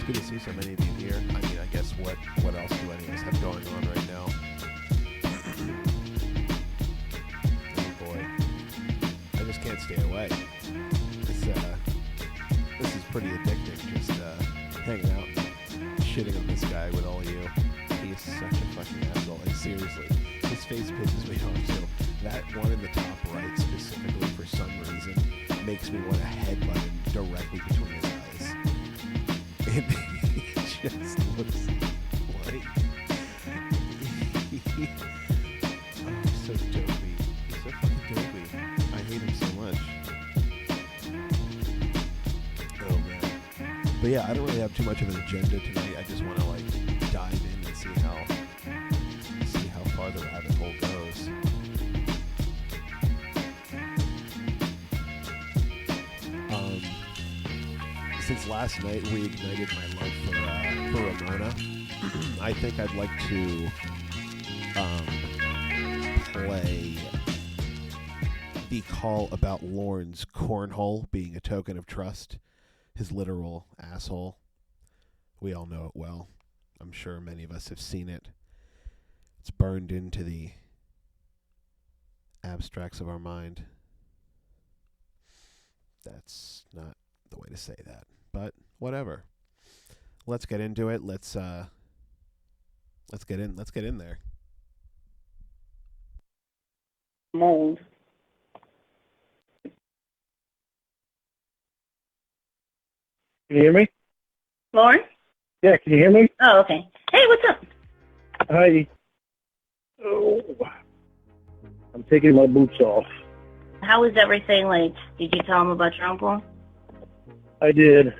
It's good to see so many of you here. I mean, I guess what else do any of us have going on right now? Oh boy, I just can't stay away. This is pretty addicting. Just hanging out, and shitting on this guy with all you. He is such a fucking asshole. Like seriously, his face pisses me off too. That one in the top right, specifically for some reason, makes me want to headbutt him directly between his eyes. And he just looks like oh, he's so dopey. He's so fucking dopey. I hate him so much. Oh man. But yeah, I don't really have too much of an agenda tonight. I just want to like dive in and see how far the rabbit hole goes. Since last night reignited my love for Ramona, I think I'd like to play the call about Lorne's cornhole being a token of trust, his literal asshole. We all know it well. I'm sure many of us have seen it. It's burned into the abstracts of our mind. That's not the way to say that, but whatever. Let's get into it. Let's get in there. Mold. Can you hear me? Lorne? Yeah, can you hear me? Oh, okay. Hey, what's up? Hi. Oh, I'm taking my boots off. How was everything? Like, did you tell him about your uncle? I did.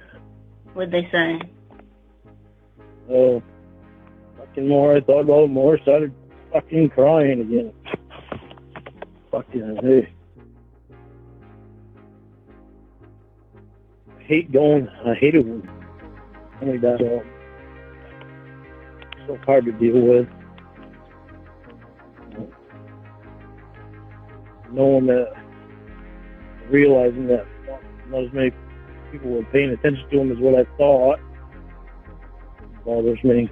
What'd they say? Oh, fucking more. I thought about it more. Started fucking crying again. Fucking hey. I hate it when something like that. So hard to deal with. Knowing that, realizing that not as many people were paying attention to him as what I thought bothers me.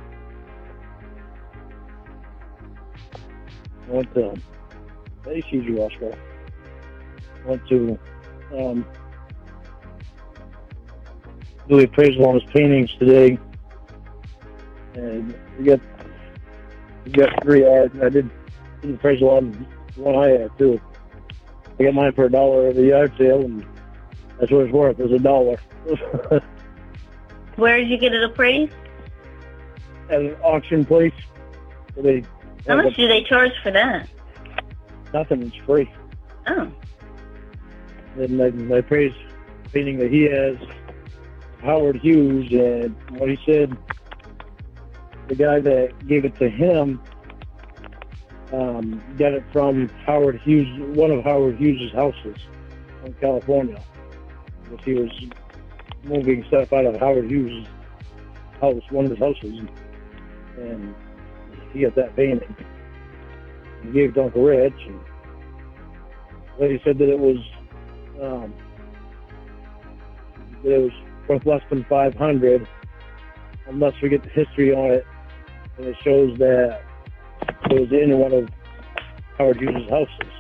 I went to ACG Hospital. Went to do the appraisal on his paintings today, and we got 3 yards. And I did an appraisal on one I had too. I got mine for $1 at the yard sale, and that's what it's worth. It's $1. Where did you get it appraised? At an auction place. So How much do they charge for that? nothing. It's free. Oh. And I appraised the painting that he has, Howard Hughes, and what he said, the guy that gave it to him got it from Howard Hughes, one of Howard Hughes' houses in California. Because he was moving stuff out of Howard Hughes' house, one of his houses, and he got that painting. He gave it to Uncle Rich, and the lady said that it was worth less than $500 unless we get the history on it, and it shows that it was in one of Howard Hughes' houses.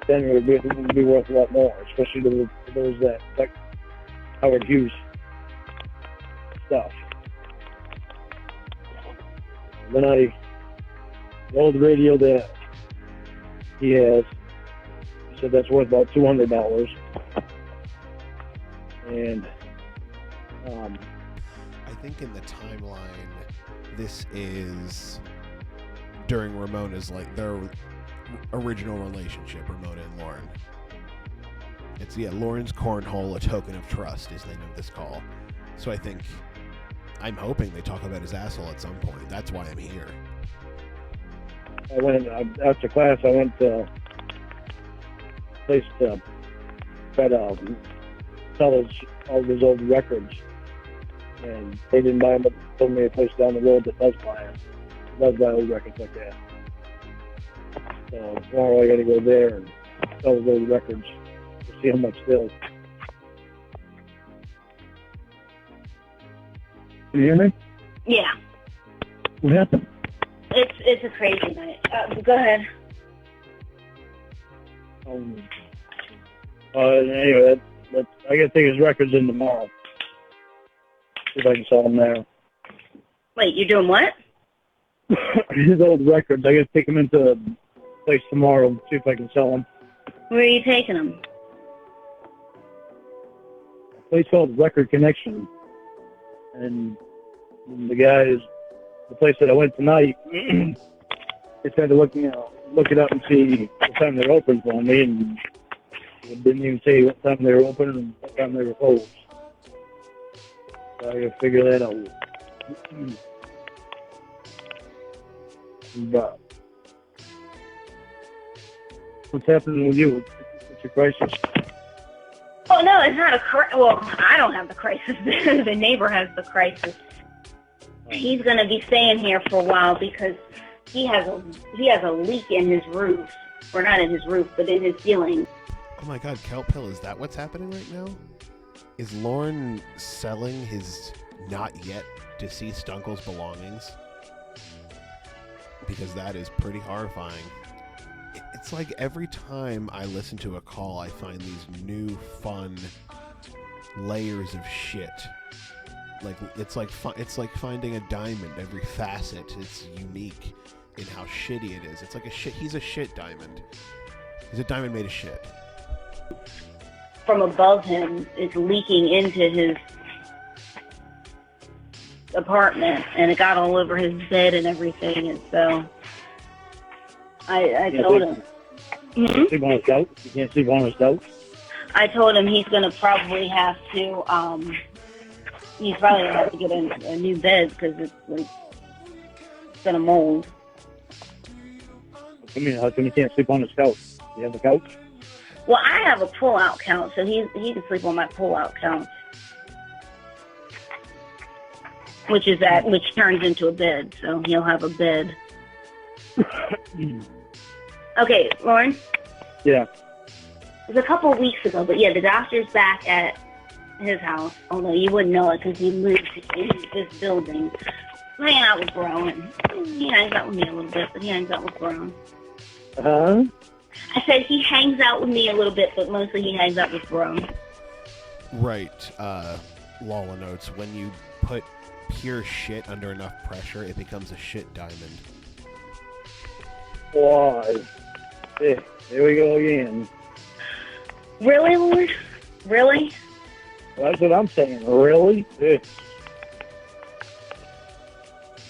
Then it would be worth a lot more, especially to those that like Howard Hughes stuff. Then the old radio that he has, he said that's worth about $200. And I think in the timeline, this is during Ramona's, like, their original relationship, Ramona and Lorne. It's, Lorne's cornhole, a token of trust, is the name of this call. So I'm hoping they talk about his asshole at some point. That's why I'm here. I went, after class, I went to a place to try to sell all those old records. And they didn't buy them, but they told me a place down the road that does buy them. Does buy old records like that. So tomorrow I got to go there and sell those records to see how much they'll. Can you hear me? Yeah. What happened? It's a crazy night. Go ahead. Anyway, I gotta take his records in tomorrow. See if I can sell them there. Wait, you're doing what? His old records. I gotta take them into the place tomorrow and see if I can sell them. Where are you taking them? A place called Record Connection. And the place that I went tonight, they tried to look it up and see what time they're open for me, and it didn't even say what time they were open and what time they were closed. So I gotta figure that out. But what's happening with you? What's your crisis? Oh, no, it's not a crisis. Well, I don't have the crisis. The neighbor has the crisis. He's going to be staying here for a while because he has a leak in his roof. Or not in his roof, but in his ceiling. Oh my god, Kelpill, is that what's happening right now? Is Lorne selling his not yet deceased uncle's belongings? Because that is pretty horrifying. It's like every time I listen to a call, I find these new, fun layers of shit. Like it's like finding a diamond. Every facet, it's unique in how shitty it is. It's like a shit. He's a shit diamond. He's a diamond made of shit. From above him, it's leaking into his apartment, and it got all over his bed and everything. And so I told him. You sleep on his couch? You can't sleep on his couch? I told him he's going to probably have to. He's probably going to have to get a new bed because it's like going to mold. I mean, how come you can't sleep on his couch? You have a couch? Well, I have a pull-out couch, so he can sleep on my pull-out couch, which turns into a bed. So he'll have a bed. Okay, Lorne? Yeah. It was a couple of weeks ago, but yeah, the doctor's back at his house, although you wouldn't know it because he lives in this building. Hanging out with Bro, and he hangs out with me a little bit, but he hangs out with Bro. Huh? I said he hangs out with me a little bit, but mostly he hangs out with Bro. Right. Lala notes, when you put pure shit under enough pressure, it becomes a shit diamond. Why? Here we go again. Really, Lord? Really? That's what I'm saying. Really?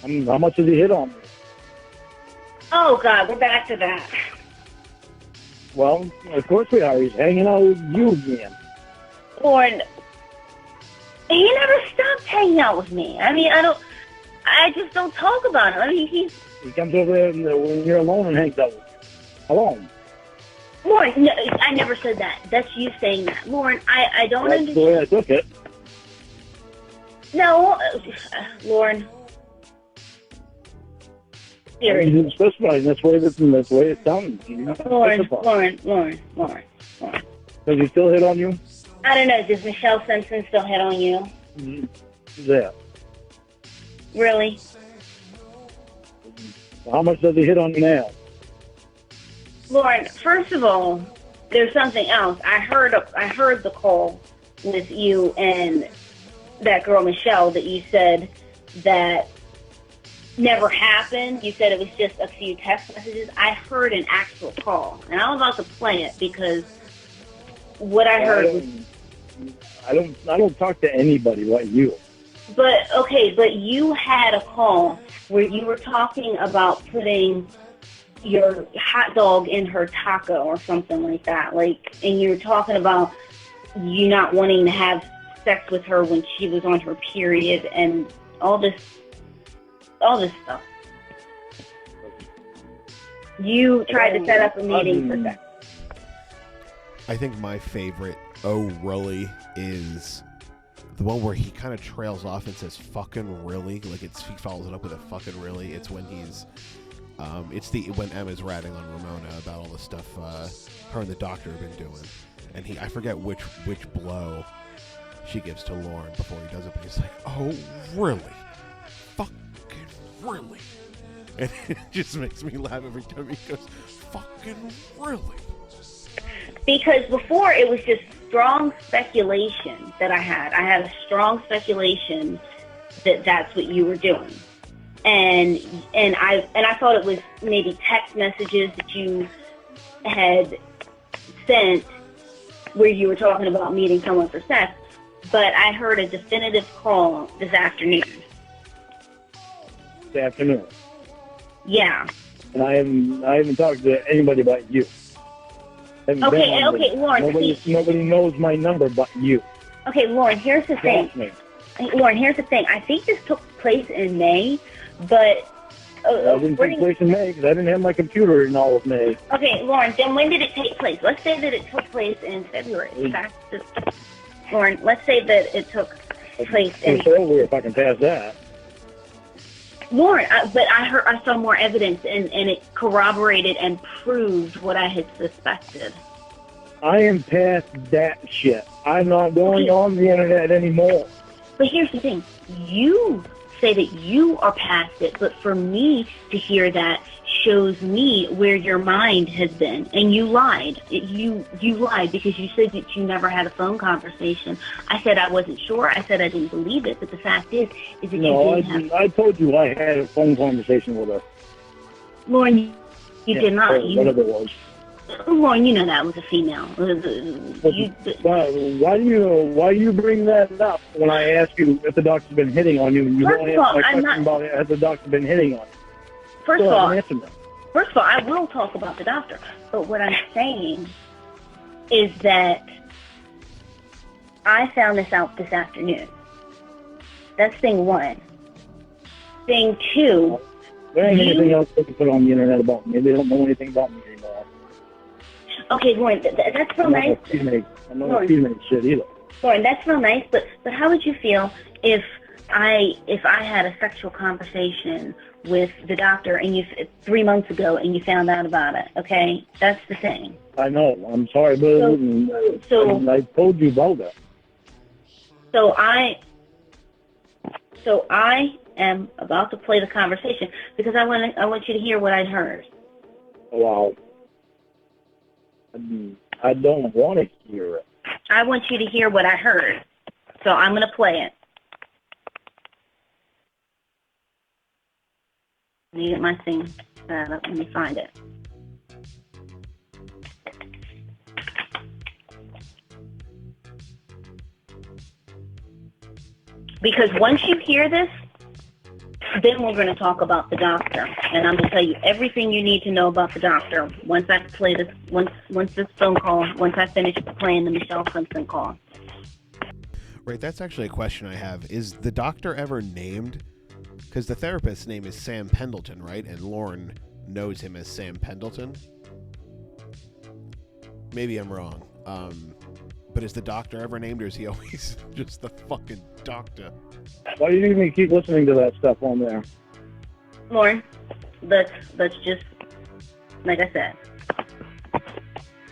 How much did he hit on me? Oh, God, we're back to that. Well, of course we are. He's hanging out with you again. Lord, he never stopped hanging out with me. I mean, I just don't talk about him. I mean, he comes over there when you're alone and hangs out with you. Alone. Lauren, no, I never said that. That's you saying that. Lauren, I don't That's understand. the way I took it. No, Lauren. You Seriously. didn't specify, and that's the way it sounded. Lauren. Does he still hit on you? I don't know. Does Michelle Simpson still hit on you? Who's that? Really? How much does he hit on you now? Lauren, first of all, there's something else. I heard the call with you and that girl Michelle that you said that never happened. You said it was just a few text messages. I heard an actual call, and I was about to play it because what I heard was... I don't talk to anybody like you. But, okay, but you had a call where you were talking about putting your hot dog in her taco or something like that. And you were talking about you not wanting to have sex with her when she was on her period and all this stuff. You tried to set up a meeting for that. I think my favorite "oh really" is the one where he kind of trails off and says "fucking really," like he follows it up with a "fucking really." It's when he's when Emma's ratting on Ramona about all the stuff her and the doctor have been doing, and I forget which blow she gives to Lorne before he does it, but he's like, oh, really? Fucking really? And it just makes me laugh every time he goes, fucking really? Because before it was just strong speculation that I had. I had a strong speculation that that's what you were doing. And I thought it was maybe text messages that you had sent where you were talking about meeting someone for sex, but I heard a definitive call this afternoon. This afternoon. Yeah. And I haven't talked to anybody but you. Okay, Lorne. Nobody knows my number but you. Okay, Lorne, here's the thing. Lorne, here's the thing. I think this took place in May, but... it didn't take place in May because I didn't have my computer in all of May. Okay, Lorne, then when did it take place? Let's say that it took place in February. Lorne, let's say that it took place in... So we were fucking past that. Lorne, but I saw more evidence, and it corroborated and proved what I had suspected. I am past that shit. I'm not going on the internet anymore. But here's the thing. You say that you are past it, but for me to hear that shows me where your mind has been. And you lied. You lied because you said that you never had a phone conversation. I said I wasn't sure. I said I didn't believe it. But the fact is that you didn't have... I told you I had a phone conversation with her. Lauren, you did not. Whatever it was. Lauren, you know that was a female. Why do you bring that up when I ask you if the doctor's been hitting on you? And you don't answer my question about has the doctor been hitting on you? First of all, I will talk about the doctor. But what I'm saying is that I found this out this afternoon. That's thing one. Thing two. There ain't anything else they can put on the internet about me. They don't know anything about me anymore. Okay, Lauren, that's real nice. I'm not a female shit either. Lauren, that's real nice, but how would you feel if I had a sexual conversation with the doctor and 3 months ago and you found out about it? Okay, that's the thing. I know. I'm sorry, but I told you about that. So I am about to play the conversation because I want you to hear what I heard. Wow. I don't want to hear it. I want you to hear what I heard. So I'm going to play it. Let me get my thing set up. Let me find it. Because once you hear this, then we're going to talk about the doctor, and I'm going to tell you everything you need to know about the doctor once I play this. Once this phone call, once I finish playing the Michelle Simpson call. Right, that's actually a question I have. Is the doctor ever named? Because the therapist's name is Sam Pendleton, right? And Lorne knows him as Sam Pendleton. Maybe I'm wrong. But is the doctor ever named, or is he always just the fucking doctor? Why do you need me to keep listening to that stuff on there? Lauren, let's just, like I said.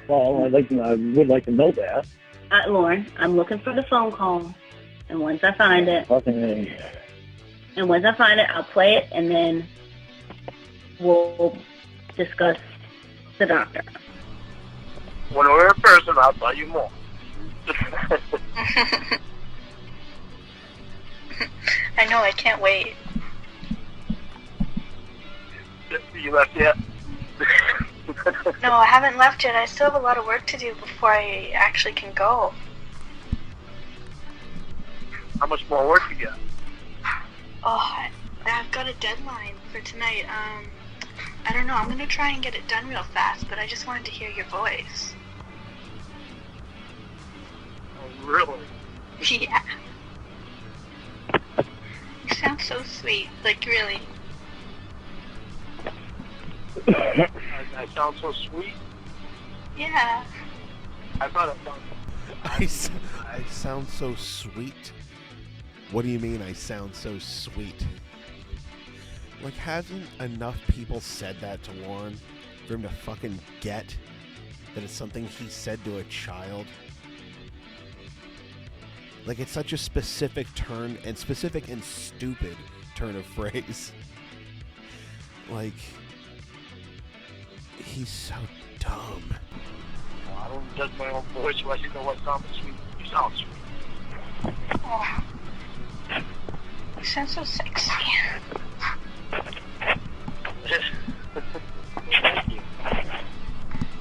Well, I would like to know that. Lauren, I'm looking for the phone call, and once I find it, I'll play it, and then we'll discuss the doctor. When we're in person, I'll tell you more. I know, I can't wait. You left yet? No, I haven't left yet. I still have a lot of work to do before I actually can go. How much more work you got? Oh, I've got a deadline for tonight. I don't know. I'm going to try and get it done real fast, but I just wanted to hear your voice. Oh, really? Yeah. You sound so sweet. Like, really. I sound so sweet? Yeah. I thought I sound so sweet? What do you mean I sound so sweet? Like, hasn't enough people said that to Lorne for him to fucking get that it's something he said to a child? Like, it's such a specific turn, and specific and stupid turn of phrase. Like, he's so dumb. I don't judge my own voice unless you know what sounds sweet. You sound sweet. Oh. You sound so sexy. Thank you.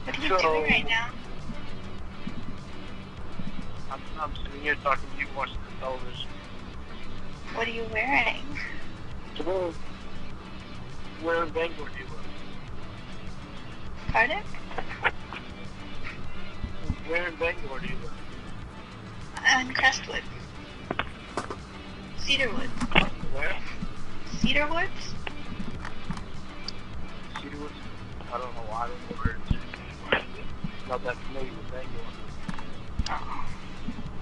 What are you doing right now? I'm sitting here talking to you watching the television. What are you wearing? Tomorrow, where in Bangor do you live? Pardon? Where in Bangor do you live? In Crestwood. Cedarwood. Where? Cedarwoods? Cedarwood? I don't know. I don't know where it is. Not that familiar with Bangor. Oh.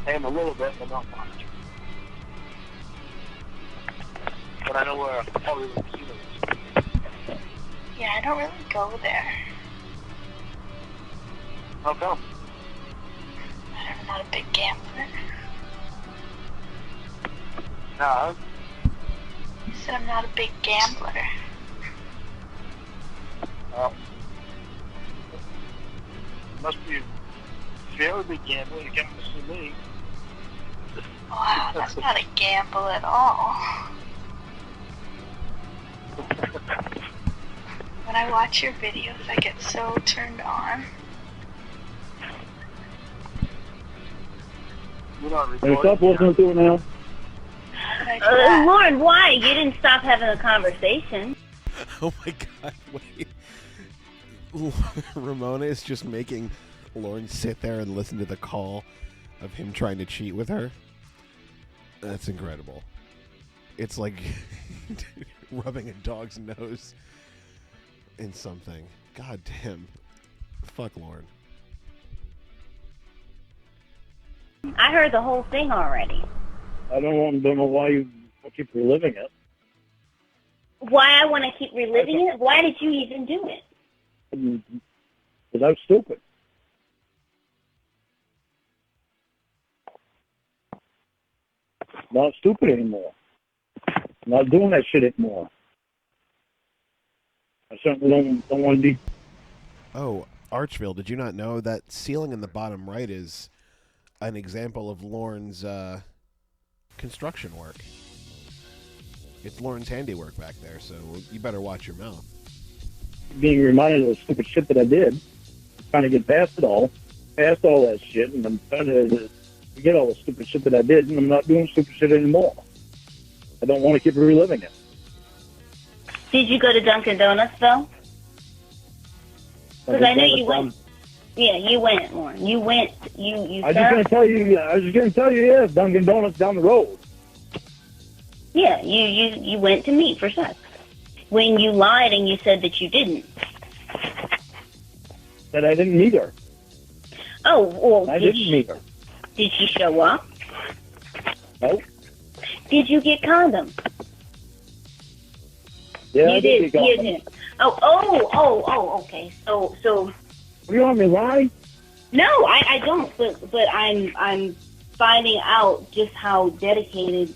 I am a little bit, but not much. But I know where Hollywood Casino is. Yeah, I don't really go there. How come? I'm not a big gambler. Nah. I said I'm not a big gambler. Well, must be a fairly big gamble. You can't see me. Wow, that's not a gamble at all. When I watch your videos, I get so turned on. You're not Hey, recording. stop listening to it now. How did I do that? Lorne, why? You didn't stop having a conversation. Oh my god, wait. Ramona is just making Lorne sit there and listen to the call of him trying to cheat with her. That's incredible. It's like rubbing a dog's nose in something. God damn. Fuck Lorne. I heard the whole thing already. I don't know why you keep reliving it. Why I want to keep reliving it? Why did you even do it? Because I'm stupid. Not stupid anymore. Not doing that shit anymore. I certainly don't want to be. Oh, Archville, did you not know that ceiling in the bottom right is an example of Lorne's construction work? It's Lorne's handiwork back there, so you better watch your mouth. Being reminded of the stupid shit that I did, trying to get past all that shit, and I'm trying to forget all the stupid shit that I did, and I'm not doing stupid shit anymore. I don't want to keep reliving it. Did you go to Dunkin' Donuts, though? Because I know you went. Yeah, you went, Lorne. You went. You. I was just going to tell you, yeah, Dunkin' Donuts down the road. Yeah, you went to meet for sex. When you lied and you said that you didn't. That I didn't meet her. Oh, well, I didn't meet her. Did she show up? Nope. Did you get condoms? Yeah, you I did. You did. Oh, okay. So. You want me to lie? No, I don't. But I'm finding out just how dedicated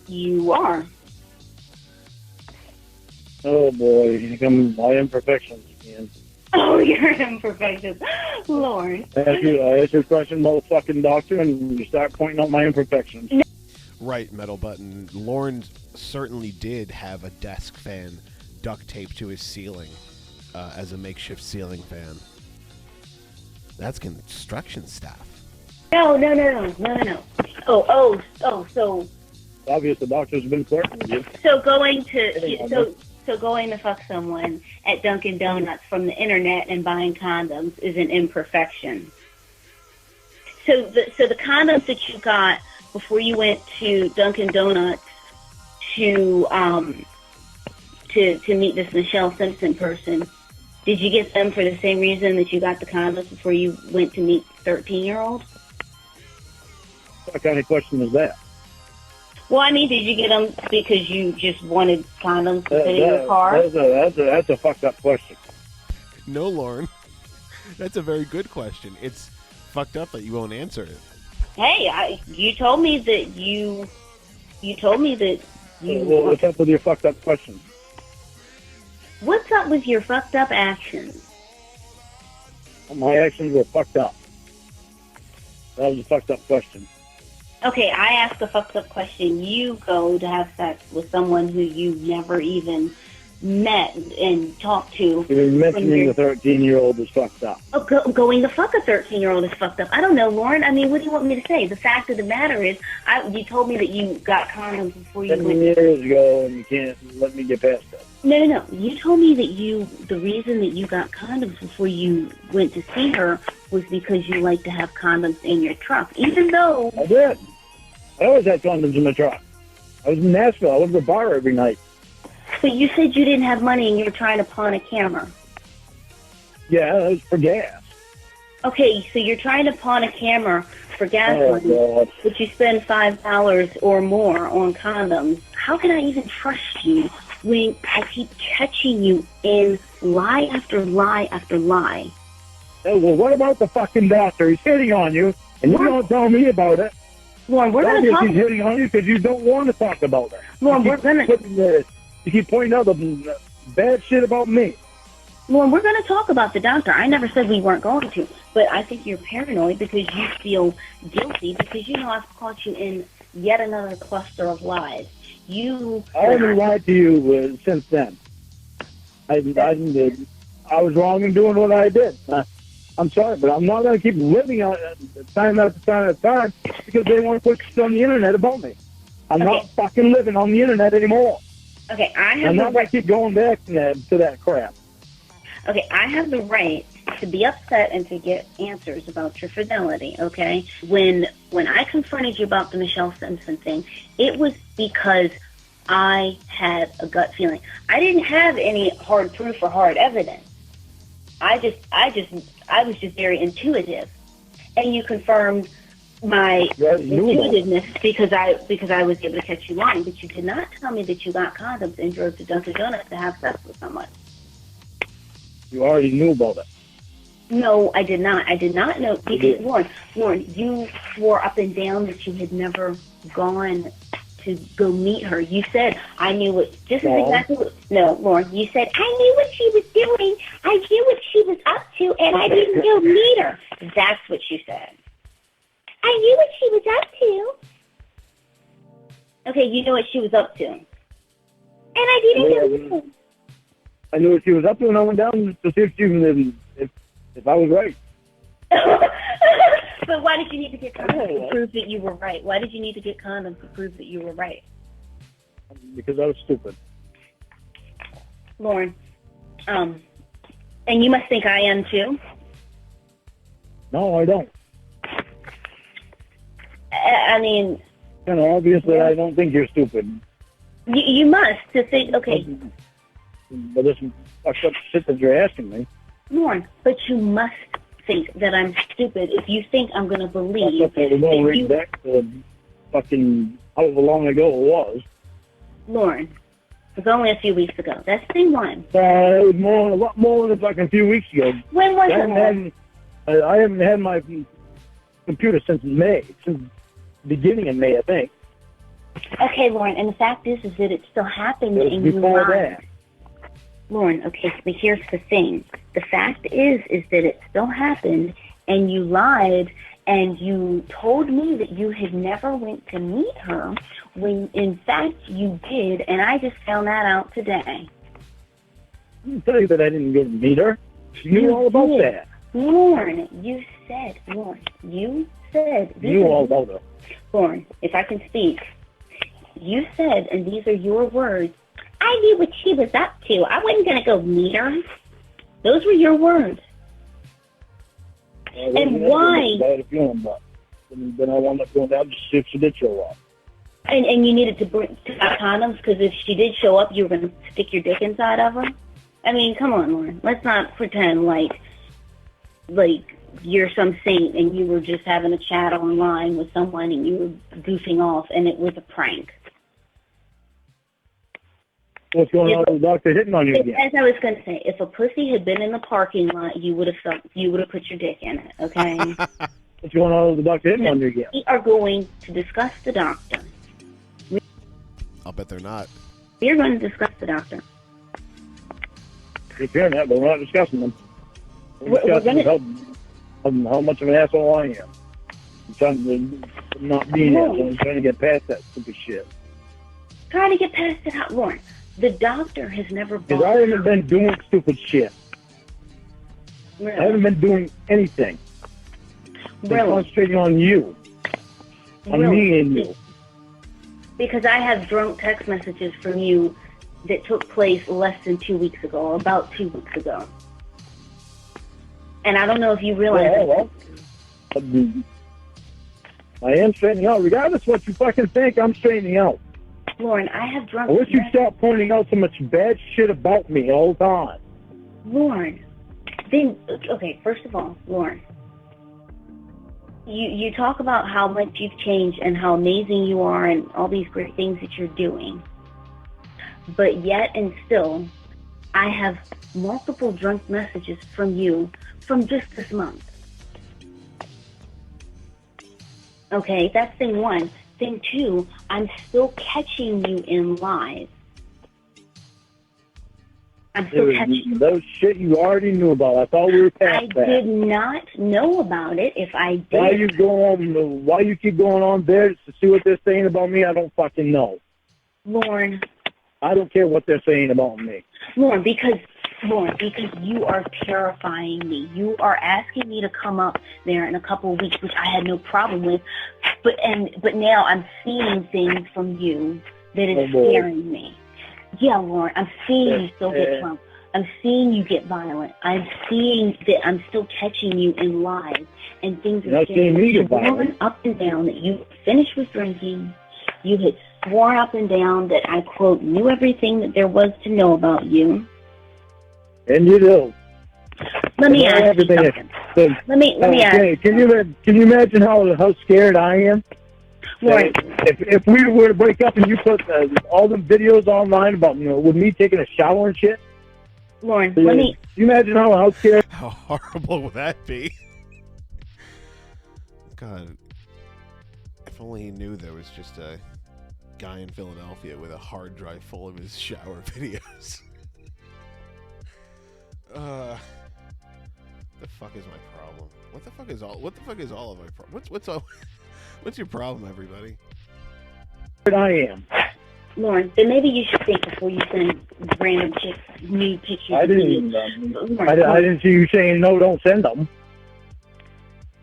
you are. Oh boy, here come my imperfections again. Oh, your imperfections, Lord. I ask you a question, motherfucking doctor, and you start pointing out my imperfections. Right, Metal Button. Lorne certainly did have a desk fan duct taped to his ceiling as a makeshift ceiling fan. That's construction staff. No. Oh, so. Obvious the doctor's been flirting with you. So going to fuck someone at Dunkin' Donuts from the internet and buying condoms is an imperfection. So the condoms that you got before you went to Dunkin' Donuts to meet this Michelle Simpson person, did you get them for the same reason that you got the condoms before you went to meet 13-year-old? What kind of question is that? Well, I mean, did you get them because you just wanted condoms to fit in your car? That's a fucked up question. No, Lorne. That's a very good question. It's fucked up that you won't answer it. Hey, you told me that you told me that you. Well, what's up with your fucked up questions? What's up with your fucked up actions? My actions were fucked up. That was a fucked up question. Okay, I ask a fucked up question. You go to have sex with someone who you never even met and talked to. Even mentioning a 13-year-old is fucked up. Oh, going to fuck a 13-year-old is fucked up. I don't know, Lauren. I mean, what do you want me to say? The fact of the matter is, you told me that you got condoms before you 10 went. years ago, and you can't let me get past that. No. You told me that the reason that you got condoms before you went to see her was because you like to have condoms in your truck, even though. I did. I always had condoms in my truck. I was in Nashville. I went to the bar every night. But you said you didn't have money and you were trying to pawn a camera. Yeah, that was for gas. Okay, so you're trying to pawn a camera for gas money, God. but you spend $5 or more on condoms. How can I even trust you when I keep catching you in lie after lie after lie? Hey, well, what about the fucking doctor? He's hitting on you, and you don't tell me about it. Lauren, we're going to talk. He's hitting on you because you don't want to talk about it. Lauren, we're going to. You keep pointing out the bad shit about me. Lauren, we're going to talk about the doctor. I never said we weren't going to, but I think you're paranoid because you feel guilty because you know I've caught you in yet another cluster of lies. I haven't lied to you since then. I was wrong in doing what I did. I'm sorry, but I'm not going to keep living on time after time after time because they want to put shit on the internet about me. I'm not fucking living on the internet anymore. Okay, I'm not going to keep going back to that crap. Okay, I have the right to be upset and to get answers about your fidelity, okay? When I confronted you about the Michelle Simpson thing, it was because I had a gut feeling. I didn't have any hard proof or hard evidence. I was just very intuitive. And you confirmed my intuitiveness because I was able to catch you lying, but you did not tell me that you got condoms and drove to Dunkin' Donuts to have sex with someone. You already knew about it. No, I did not. I did not know because Lorne, you swore up and down that you had never gone to go meet her. You said I knew what. This is exactly what. No, Lorne, you said I knew what she was doing. I knew what she was up to, and I didn't go meet her. That's what you said. I knew what she was up to. Okay, you know what she was up to. And I didn't know. I knew what she was up to, and I went down to see if I was right. But why did you need to get condoms to prove that you were right? Why did you need to get condoms to prove that you were right? Because I was stupid. Lorne, and you must think I am too? No, I don't. I mean... obviously I don't think you're stupid. You must to think, okay... But this fucked up shit that you're asking me. Lorne, but you must think that I'm stupid if you think I'm going to believe that you... back to fucking however long ago it was. Lorne, it was only a few weeks ago. That's thing one. It was a lot more than fucking a few weeks ago. When was it? I haven't had my computer since May, since the beginning of May, I think. Okay, Lorne, and the fact is that it still happened and you lied. Lorne, okay, but here's the thing. The fact is that it still happened, and you lied, and you told me that you had never went to meet her, when in fact you did, and I just found that out today. I didn't tell you that I didn't go to meet her. You knew all about that. Lorne, you said. You knew all about her. Lorne, if I can speak, you said, and these are your words, I knew what she was up to. I wasn't going to go meet her. Those were your words. And why? I had a feeling, but then I wound up going down to see if she did show up. And you needed to bring condoms because if she did show up, you were going to stick your dick inside of her? I mean, come on, Lauren. Let's not pretend like you're some saint and you were just having a chat online with someone and you were goofing off and it was a prank. What's going on with the doctor hitting on you again? As I was going to say, if a pussy had been in the parking lot, you would have put your dick in it, okay? What's going on with the doctor hitting on you again? We are going to discuss the doctor. I'll bet they're not. We are going to discuss the doctor. Keep hearing that, but we're not discussing them. We're discussing how much of an asshole I am. I'm trying to not be an asshole. I'm trying to get past that stupid shit. Trying to get past it out, Lorne. The doctor has never Because I haven't been doing stupid shit. Really? I haven't been doing anything. I'm concentrating on you. On me and you. Because I have drunk text messages from you that took place less than 2 weeks ago, about 2 weeks ago. And I don't know if you realize I am straightening out. Regardless of what you fucking think, I'm straightening out. Lorne, I have drunk... I wish you'd stop pointing out so much bad shit about me all the time. Lorne, then, okay, first of all, Lorne, you talk about how much you've changed and how amazing you are and all these great things that you're doing. But yet and still, I have multiple drunk messages from you from just this month. Okay, that's thing one. Thing two, I'm still catching you in lies. I'm still catching those shit you already knew about. I thought we were past that. I did not know about it. If I did, why you keep going on there to see what they're saying about me? I don't fucking know. Lorne, I don't care what they're saying about me. Lorne, because you are terrifying me. You are asking me to come up there in a couple of weeks, which I had no problem with. But now I'm seeing things from you that is scaring me. Yeah, Lorne, I'm seeing you still get drunk. I'm seeing you get violent. I'm seeing that I'm still catching you in lies and things are scaring me. You're sworn up and down that you finished with drinking. You had sworn up and down that I, quote, knew everything that there was to know about you. And you do. Let me ask you something. Let me ask. Can you imagine how scared I am? Lorne, if we were to break up and you put all the videos online about with me taking a shower and shit. Lorne, can you imagine how scared? How horrible would that be? God, if only he knew there was just a guy in Philadelphia with a hard drive full of his shower videos. The fuck is my problem? What the fuck is all of my problem? What's your problem, everybody? I am. Lorne, then maybe you should think before you send random chicks nude pictures. I didn't see you saying no, don't send them.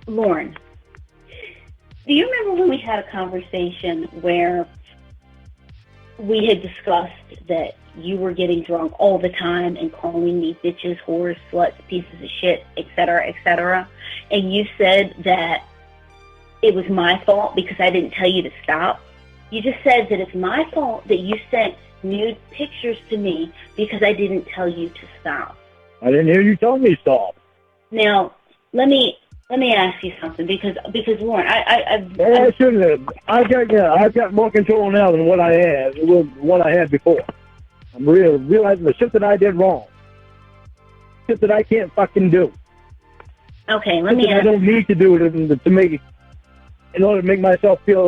Lorne, do you remember when we had a conversation where we had discussed that you were getting drunk all the time and calling me bitches, whores, sluts, pieces of shit, etc., and you said that it was my fault because I didn't tell you to stop? You just said that it's my fault that you sent nude pictures to me because I didn't tell you to stop. I didn't hear you tell me stop. Now, let me ask you something because Lorne, I shouldn't have. I've got more control now than what I had before. I'm realizing the shit that I did wrong, shit that I can't fucking do. Okay, let me. I don't need to do it to make, in order to make myself feel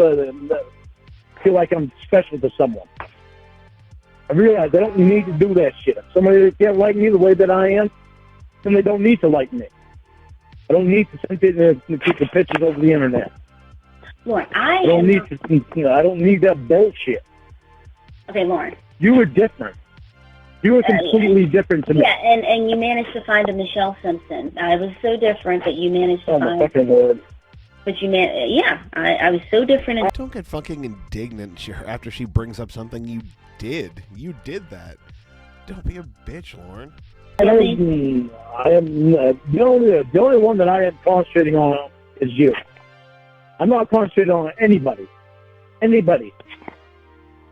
like I'm special to someone. I realize I don't need to do that shit. If somebody can't like me the way that I am, then they don't need to like me. I don't need to send people pictures over the internet. Lorne, I don't need that bullshit. Okay, Lorne. You were different. You were completely different to me. Yeah, and you managed to find a Michelle Simpson. I was so different that you managed to find. Fucking word. But I was so different. Don't get fucking indignant after she brings up something you did. You did that. Don't be a bitch, Lorne. I am the only one that I am concentrating on is you. I'm not concentrating on anybody.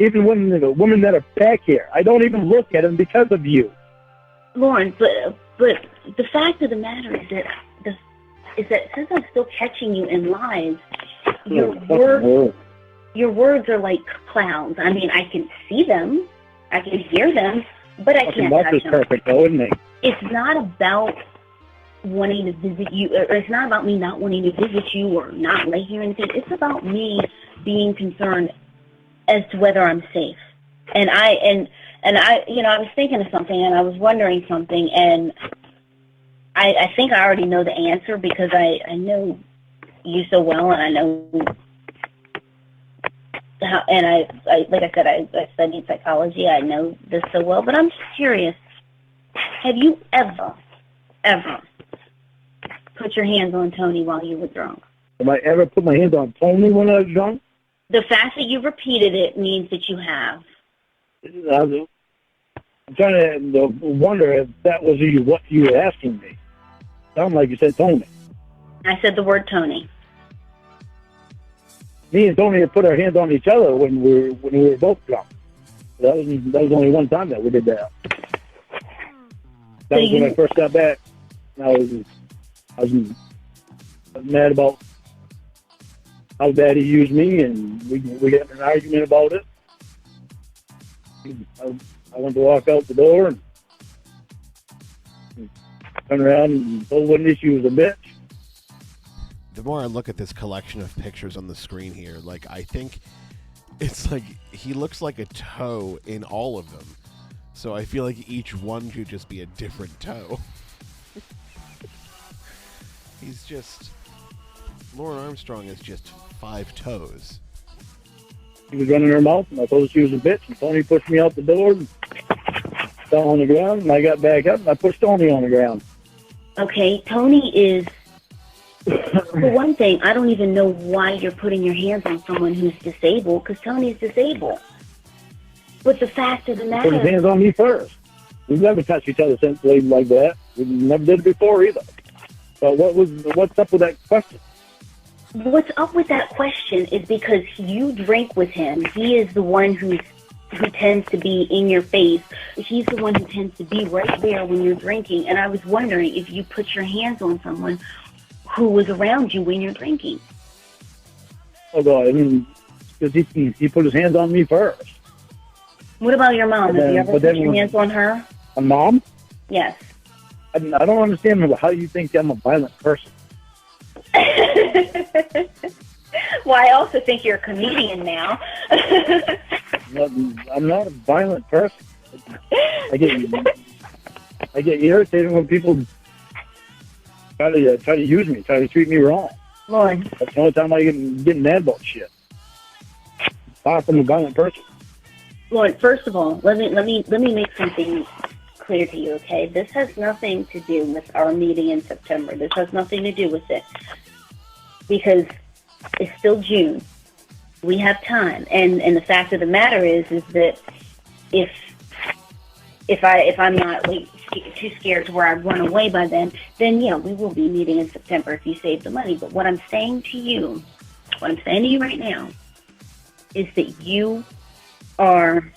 Even the women that are back here, I don't even look at them because of you. Lorne, but the fact of the matter is that since I'm still catching you in lies, your words are like clouds. I mean, I can see them, I can hear them, but I can't touch them. That's perfect, though, isn't it? It's not about wanting to visit you, or it's not about me not wanting to visit you or not liking or anything. It's about me being concerned as to whether I'm safe. And I was thinking of something, and I was wondering something, and I think I already know the answer because I know you so well, and I know how, and I like I said, I studied psychology. I know this so well, but I'm just curious. Have you ever put your hands on Tony while you were drunk? Have I ever put my hands on Tony when I was drunk? The fact that you repeated it means that you have. I'm trying to wonder if that was what you were asking me. Sounded like you said Tony. I said the word Tony. Me and Tony had put our hands on each other when we were both drunk. That was only one time that we did that. That was when I first got back. I was mad about how bad he used me, and we got in an argument about it. I went to walk out the door and turned around and told Wendy she was a bitch. The more I look at this collection of pictures on the screen here, like, I think it's like he looks like a toe in all of them. So I feel like each one could just be a different toe. He's just... Lorne Armstrong is just 5 toes. She was running her mouth, and I told her she was a bitch, and Tony pushed me out the door and fell on the ground, and I got back up, and I pushed Tony on the ground. Okay, Tony is... For one thing, I don't even know why you're putting your hands on someone who's disabled, because Tony's disabled. But the fact of the matter... Put his hands on me first. We've never touched each other since like that. We never did it before either. So what's up with that question? What's up with that question is because you drink with him. He is the one who tends to be in your face. He's the one who tends to be right there when you're drinking. And I was wondering if you put your hands on someone who was around you when you're drinking. Oh, God. I mean, because he put his hands on me first. What about your mom? Have you ever put your hands on her? A mom? Yes. I don't understand how you think I'm a violent person. Well, I also think you're a comedian now. I'm not a violent person. I get irritated when people try to use me, try to treat me wrong. Lorne. That's the only time I get mad about shit. Far from a violent person. Lorne, first of all, let me make something clear to you, okay? This has nothing to do with our meeting in September. This has nothing to do with it. Because it's still June. We have time. And the fact of the matter is that if I'm not too scared to where I run away by then yeah, we will be meeting in September if you save the money. But what I'm saying to you right now is that you are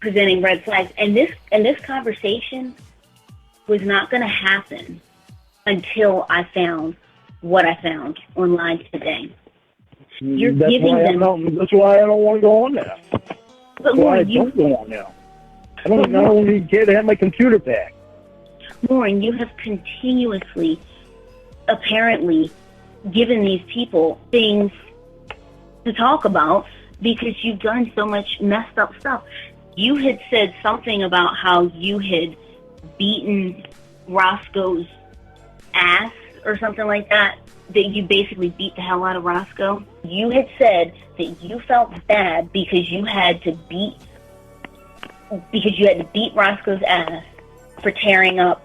presenting red flags, and this conversation was not going to happen until I found what I found online today. You're giving them. That's why I don't want to go on there. That's why I don't go on there. I don't even care to have my computer back. Lorne, you have continuously, apparently, given these people things to talk about because you've done so much messed up stuff. You had said something about how you had beaten Roscoe's ass or something like that you basically beat the hell out of Roscoe. You had said that you felt bad because you had to beat Roscoe's ass for tearing up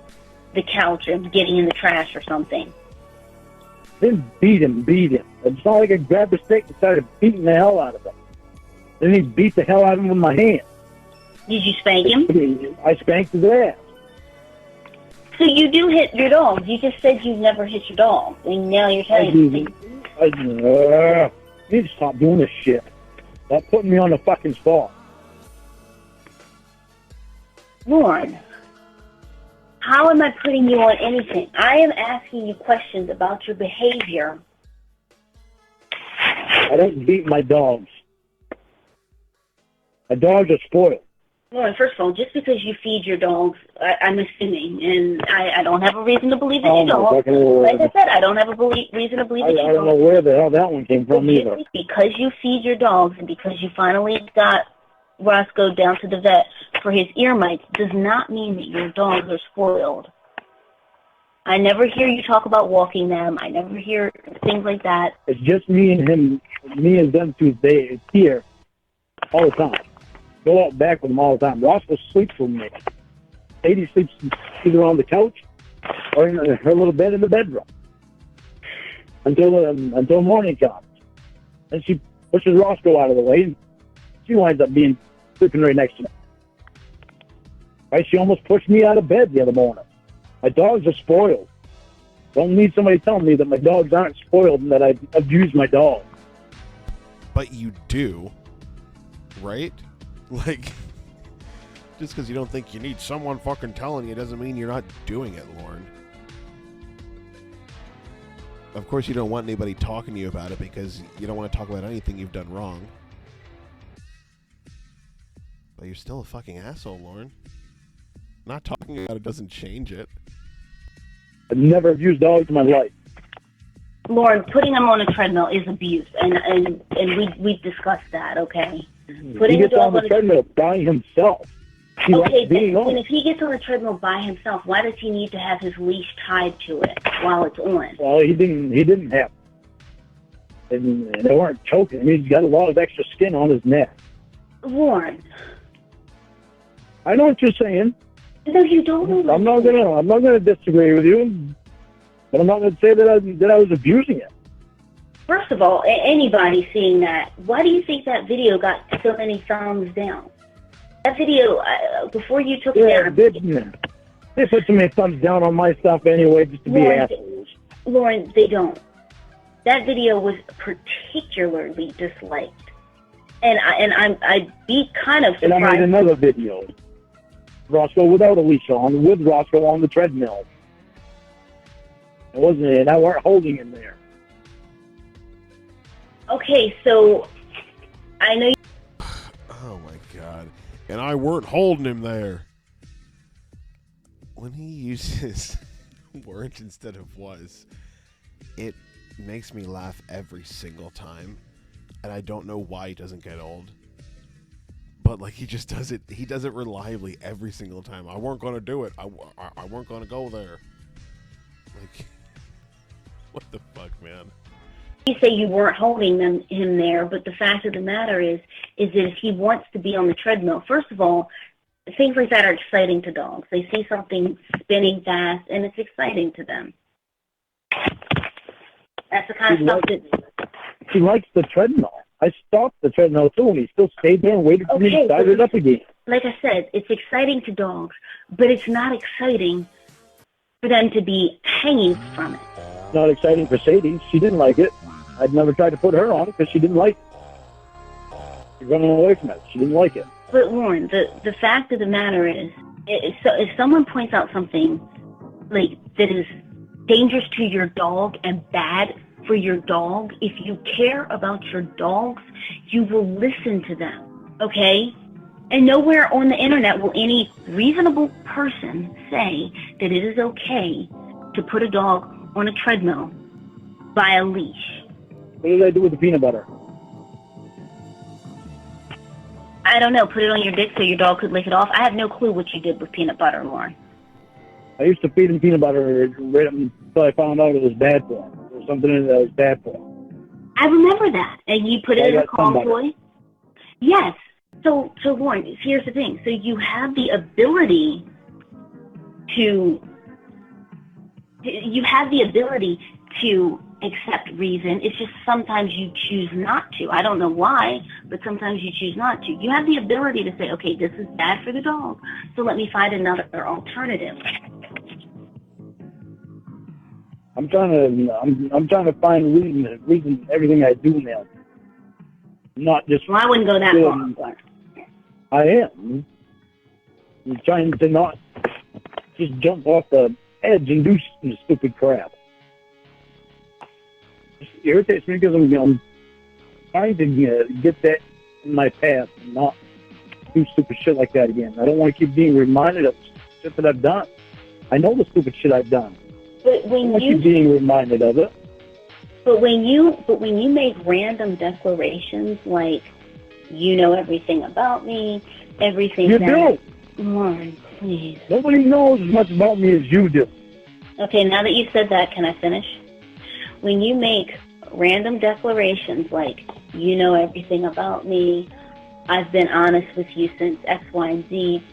the couch and getting in the trash or something. Then beat him. It's not like I grabbed a stick and started beating the hell out of him. Then he beat the hell out of him with my hand. Did you spank him? I spanked his ass. So you do hit your dog. You just said you've never hit your dog. And now you're telling me. You need to stop doing this shit. Stop putting me on the fucking spot. Lorne, how am I putting you on anything? I am asking you questions about your behavior. I don't beat my dogs. My dogs are spoiled. Well, first of all, just because you feed your dogs, I'm assuming, and I don't have a reason to believe that you don't. Like I said, I don't have a reason to believe that you don't. I don't know where the hell that one came from either. Because you feed your dogs and because you finally got Roscoe down to the vet for his ear mites does not mean that your dogs are spoiled. I never hear you talk about walking them. I never hear things like that. It's just me and him, me and them two here all the time. Go out back with them all the time. Roscoe sleeps with me. Sadie sleeps either on the couch or in her little bed in the bedroom until morning comes. And she pushes Roscoe out of the way, and she winds up being sleeping right next to me. Right? She almost pushed me out of bed the other morning. My dogs are spoiled. Don't need somebody telling me that my dogs aren't spoiled and that I abuse my dog. But you do, right? Like, just because you don't think you need someone fucking telling you doesn't mean you're not doing it, Lorne. Of course you don't want anybody talking to you about it because you don't want to talk about anything you've done wrong. But you're still a fucking asshole, Lorne. Not talking about it doesn't change it. I've never abused dogs in my life. Lorne, putting them on a treadmill is abuse, and we've discussed that, okay? He gets on the treadmill by himself. Okay, then if he gets on the treadmill by himself, why does he need to have his leash tied to it while it's on? Well, he didn't have it. And they weren't choking. I mean, he's got a lot of extra skin on his neck. Lorne. I know what you're saying. No, you don't know. I'm not gonna disagree with you, but I'm not gonna say that I was abusing it. First of all, anybody seeing that, why do you think that video got so many thumbs down? That video, before you took it down... They put so many thumbs down on my stuff anyway, just to be assholes. Lorne, they don't. That video was particularly disliked. And I'd be kind of surprised... And I made another video. Roscoe without a leash on, with Roscoe on the treadmill. And I weren't holding him there. Okay, so I know. Oh my god! And I weren't holding him there. When he uses words instead of was, it makes me laugh every single time, and I don't know why he doesn't get old. But like he just does it. He does it reliably every single time. I weren't gonna do it. I weren't gonna go there. Like, what the fuck, man? You say you weren't holding him there, but the fact of the matter is that if he wants to be on the treadmill, first of all, things like that are exciting to dogs. They see something spinning fast, and it's exciting to them. That's the kind of stuff that... He likes the treadmill. I stopped the treadmill, too, and he still stayed there and waited for me to start it up again. Like I said, it's exciting to dogs, but it's not exciting for them to be hanging from it. Not exciting for Sadie. She didn't like it. I'd never tried to put her on it because she didn't like it. She's running away from it. She didn't like it. But, Lorne, the fact of the matter is, if someone points out something like that is dangerous to your dog and bad for your dog, if you care about your dogs, you will listen to them, okay? And nowhere on the internet will any reasonable person say that it is okay to put a dog on a treadmill by a leash. What did I do with the peanut butter? I don't know. Put it on your dick so your dog could lick it off. I have no clue what you did with peanut butter, Lorne. I used to feed him peanut butter right up until I found out it was bad for him. There was something in it that was bad for him. I remember that. And you put it in a calm toy? Yes. So Lorne, here's the thing. So you have the ability to accept reason. It's just sometimes you choose not to. I don't know why, but sometimes you choose not to. You have the ability to say, okay, this is bad for the dog, so let me find another alternative. I'm trying to find reason everything I do now. Not just. Well, I wouldn't go that far. I am. I'm trying to not just jump off the edge and do some stupid crap. It irritates me because I'm trying to get that in my path and not do stupid shit like that again. I don't want to keep being reminded of shit that I've done. I know the stupid shit I've done. But I when don't you keep being reminded of it. But when you make random declarations like, you know everything about me, everything You that... do. Lorne, please. Nobody knows as much about me as you do. Okay, now that you said that, can I finish? When you make random declarations like, you know everything about me, I've been honest with you since X, Y, and Z,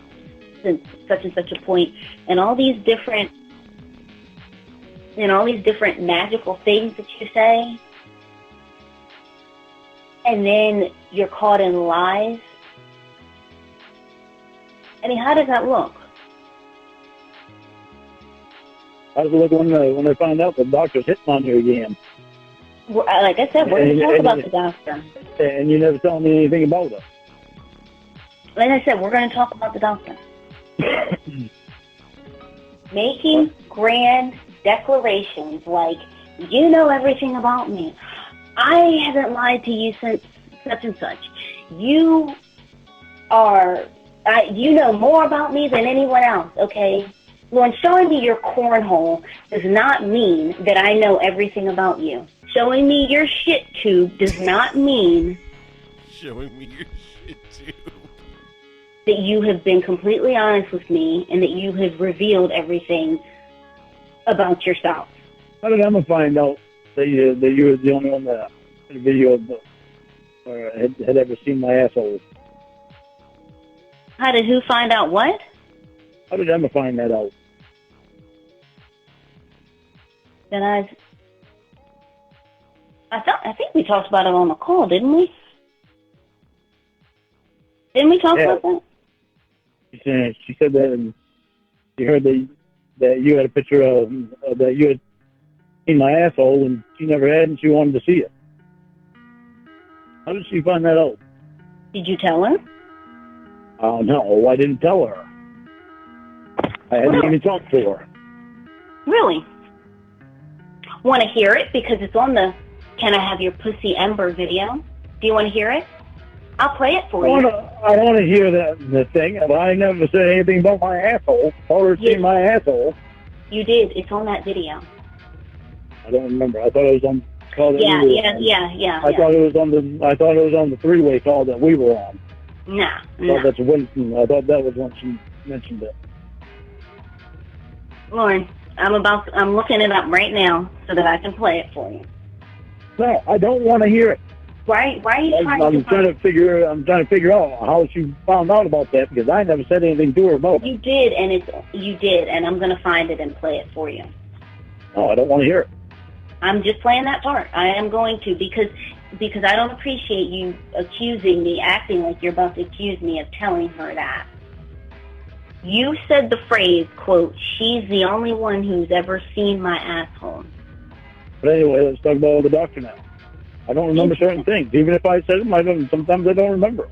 since such and such a point, and all these different magical things that you say, and then you're caught in lies. I mean, how does that look? How does it look when they find out the doctor's hitting on you again? Like I said, we're going to talk about the doctor. And you never tell me anything about it. Like I said, we're going to talk about the doctor. Making grand declarations like, you know everything about me. I haven't lied to you since such and such. You know more about me than anyone else, okay? Well, showing me your cornhole does not mean that I know everything about you. Showing me your shit tube does not mean Showing me your shit too. that you have been completely honest with me and that you have revealed everything about yourself. How did Emma find out that you were the only one that in the video or had ever seen my asshole? How did who find out what? How did Emma find that out? That I think we talked about it on the call, didn't we? Didn't we talk about that? She said that, and she heard that you had a picture of that you had seen my asshole, and she never had, and she wanted to see it. How did she find that out? Did you tell her? No, I didn't tell her. I hadn't even talked to her. Really? Want to hear it? Because it's on the Can I Have Your Pussy Ember video. Do you want to hear it? I'll play it for you. I want to hear the thing, but I never said anything about my asshole. Or seen my asshole. You did. It's on that video. I don't remember. I thought it was on the call that yeah. I thought it was on the three-way call that we were on. Nah. I thought that was when she mentioned it. Lorne, I'm looking it up right now so that I can play it for you. No, I don't want to hear it. Why are you trying I'm trying to figure out how she found out about that, because I never said anything to her about it. You did, and I'm going to find it and play it for you. No, I don't want to hear it. I'm just playing that part. I am going to, because I don't appreciate you accusing me, acting like you're about to accuse me of telling her that. You said the phrase, quote, she's the only one who's ever seen my asshole. But anyway, let's talk about the doctor now. I don't remember certain things. Even if I said them, sometimes I don't remember.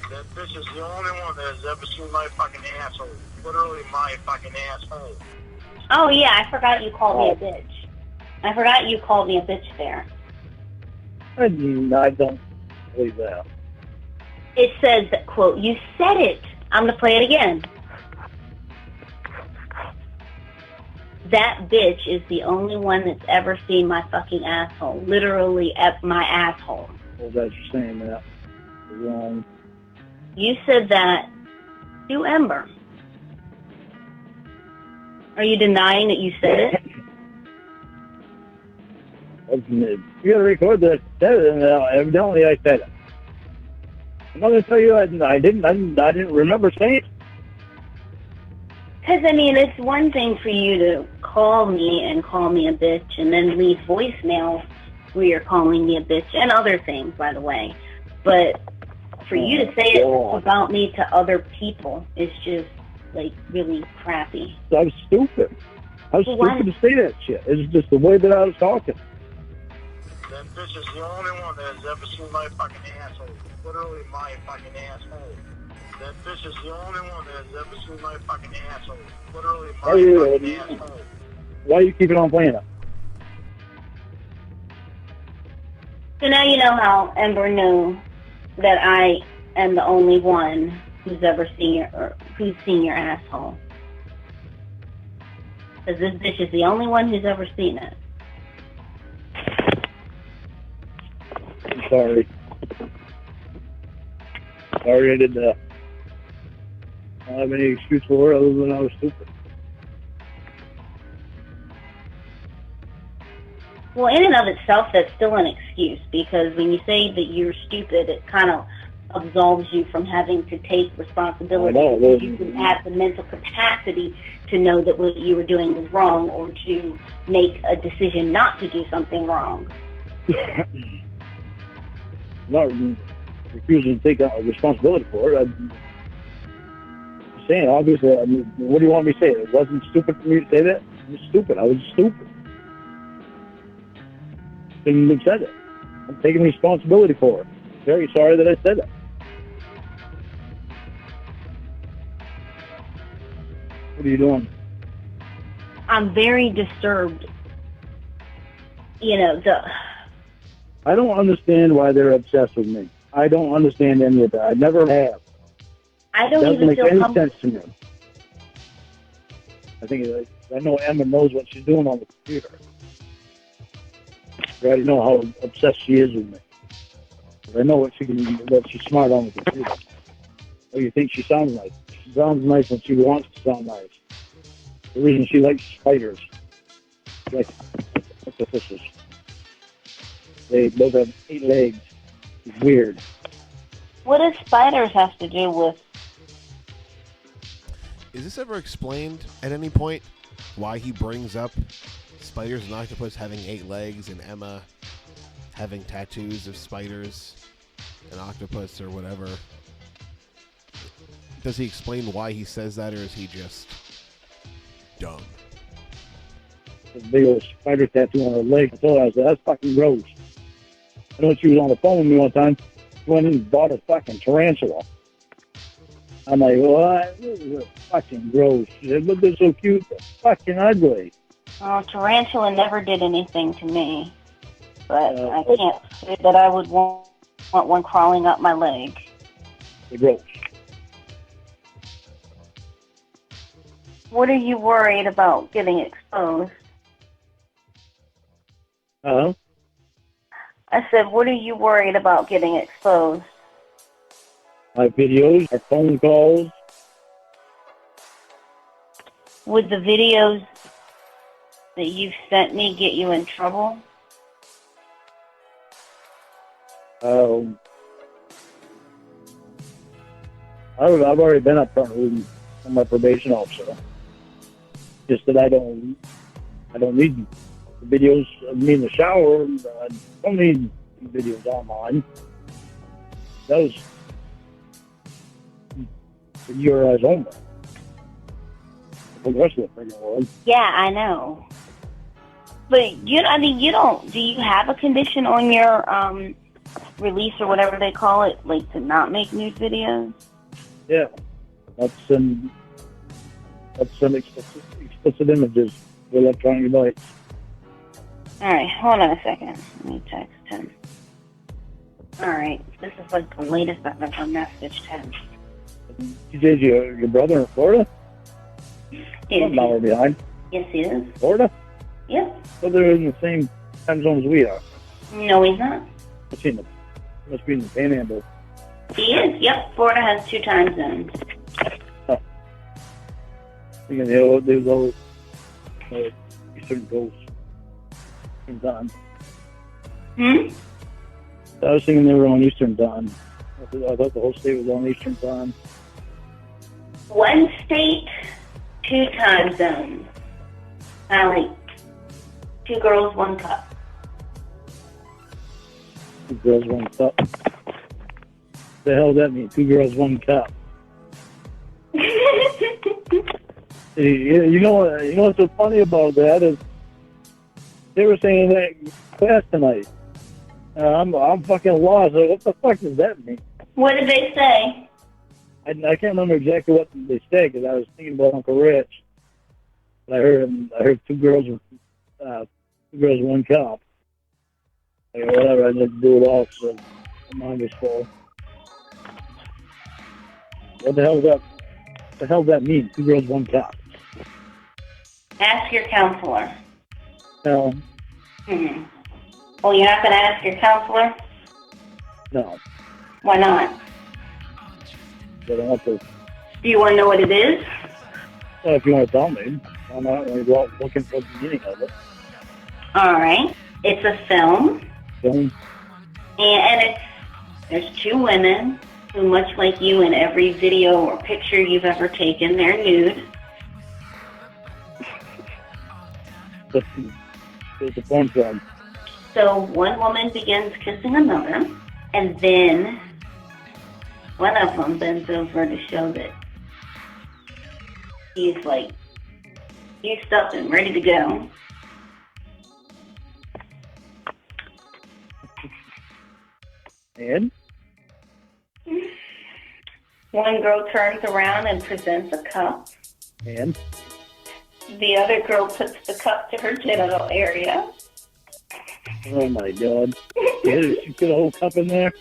That bitch is the only one that has ever seen my fucking asshole. Literally my fucking asshole. Oh, yeah, I forgot you called me a bitch. I forgot you called me a bitch there. I don't believe that. It says that, quote, you said it. I'm going to play it again. That bitch is the only one that's ever seen my fucking asshole. Literally at my asshole. Well, that's you saying that. Wrong. You said that to Ember. Are you denying that you said it? You gotta record that. Evidently I said it. I'm not gonna tell you I didn't remember saying it. Because, I mean, it's one thing for you to call me a bitch and then leave voicemails where you're calling me a bitch and other things, by the way. But for you to say it about me to other people is just, like, really crappy. I was stupid. I was stupid to say that shit. It's just the way that I was talking. That bitch is the only one that has ever seen my fucking asshole. Literally my fucking asshole. That bitch is the only one that has ever seen my fucking asshole. Literally my fucking asshole. Why are you keeping on playing it? So now you know how Ember knew that I am the only one who's ever seen your asshole. Because this bitch is the only one who's ever seen it. I'm sorry. Sorry I did that. I don't have any excuse for it other than I was stupid. Well, in and of itself, that's still an excuse, because when you say that you're stupid, it kind of absolves you from having to take responsibility. I know. You can have the mental capacity to know that what you were doing was wrong, or to make a decision not to do something wrong. Not refusing to take responsibility for it. I'm saying, obviously, I mean, what do you want me to say? It wasn't stupid for me to say that? I was stupid. I was stupid. Shouldn't have said it. I'm taking responsibility for it. Very sorry that I said it. What are you doing? I'm very disturbed. You know, I don't understand why they're obsessed with me. I don't understand any of that. I never have. I don't It doesn't even make feel any comfortable. sense to me. I know Emma knows what she's doing on the computer. I already know how obsessed she is with me. I know what she's smart on the computer. What do you think she sounds like? She sounds nice when she wants to sound nice. The reason she likes spiders, like octopuses. They both have 8 legs. It's weird. What does spiders have to do with? Is this ever explained at any point why he brings up spiders and octopus having 8 legs and Emma having tattoos of spiders and octopus or whatever? Does he explain why he says that, or is he just dumb? A big old spider tattoo on her leg. I told her, I said, that's fucking gross. I know she was on the phone with me one time. She went in and bought a fucking tarantula. I'm like, what? This is fucking gross. She said, but they're so cute. They're fucking ugly. Oh, tarantula never did anything to me. But I can't say that I would want one crawling up my leg. They're gross. What are you worried about getting exposed? Uh-huh. I said, what are you worried about getting exposed? My videos, our phone calls. Would the videos that you've sent me get you in trouble? I've already been up front with my probation officer. Just that I don't need the videos of me in the shower. I don't need videos online. Those for your eyes only. For the rest of the freaking world. Yeah, I know. But do you have a condition on your release or whatever they call it, like to not make nude videos? Yeah. That's some explicit images with electronic device. Alright, hold on a second. Let me text him. Alright, this is like the latest I've ever messaged him. You said your brother in Florida? Yes, An hour behind. yes, he is. Florida? Yep. So they're in the same time zone as we are. No, he's not. Must be in the Panhandle. He is. Yep. Florida has 2 time zones. There's always Eastern Coast time. Hmm? I was thinking they were on Eastern time. I thought the whole state was on Eastern time. 1 state, 2 time zones. Like 2 girls, 1 cup. 2 girls, 1 cup. The hell does that mean? 2 girls, 1 cup. You know what's so funny about that is they were saying that in class tonight. I'm fucking lost. What the fuck does that mean? What did they say? I can't remember exactly what they said because I was thinking about Uncle Rich. But I heard 2 girls, 2 girls, 1 cup. Whatever. I just do it all. So my mind is full. What the hell does that mean? 2 girls, 1 cup. Ask your counselor. No. Hmm. Well, you're not going to ask your counselor? No. Why not? I don't want to. Do you want to know what it is? Well, if you want to tell me, I'm not going to go out looking for the meaning of it. All right. It's a film. Film? And there's 2 women who, much like you in every video or picture you've ever taken, they're nude. It's a porn film. So one woman begins kissing another, and then one of them bends over to show that he's like used up and ready to go. And? One girl turns around and presents a cup. And? The other girl puts the cup to her genital area. Oh my God. She put a whole cup in there?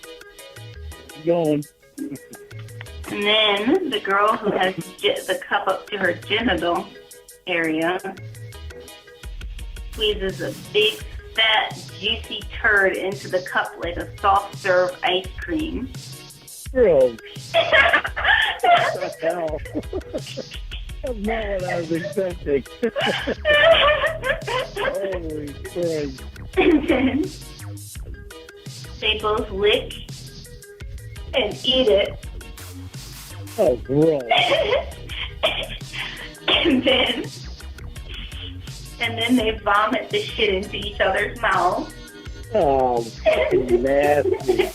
Keep going. And then the girl who has the cup up to her genital area squeezes a big, fat, juicy turd into the cup like a soft serve ice cream. Gross. What the hell? That's not what I was expecting. Holy Christ. And then they both lick and eat it. Oh, gross. and then they vomit the shit into each other's mouths. Oh, fucking nasty.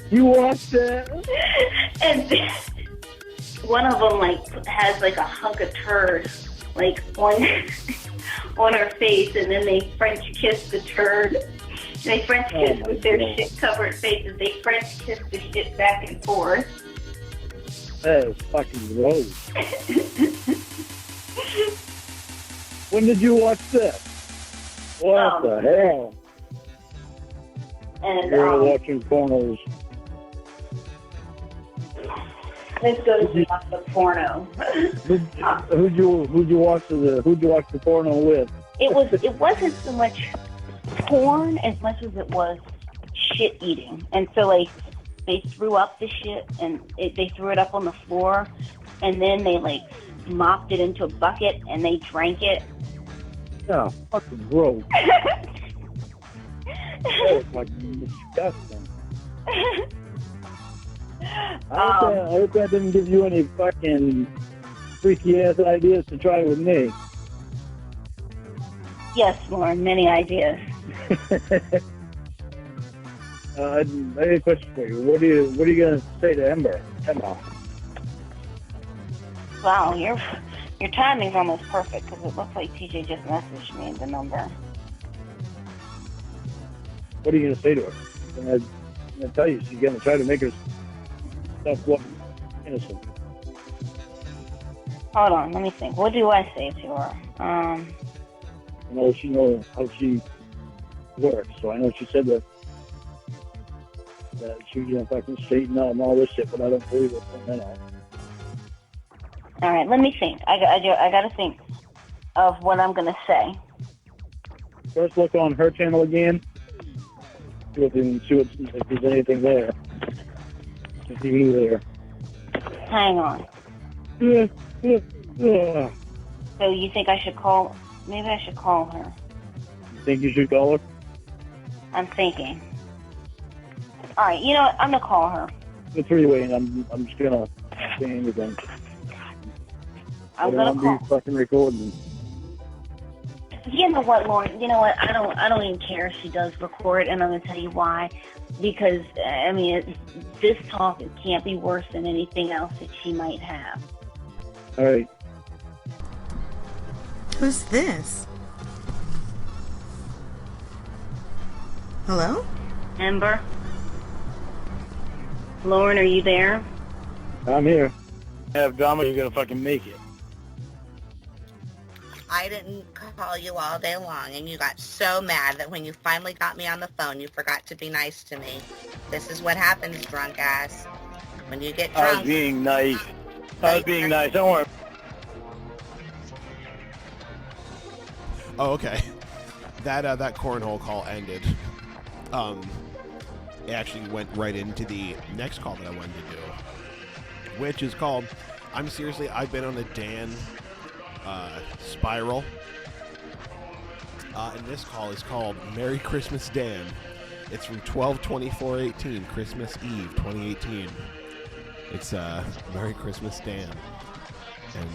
You watched that? And then one of them has a hunk of turd on her face, and then they French kiss the turd. They French kiss with their shit covered faces. They French kiss the shit back and forth. That is fucking gross. When did you watch this? What the hell? And You're watching pornos. let's go to the porno. Who'd you watch the porno with? It wasn't so much porn as much as it was shit eating. And so they threw up the shit and they threw it up on the floor, and then they mopped it into a bucket and they drank it. Oh, fucking gross. That's fucking disgusting. I hope that didn't give you any fucking freaky ass ideas to try with me. Yes, Lorne, many ideas. I have a question for you. What are you gonna say to Emma? Wow, your timing's almost perfect, because it looks like TJ just messaged me the number. What are you gonna say to her? I'm gonna tell you she's gonna try to make her stuff look innocent. Hold on, let me think. What do I say to her? She knows how she works, so I know she said that she was gonna fucking straighten out and all this shit, but I don't believe it from then on. All right, let me think. I got to think of what I'm gonna say. First, look on her channel again. See if there's anything there. If you there. Hang on. So you think I should call? Maybe I should call her. You think you should call her? I'm thinking. All right, you know what? I'm gonna call her. The three-way, and I'm just gonna say anything. I'm gonna call. Be fucking recording. You know what, Lorne? You know what? I don't even care if she does record, and I'm gonna tell you why. Because I mean, this talk can't be worse than anything else that she might have. All right. Who's this? Hello? Ember? Lorne, are you there? I'm here. Have drama, you're gonna fucking make it. I didn't call you all day long, and you got so mad that when you finally got me on the phone, you forgot to be nice to me. This is what happens, drunk ass. When you get drunk... I was being nice. I was being nice. Don't worry. Oh, okay. That cornhole call ended. It actually went right into the next call that I wanted to do, which is called, I've been on a Dan spiral. And this call is called Merry Christmas Dan. It's from 12/24/18, Christmas Eve 2018. It's Merry Christmas Dan. And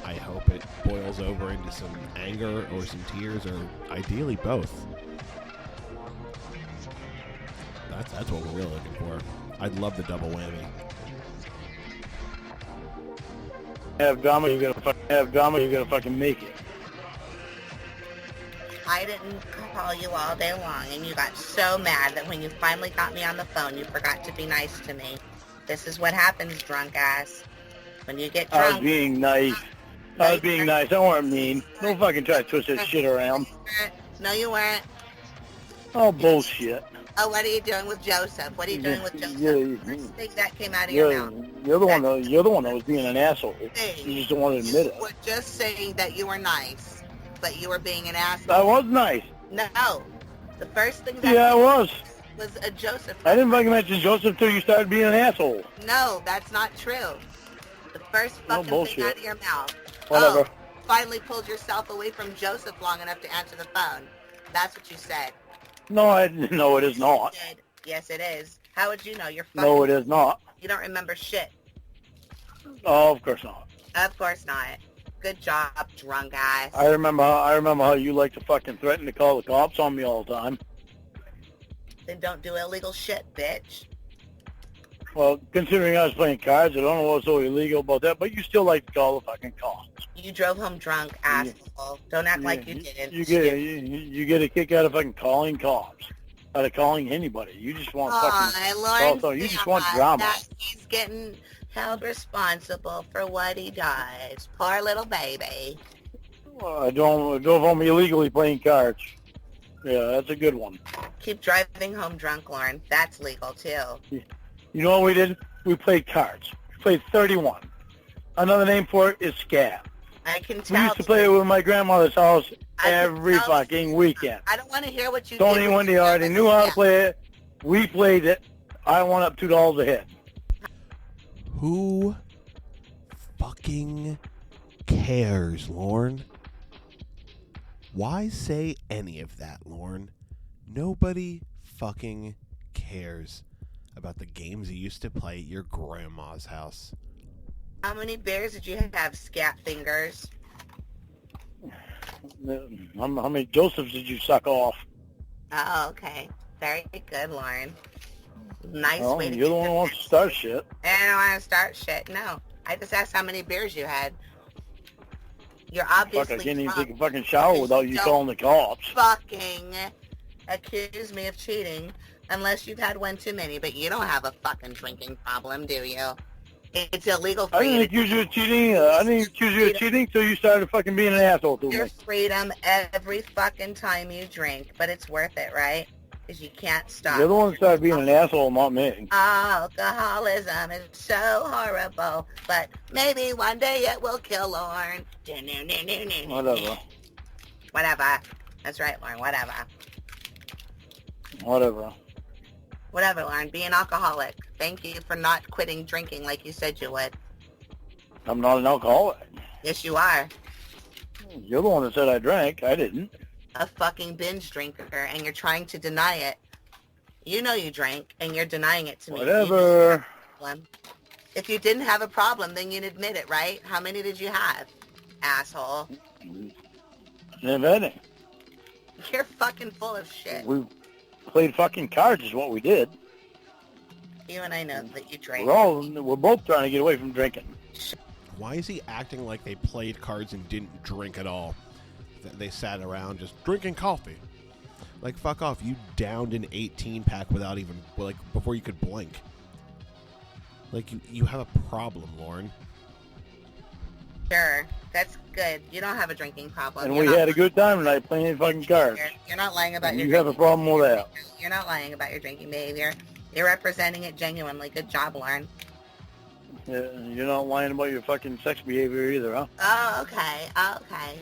I hope it boils over into some anger or some tears, or ideally both. That's what we're really looking for. I'd love the double whammy. Have drama, you're gonna fucking make it. I didn't call you all day long, and you got so mad that when you finally got me on the phone, you forgot to be nice to me. This is what happens, drunk ass. When you get drunk... I was being nice. I was being nice. I wasn't mean. Don't fucking try to twist this shit around. No, you weren't. Oh, bullshit. Oh, what are you doing with Joseph? What are you doing with Joseph? First thing that came out of You're your mouth. the one that was being an asshole. You just don't want to admit it. You were just saying that you were nice, but you were being an asshole. I was nice. No. The first thing that I was a Joseph. I didn't fucking mention Joseph till you started being an asshole. No, that's not true. The first fucking thing out of your mouth. Whatever. Oh, finally pulled yourself away from Joseph long enough to answer the phone. That's what you said. No, it is not. Yes, it is. How would you know? You're fucking... No, it is not. You don't remember shit. Oh, of course not. Of course not. Good job, drunk ass. I remember how you like to fucking threaten to call the cops on me all the time. Then don't do illegal shit, bitch. Well, considering I was playing cards, I don't know what's so illegal about that, but you still like to call the fucking cops. You drove home drunk, asshole. Don't act like you didn't. You get a kick out of fucking calling cops. Out of calling anybody. You just want fucking... Lorne, you just want drama. That he's getting held responsible for what he does. Poor little baby. I drove home illegally playing cards. Yeah, that's a good one. Keep driving home drunk, Lorne. That's legal, too. You know what we did? We played cards. We played 31. Another name for it is scab. I can tell. We used to play it with my grandmother's house every fucking weekend. I don't want to hear what you Tony and Wendy already knew how to play it. We played it. I won up $2 a hit. Who fucking cares, Lorne? Why say any of that, Lorne? Nobody fucking cares about the games you used to play at your grandma's house. How many beers did you have, scat fingers? How many Josephs did you suck off? Oh, okay. Very good, Lorne. Nice well, way to you're the one who wants to start shit. I don't want to start shit, no. I just asked how many beers you had. You're obviously Fuck, I can't even drunk. take a fucking shower without you calling the cops. Fucking accuse me of cheating unless you've had one too many, but you don't have a fucking drinking problem, do you? It's illegal for you. I didn't accuse you of cheating. I didn't accuse you of cheating until you started fucking being an asshole to me. Your freedom every fucking time you drink, but it's worth it, right? Because you can't stop. You're the one that started being an asshole, not me. Alcoholism is so horrible, but maybe one day it will kill Lorne. Whatever. Whatever. That's right, Lorne. Whatever. Whatever. Whatever, Lorne. Be an alcoholic. Thank you for not quitting drinking like you said you would. I'm not an alcoholic. Yes, you are. You're the one that said I drank. I didn't. A fucking binge drinker, and you're trying to deny it. You know you drank, and you're denying it to me. Whatever. If you didn't have a problem, then you'd admit it, right? How many did you have, asshole? Never had any. You're fucking full of shit. We played fucking cards is what we did. You and I know that you drank. We're both trying to get away from drinking. Why is he acting like they played cards and didn't drink at all? They sat around just drinking coffee. Like, fuck off. You downed an 18-pack without even, like, before you could blink. Like, you have a problem, Lorne. Sure. That's good. You don't have a drinking problem. And You're we not had a good time tonight playing fucking cards. You're not lying about And your you have a drinking problem with that. You're not lying about your drinking behavior. You're representing it genuinely. Good job, Lorne. Yeah, you're not lying about your fucking sex behavior either, huh? Oh, okay. Okay.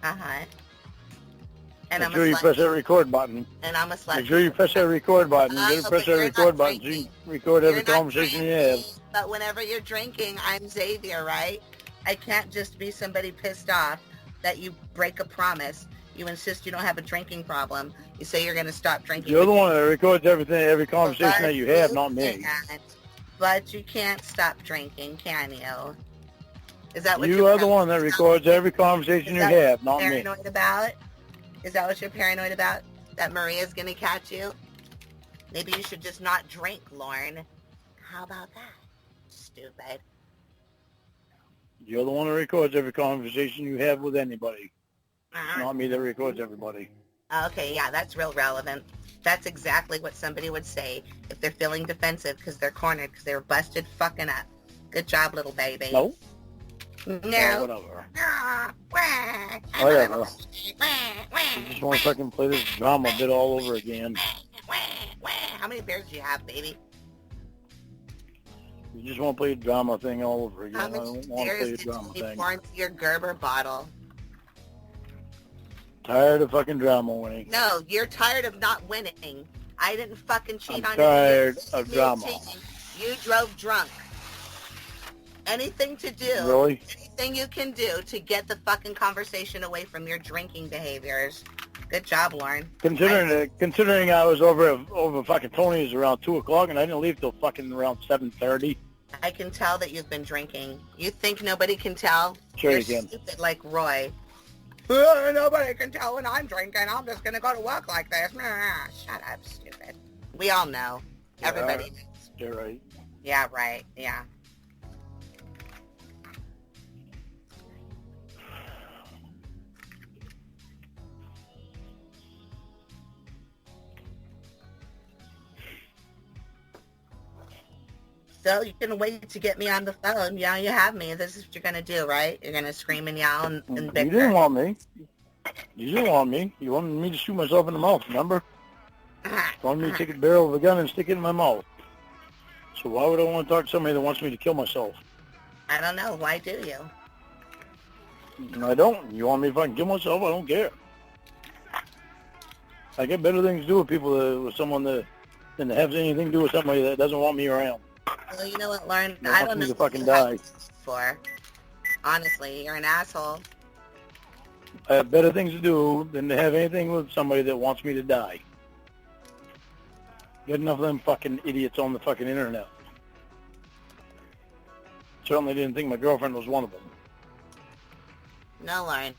Uh-huh. And Make I'm sure a you slut. press that record button. And I'm a slut. Make sure you press that record button. You gotta Oh, press but that you're record not button so you drinking. can record every You're not conversation you have. drinking, but whenever you're drinking, I'm Xavier, right? I can't just be somebody pissed off that you break a promise. You insist you don't have a drinking problem. You say you're going to stop drinking. You're the one that records everything, every conversation that you have, not me. But you can't stop drinking, can you? Is that what You you're are the one that records every conversation you have, not me. paranoid about? Is that what you're paranoid about? That Maria's going to catch you? Maybe you should just not drink, Lorne. How about that? Stupid. You're the one that records every conversation you have with anybody. Uh-huh. Not me that records everybody. Okay, yeah, that's real relevant. That's exactly what somebody would say if they're feeling defensive because they're cornered because they were busted fucking up. Good job, little baby. No? No. Whatever. Ah, wah, I'm Whatever. a little baby. Wah, You just want to fucking play this drama bit all over again. wah, wah. How many beers do you have, baby? You just want to play the drama thing all over again. How I many don't want to play beers the did drama you thing. pour into your Gerber bottle? Tired of fucking drama winning. No, you're tired of not winning. I didn't fucking cheat I'm on tired you. of drama. You drove drunk. Anything to do, Really? anything you can do to get the fucking conversation away from your drinking behaviors. Good job, Lorne. Considering I was over fucking Tony's around 2 o'clock and I didn't leave till fucking around 7:30. I can tell that you've been drinking. You think nobody can tell? Sure You're you can. stupid like Roy. Nobody can tell when I'm drinking. I'm just going to go to work like this. Nah, shut up, stupid. We all know. Yeah, Everybody knows. You're right. Yeah, right. Yeah. So you can wait to get me on the phone. Yeah, you have me. This is what you're going to do, right? You're going to scream and yell and You bicker. didn't want me. You didn't want me. You wanted me to shoot myself in the mouth, remember? You wanted me to take a barrel of a gun and stick it in my mouth. So why would I want to talk to somebody that wants me to kill myself? I don't know. Why do you? And I don't. You want me to fucking kill myself? I don't care. I get better things to do with people, with someone that, than to have anything to do with somebody that doesn't want me around. Well, you know what, Lorne? They I want don't me know to fucking who you have die. this for. Honestly, you're an asshole. I have better things to do than to have anything with somebody that wants me to die. Get enough of them fucking idiots on the fucking internet. Certainly didn't think my girlfriend was one of them. No, Lorne.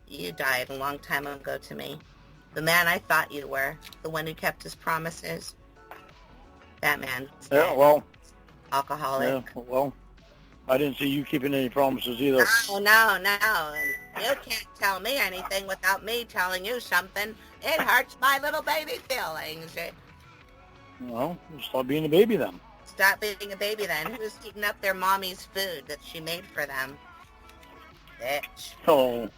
You died a long time ago to me. The man I thought you were. The one who kept his promises. That man. Yeah, well, Alcoholic. yeah, well, I didn't see you keeping any promises either. Oh, no. You can't tell me anything without me telling you something. It hurts my little baby feelings. Well, stop being a baby then. Stop being a baby then. Who's eating up their mommy's food that she made for them? Bitch. Oh,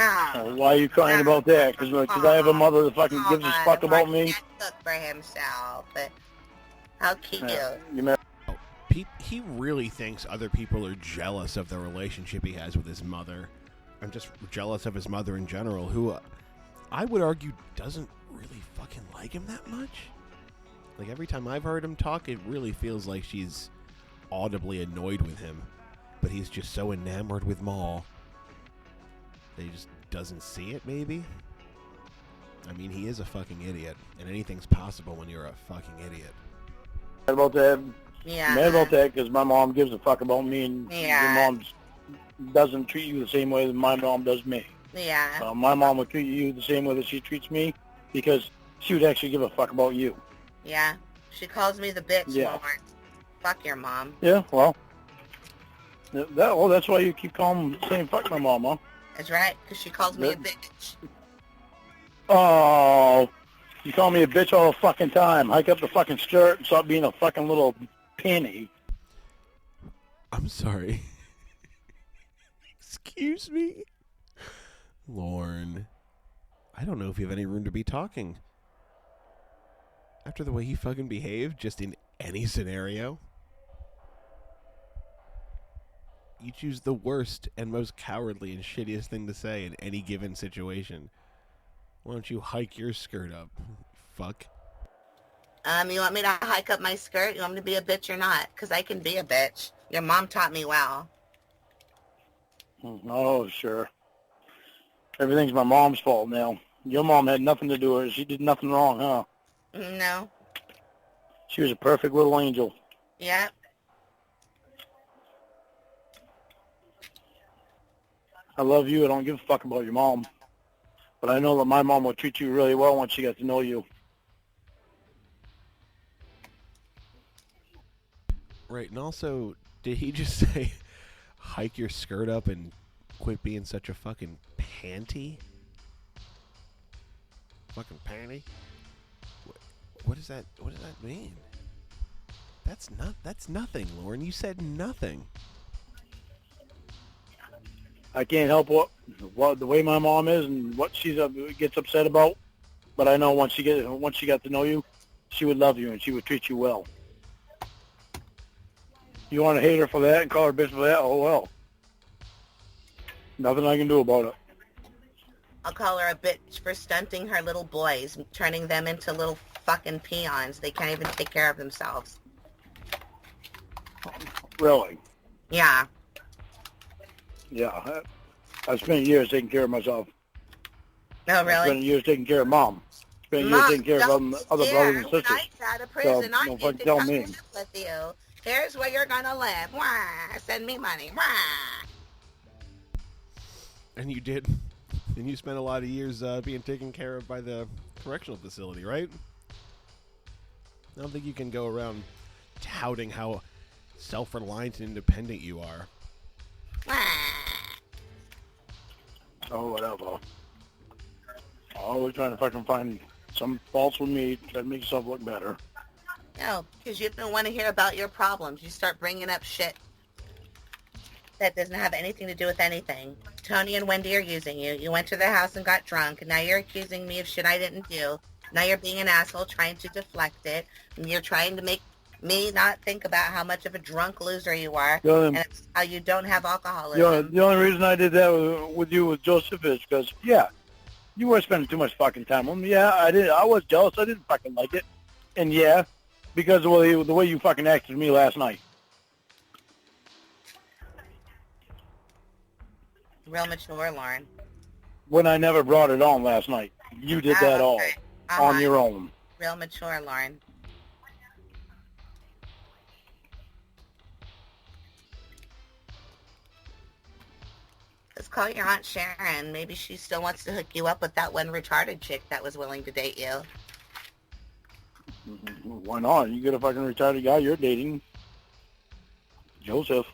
Oh. why are you crying about that? Because I have a mother that fucking gives a fuck about me. He can't cook for himself. But how cute. You know, He really thinks other people are jealous of the relationship he has with his mother. I'm just jealous of his mother in general, who I would argue doesn't really fucking like him that much. Like, every time I've heard him talk, it really feels like she's audibly annoyed with him. But he's just so enamored with Maul that he just doesn't see it, maybe? I mean, he is a fucking idiot, and anything's possible when you're a fucking idiot. mad about that. Yeah. Mad about that because my mom gives a fuck about me, and Yeah. your mom doesn't treat you the same way that my mom does me. Yeah. My mom would treat you the same way that she treats me because she would actually give a fuck about you. Yeah. She calls me the bitch, Yeah. Lord. Fuck your mom. Yeah, well, that's why you keep saying fuck my mom, huh? That's right, because she calls me a Good. bitch. Oh, you call me a bitch all the fucking time. Hike up the fucking skirt and stop being a fucking little penny. I'm sorry. Excuse me? Lorne, I don't know if you have any room to be talking. After the way he fucking behaved, just in any scenario. You choose the worst and most cowardly and shittiest thing to say in any given situation. Why don't you hike your skirt up, fuck? You want me to hike up my skirt? You want me to be a bitch or not? Because I can be a bitch. Your mom taught me well. Oh, sure. Everything's my mom's fault now. Your mom had nothing to do with it. She did nothing wrong, huh? No. She was a perfect little angel. Yep. I love you. I don't give a fuck about your mom. But I know that my mom will treat you really well once she gets to know you. Right, and also, did he just say, hike your skirt up and quit being such a fucking panty? Fucking panty? What does that mean? That's nothing, Lorne. You said nothing. I can't help what the way my mom is and what she gets upset about. But I know once she got to know you, she would love you and she would treat you well. You want to hate her for that and call her bitch for that? Oh, well. Nothing I can do about it. I'll call her a bitch for stunting her little boys, turning them into little fucking peons. They can't even take care of themselves. Really? Yeah. Yeah. I spent years taking care of myself. No, I really? spent years taking care of Mom. Spent years taking care of other brothers and sisters. When I get out of prison, So, I no need fucking to tell come me. live with you. Here's where you're gonna live. Wah! Send me money. Wah! And you did. And you spent a lot of years being taken care of by the correctional facility, right? I don't think you can go around touting how self-reliant and independent you are. Wah! Oh, whatever. Always trying to fucking find some faults with me, try to make yourself look better. No, because you don't want to hear about your problems. You start bringing up shit that doesn't have anything to do with anything. Tony and Wendy are using you. You went to their house and got drunk, and now you're accusing me of shit I didn't do. Now you're being an asshole trying to deflect it, and you're trying to make me not think about how much of a drunk loser you are, and it's how you don't have alcoholism. The only reason I did that with you with Joseph is because, yeah, you were spending too much fucking time with him. Yeah, I did. I was jealous. I didn't fucking like it. And yeah, because of the way you fucking acted to me last night. Real mature, Lorne. When I never brought it on last night. You did that all on your own. Real mature, Lorne. Let's call your Aunt Sharon. Maybe she still wants to hook you up with that one retarded chick that was willing to date you. Why not? You get a fucking retarded guy you're dating. Joseph.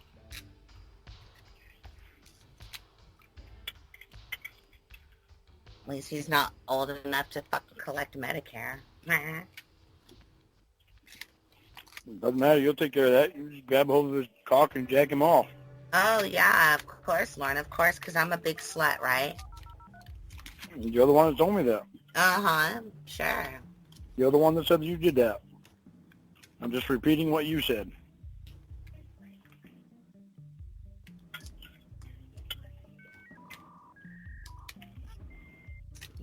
At least he's not old enough to fucking collect Medicare. Doesn't matter. You'll take care of that. You just grab hold of his cock and jack him off. Oh, yeah, of course, Lorne. Of course, because I'm a big slut, right? You're the one that told me that. Uh-huh. Sure. You're the one that said you did that. I'm just repeating what you said.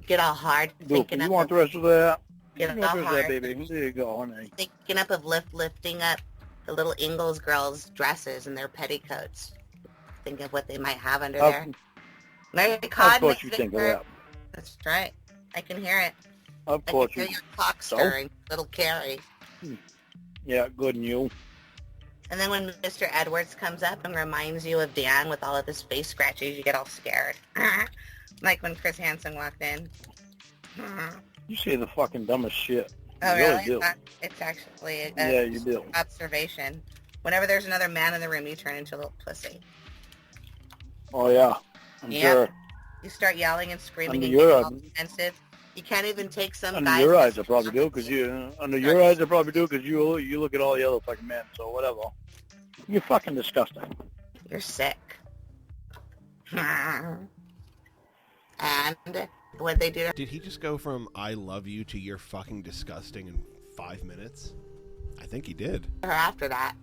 Get all hard thinking you up want the rest of that? Get You all want the rest of hard. that, baby. There you go, honey. Thinking up of lifting up the little Ingalls girls' dresses and their petticoats. Think of what they might have under there. Mary Of Cod course makes you it think of hurt. that. That's right. I can hear it. Of I course can you hear your cock stirring, little Carrie. Yeah, good and you. And then when Mr. Edwards comes up and reminds you of Dan with all of his face scratches, you get all scared. Like when Chris Hansen walked in. You say the fucking dumbest shit. Oh, You really? do. It's actually Yeah, you do. observation. Whenever there's another man in the room, you turn into a little pussy. Oh, yeah. I'm Yep. sure. You start yelling and screaming Under and your getting all eyes. defensive. You can't even take some Under guys... your eyes, I probably do, because you... Under your eyes, I probably do, because you look at all the other fucking men, so whatever. You're fucking disgusting. You're sick. And what'd they do? Did he just go from I love you to you're fucking disgusting in 5 minutes? I think he did. Her after that.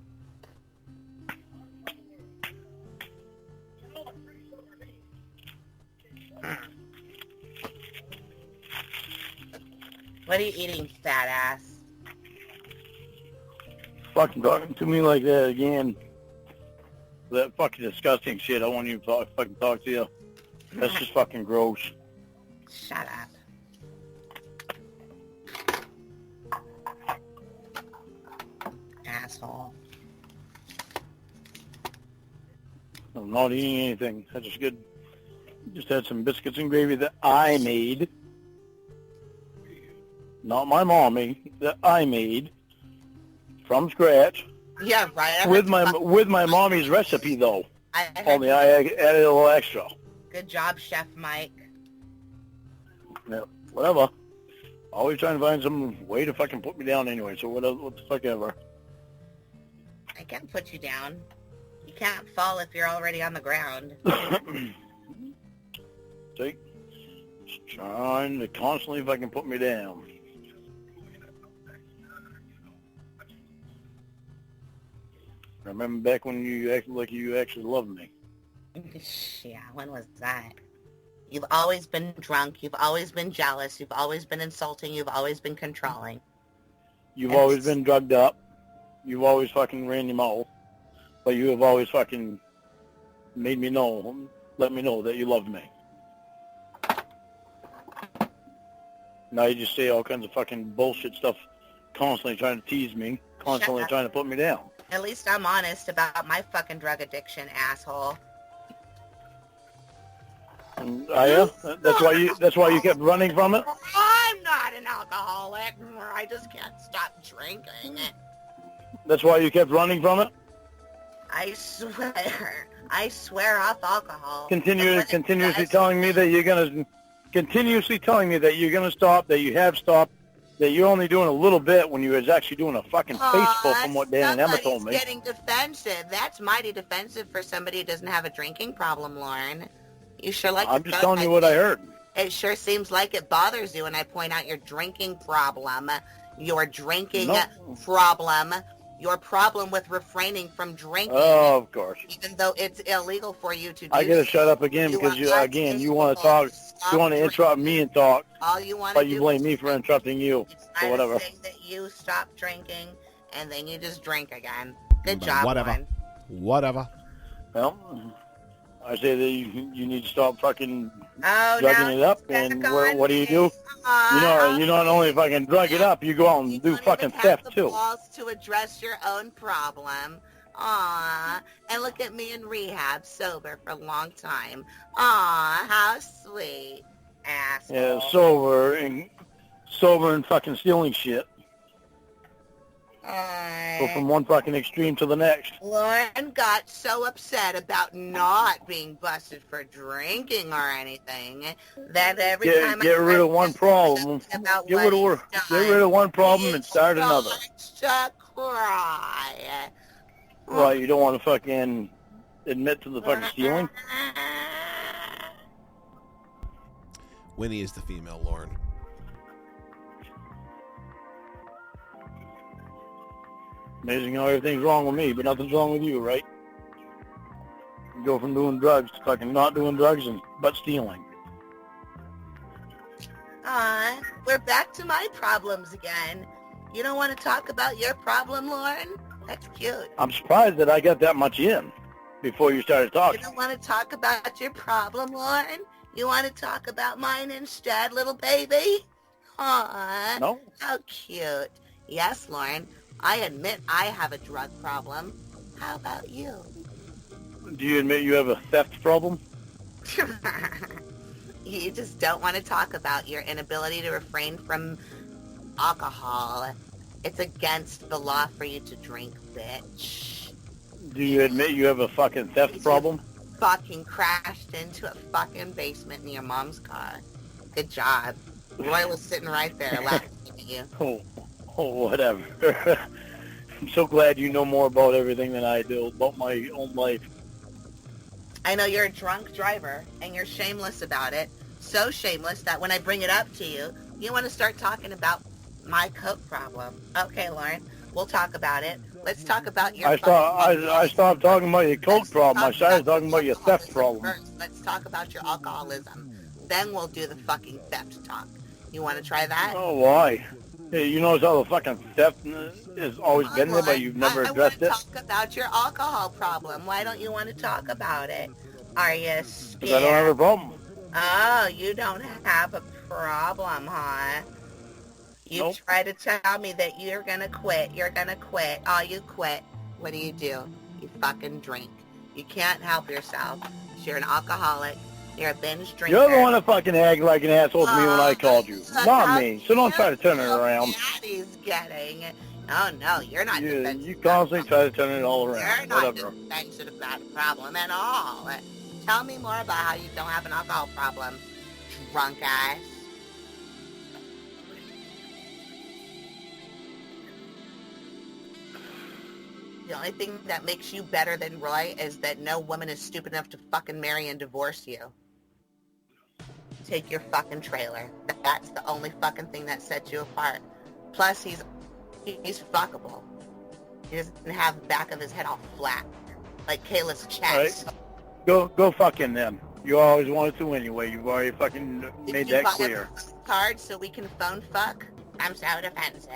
What are you eating, fat ass? Fucking talking to me like that again. That fucking disgusting shit. I won't even fucking talk to you. That's just fucking gross. Shut up. Asshole. I'm not eating anything. I just had some biscuits and gravy that I made. Not my mommy, that I made from scratch. Yeah, right. With my mommy's recipe though. Only I added a little extra. Good job, Chef Mike. Yeah, whatever. Always trying to find some way to fucking put me down anyway, so what the fuck ever. I can't put you down. You can't fall if you're already on the ground. See? Just trying to constantly fucking put me down. I remember back when you acted like you actually loved me. Yeah, when was that? You've always been drunk. You've always been jealous. You've always been insulting. You've always been controlling. You've always been drugged up. You've always fucking ran your mouth. But you have always fucking made me know, let me know that you loved me. Now you just say all kinds of fucking bullshit stuff, constantly trying to tease me, constantly trying to put me down. At least I'm honest about my fucking drug addiction, asshole. Yeah? That's why you kept running from it? I'm not an alcoholic. I just can't stop drinking. That's why you kept running from it? I swear off alcohol. Continuously telling me that you're gonna stop, that you have stopped, that you're only doing a little bit when you was actually doing a fucking faceful from what Dan and Emma told me. Getting defensive. That's mighty defensive for somebody who doesn't have a drinking problem, Lorne. You sure like I'm just telling you what I heard. It sure seems like it bothers you when I point out your drinking problem. Your drinking problem. Your problem with refraining from drinking. Oh, of course. Even though it's illegal for you to do. I gotta shut up again because you want to talk. You want to interrupt me and talk. All you want but to do. You blame me for interrupting you. So whatever. Say that you stop drinking and then you just drink again. Good job, Whatever. Lorne. Whatever. Well, I say that you need to stop fucking drugging it up. And what do? You not only fucking drug it up, you go out and do fucking theft too. Balls to address your own problem. Aw, and look at me in rehab, sober for a long time. Aw, how sweet, asshole. Yeah, sober and fucking stealing shit. Go from one fucking extreme to the next. Lorne got so upset about not being busted for drinking or anything that every time get rid of one problem, get rid of one problem and start another. To cry. Well, you don't want to fucking admit to the fucking stealing? Winnie is the female Lorne. Amazing how everything's wrong with me, but nothing's wrong with you, right? You go from doing drugs to fucking not doing drugs but stealing. We're back to my problems again. You don't want to talk about your problem, Lorne? That's cute. I'm surprised that I got that much in before you started talking. You don't want to talk about your problem, Lorne? You want to talk about mine instead, little baby? Aw. No. How cute. Yes, Lorne. I admit I have a drug problem. How about you? Do you admit you have a theft problem? You just don't want to talk about your inability to refrain from alcohol. It's against the law for you to drink, bitch. Do you admit you have a fucking theft problem? Fucking crashed into a fucking basement in your mom's car. Good job. Roy was sitting right there laughing at you. Oh, whatever. I'm so glad you know more about everything than I do, about my own life. I know you're a drunk driver, and you're shameless about it. So shameless that when I bring it up to you, you want to start talking about my coke problem. Okay, Lauren, we'll talk about it. Let's talk about your... I stopped talking about your coke problem. I started talking about your theft problem. First, let's talk about your alcoholism. Then we'll do the fucking theft talk. You want to try that? Oh, why? Hey, you notice how the fucking theft has always been there, but you've never addressed it? I want to talk about your alcohol problem. Why don't you want to talk about it? Are you scared? Because I don't have a problem. Oh, you don't have a problem, huh? You Nope. try to tell me that you're going to quit. You're going to quit. Oh, you quit. What do? You fucking drink. You can't help yourself. You're an alcoholic. You're a binge drinker. You're the one that fucking acted like an asshole to me when I called you. Not me. So don't try to turn it around. Daddy's getting... Oh, no, you're not defensive. You constantly try to turn it all around. You're not Whatever. defensive about a problem at all. Tell me more about how you don't have an alcohol problem, drunk ass. The only thing that makes you better than Roy is that no woman is stupid enough to fucking marry and divorce you. Take your fucking trailer. That's the only fucking thing that sets you apart. Plus, he's fuckable. He doesn't have the back of his head all flat, like Kayla's chest. Right. Go fuck him then. You always wanted to anyway. You've already fucking made that clear. Card so we can phone fuck? I'm so defensive.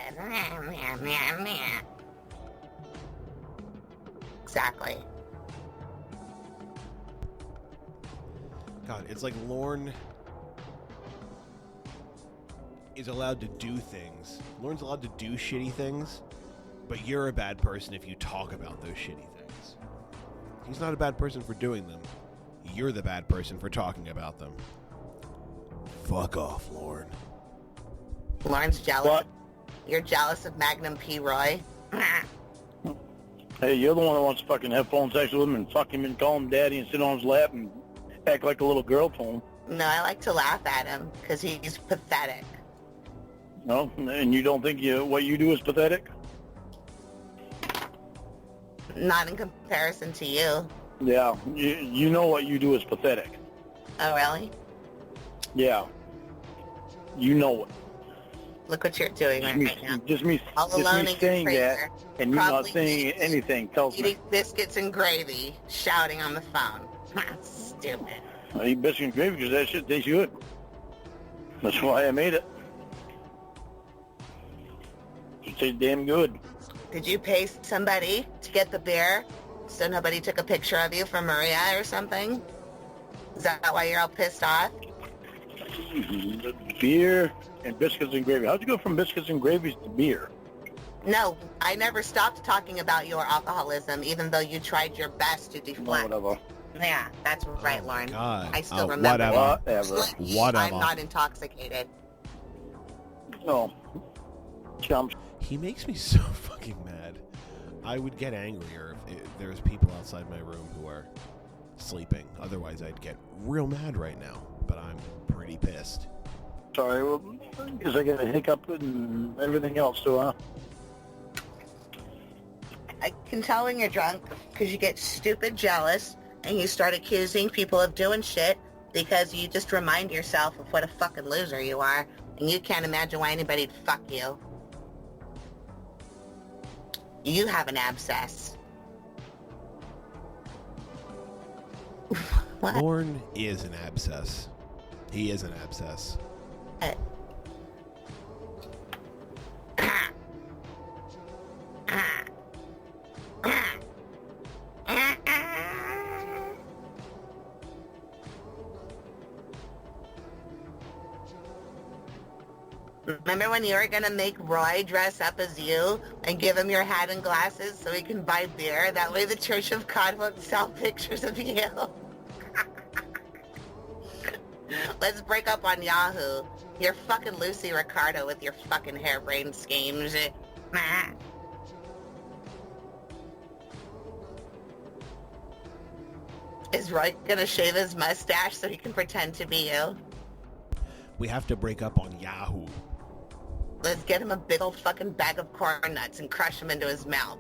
Exactly. God, it's like Lorne is allowed to do things. Lorne's allowed to do shitty things, but you're a bad person if you talk about those shitty things. He's not a bad person for doing them. You're the bad person for talking about them. Fuck off, Lorne. Lorne's jealous. What? You're jealous of Magnum P. Roy? Hey, you're the one that wants to fucking have phone sex with him and fuck him and call him daddy and sit on his lap and act like a little girl to him. No, I like to laugh at him because he's pathetic. No? And you don't think what you do is pathetic? Not in comparison to you. Yeah, you know what you do is pathetic. Oh, really? Yeah. You know it. Look what you're doing right now. Just me All alone in your saying that trailer, and you not probably saying anything tells me. eating biscuits and gravy, shouting on the phone. Stupid. I eat biscuits and gravy because that shit tastes good. That's why I made it. It tastes damn good. Did you pay somebody to get the beer so nobody took a picture of you for Maria or something? Is that why you're all pissed off? Beer and biscuits and gravy. How'd you go from biscuits and gravies to beer? No, I never stopped talking about your alcoholism, even though you tried your best to deflect. Whatever. Yeah, that's right, Lauren. God. I still remember. Whatever. I'm not intoxicated. No. Chumps. He makes me so fucking mad. I would get angrier if there's people outside my room who are sleeping. Otherwise, I'd get real mad right now. But I'm pretty pissed. Sorry, well, because I got a hiccup and everything else, too, huh? I can tell when you're drunk because you get stupid jealous and you start accusing people of doing shit because you just remind yourself of what a fucking loser you are and you can't imagine why anybody'd fuck you. You have an abscess. What? Lorne is an abscess. He is an abscess. Remember when you were going to make Roy dress up as you and give him your hat and glasses so he can buy beer? That way the Church of God won't sell pictures of you. Let's break up on Yahoo. You're fucking Lucy Ricardo with your fucking harebrained schemes. Is Roy gonna shave his mustache so he can pretend to be you? We have to break up on Yahoo. Let's get him a big old fucking bag of corn nuts and crush him into his mouth.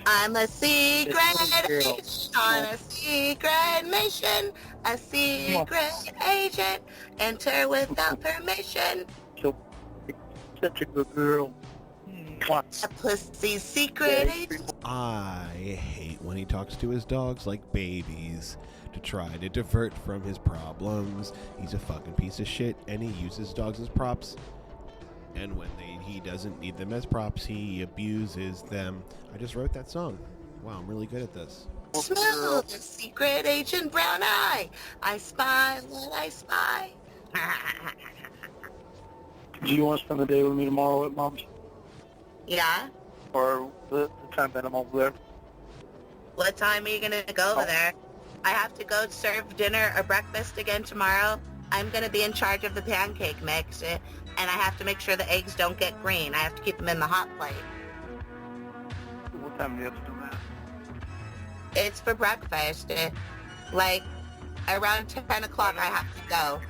I'm a secret agent on a secret mission. A secret agent. Enter without permission. Such a good girl. A pussy's secret agent. I hate when he talks to his dogs like babies to try to divert from his problems. He's a fucking piece of shit, and he uses dogs as props. And when he doesn't need them as props, he abuses them. I just wrote that song. Wow, I'm really good at this. Smell the secret agent brown eye. I spy what I spy. Do you want to spend the day with me tomorrow at Mom's? Yeah? Or the time that I'm over there? What time are you going to go over there? I have to go serve dinner or breakfast again tomorrow. I'm going to be in charge of the pancake mix, and I have to make sure the eggs don't get green. I have to keep them in the hot plate. What time do you have to do that? It's for breakfast. Like, around 10 o'clock I have to go.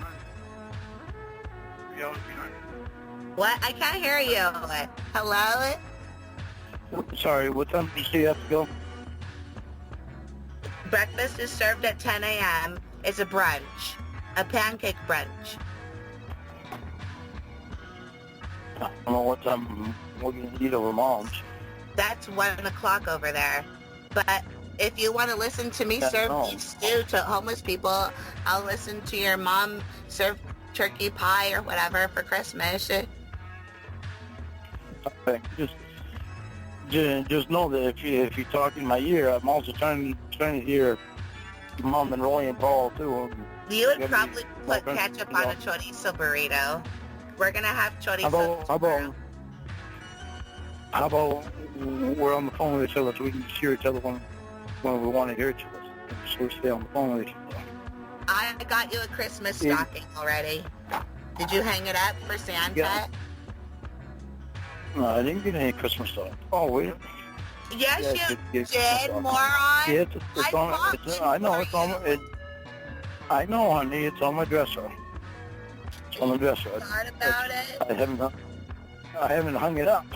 What? I can't hear you. Hello? Sorry, what time did you say you have to go? Breakfast is served at 10 a.m. It's a brunch. A pancake brunch. I don't know what time we're going to eat over Mom's. That's 1 o'clock over there. But if you want to listen to me Yeah, serve no. beef stew to homeless people, I'll listen to your mom serve turkey pie or whatever for Christmas. Okay, just know that if you talk in my ear, I'm also trying to hear Mom and Roy and Paul too. You would Gotta probably be put more ketchup friendly, on a chorizo burrito. We're going to have chorizo How tomorrow. about we're on the phone with each other so we can hear each other when we want to hear each other. So we stay on the phone with each other. I got you a Christmas Yeah. stocking already. Did you hang it up for Santa? Yeah. No, I didn't get any Christmas stuff. Oh, wait. Yes, Yeah, you it's did, on. moron. Yeah, it's I on. bought It's, it I know for it's on. you. I know, honey. It's on my dresser. It's on the dresser. Thought about it. I haven't hung it up.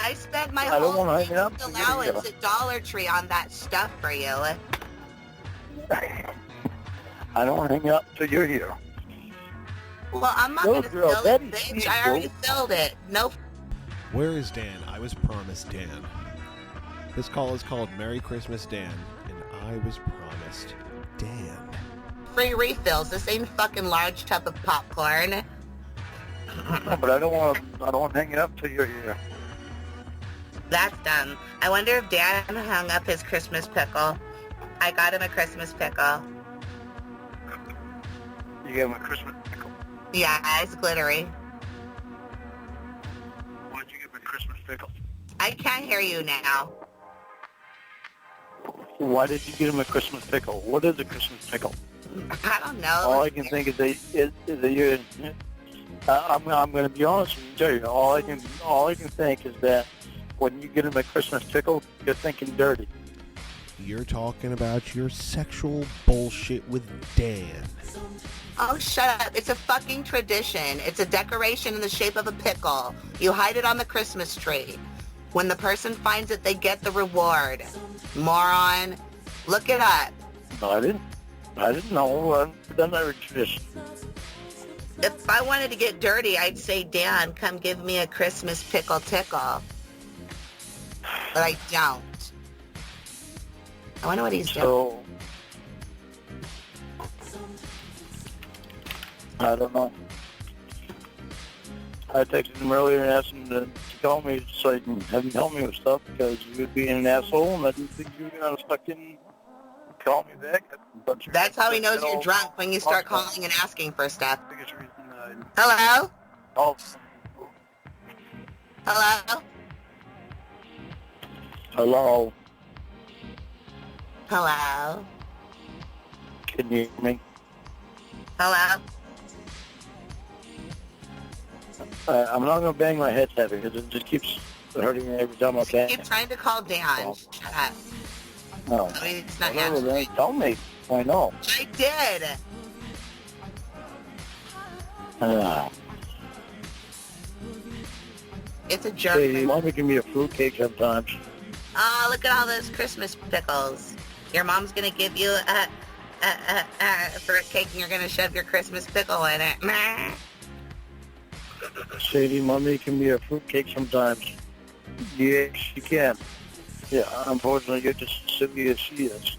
I spent my I don't whole wanna hang it up. week's allowance at Dollar Tree on that stuff for you. I don't want to hang it up till you're here. Well, I'm not No, going to girl, fill that it, is bitch. sweet, I already girl. filled it. No Where is Dan? I was promised Dan. This call is called Merry Christmas, Dan, and I was promised Dan. free refills. This ain't fucking large tub of popcorn. No, but I don't want to hang it up till you're here. That's done. I wonder if Dan hung up his Christmas pickle. I got him a Christmas pickle. You gave him a Christmas pickle. Yeah, it's glittery. Why'd you give him a Christmas pickle? I can't hear you now. Why did you give him a Christmas pickle? What is a Christmas pickle? I don't know. All I can think is that you're. I'm going to be honest with you, tell you. All I can think is that when you get him a Christmas pickle, you're thinking dirty. You're talking about your sexual bullshit with Dan. Oh, shut up. It's a fucking tradition. It's a decoration in the shape of a pickle. You hide it on the Christmas tree. When the person finds it, they get the reward. Moron. Look it up. No, I didn't know. I've done that tradition. If I wanted to get dirty, I'd say, Dan, come give me a Christmas pickle tickle. But I don't. I wonder what he's doing. So, I don't know. I texted him earlier and asked him to call me so I can have him help me with stuff because you would be an asshole and I didn't think you were going to fucking call me back. That's how he knows you're drunk, when you start calling and asking for stuff. Biggest reason Hello? Oh, Hello? hello. Hello? Can you hear me? Hello? I'm not going to bang my head heavy because it just keeps hurting me every time I You can. keep trying to call Dan. Shut up. No. I mean, it's not Whatever, answering. then tell me. I know. I did. It's a jerk. Hey, Mommy give me a fruitcake sometimes. Oh, look at all those Christmas pickles. Your mom's gonna give you a fruitcake and you're gonna shove your Christmas pickle in it. Sadie, Mommy can be a fruitcake sometimes. Yes, she can. Yeah, unfortunately, you're just as silly as she is.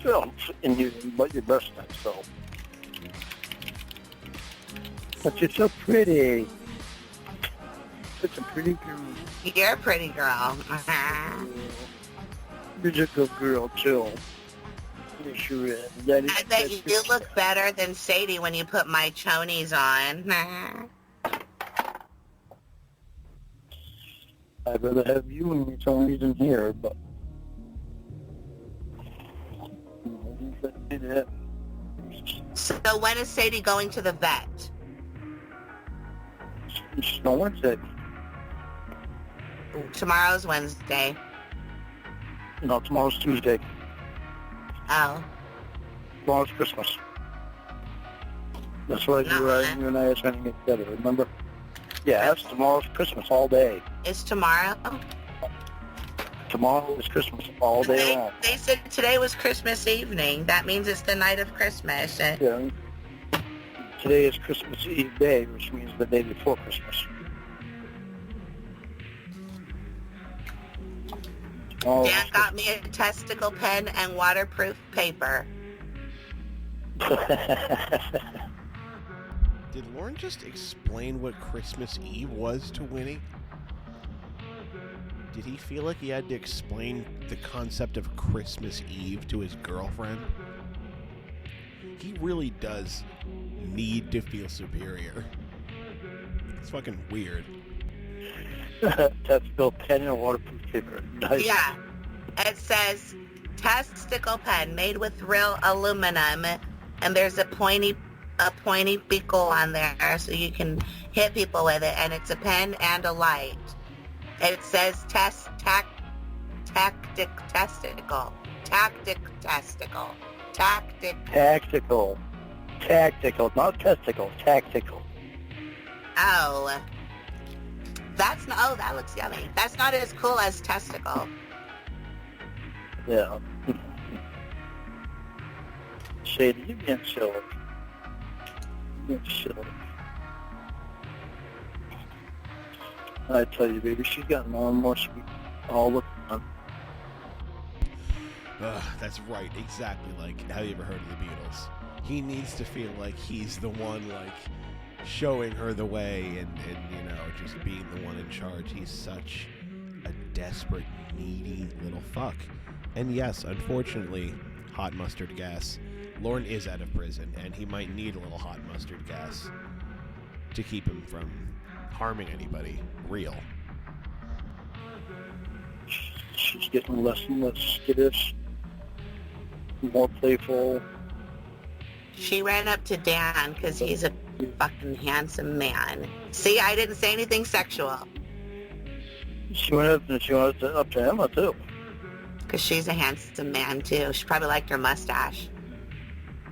Well, and you but your best then, so. But you're so pretty. Such a pretty girl. You're a pretty girl. You're a good girl, too. Yes, you is. I bet you look better than Sadie when you put my chonies on. I'd rather have you and me Tony's in here, but So when is Sadie going to the vet? it's no Wednesday. Tomorrow's Wednesday. No, tomorrow's Tuesday. Oh. Tomorrow's Christmas. That's why you and I are spending it together, remember? Yeah, that's tomorrow's Christmas all day. Is tomorrow? Tomorrow is Christmas all day long. They said today was Christmas evening. That means it's the night of Christmas. Yeah. Today is Christmas Eve Day, which means the day before Christmas. Dan got me a testicle pen and waterproof paper. Did Lorne just explain what Christmas Eve was to Winnie? Did he feel like he had to explain the concept of Christmas Eve to his girlfriend? He really does need to feel superior. It's fucking weird. Testicle pen and waterproof paper. Nice. Yeah. It says testicle pen made with real aluminum, and there's a pointy beagle on there so you can hit people with it, and it's a pen and a light. It says tactic testicle. Tactical, not testicle, tactical. Oh. That looks yummy. That's not as cool as testicle. Yeah. Shady, you're being silly. You're silly. I tell you, baby, she's gotten more and more sweet all the time. That's right, exactly like Have You Ever Heard of the Beatles? He needs to feel like he's the one, like, showing her the way and you know, just being the one in charge. He's such a desperate, needy little fuck. And yes, unfortunately, hot mustard gas. Lorne is out of prison, and he might need a little hot mustard gas to keep him from harming anybody real. She's getting less and less skittish, more playful. She ran up to Dan because he's a fucking handsome man. See, I didn't say anything sexual. She went up to Emma, too. Because she's a handsome man, too. She probably liked her mustache.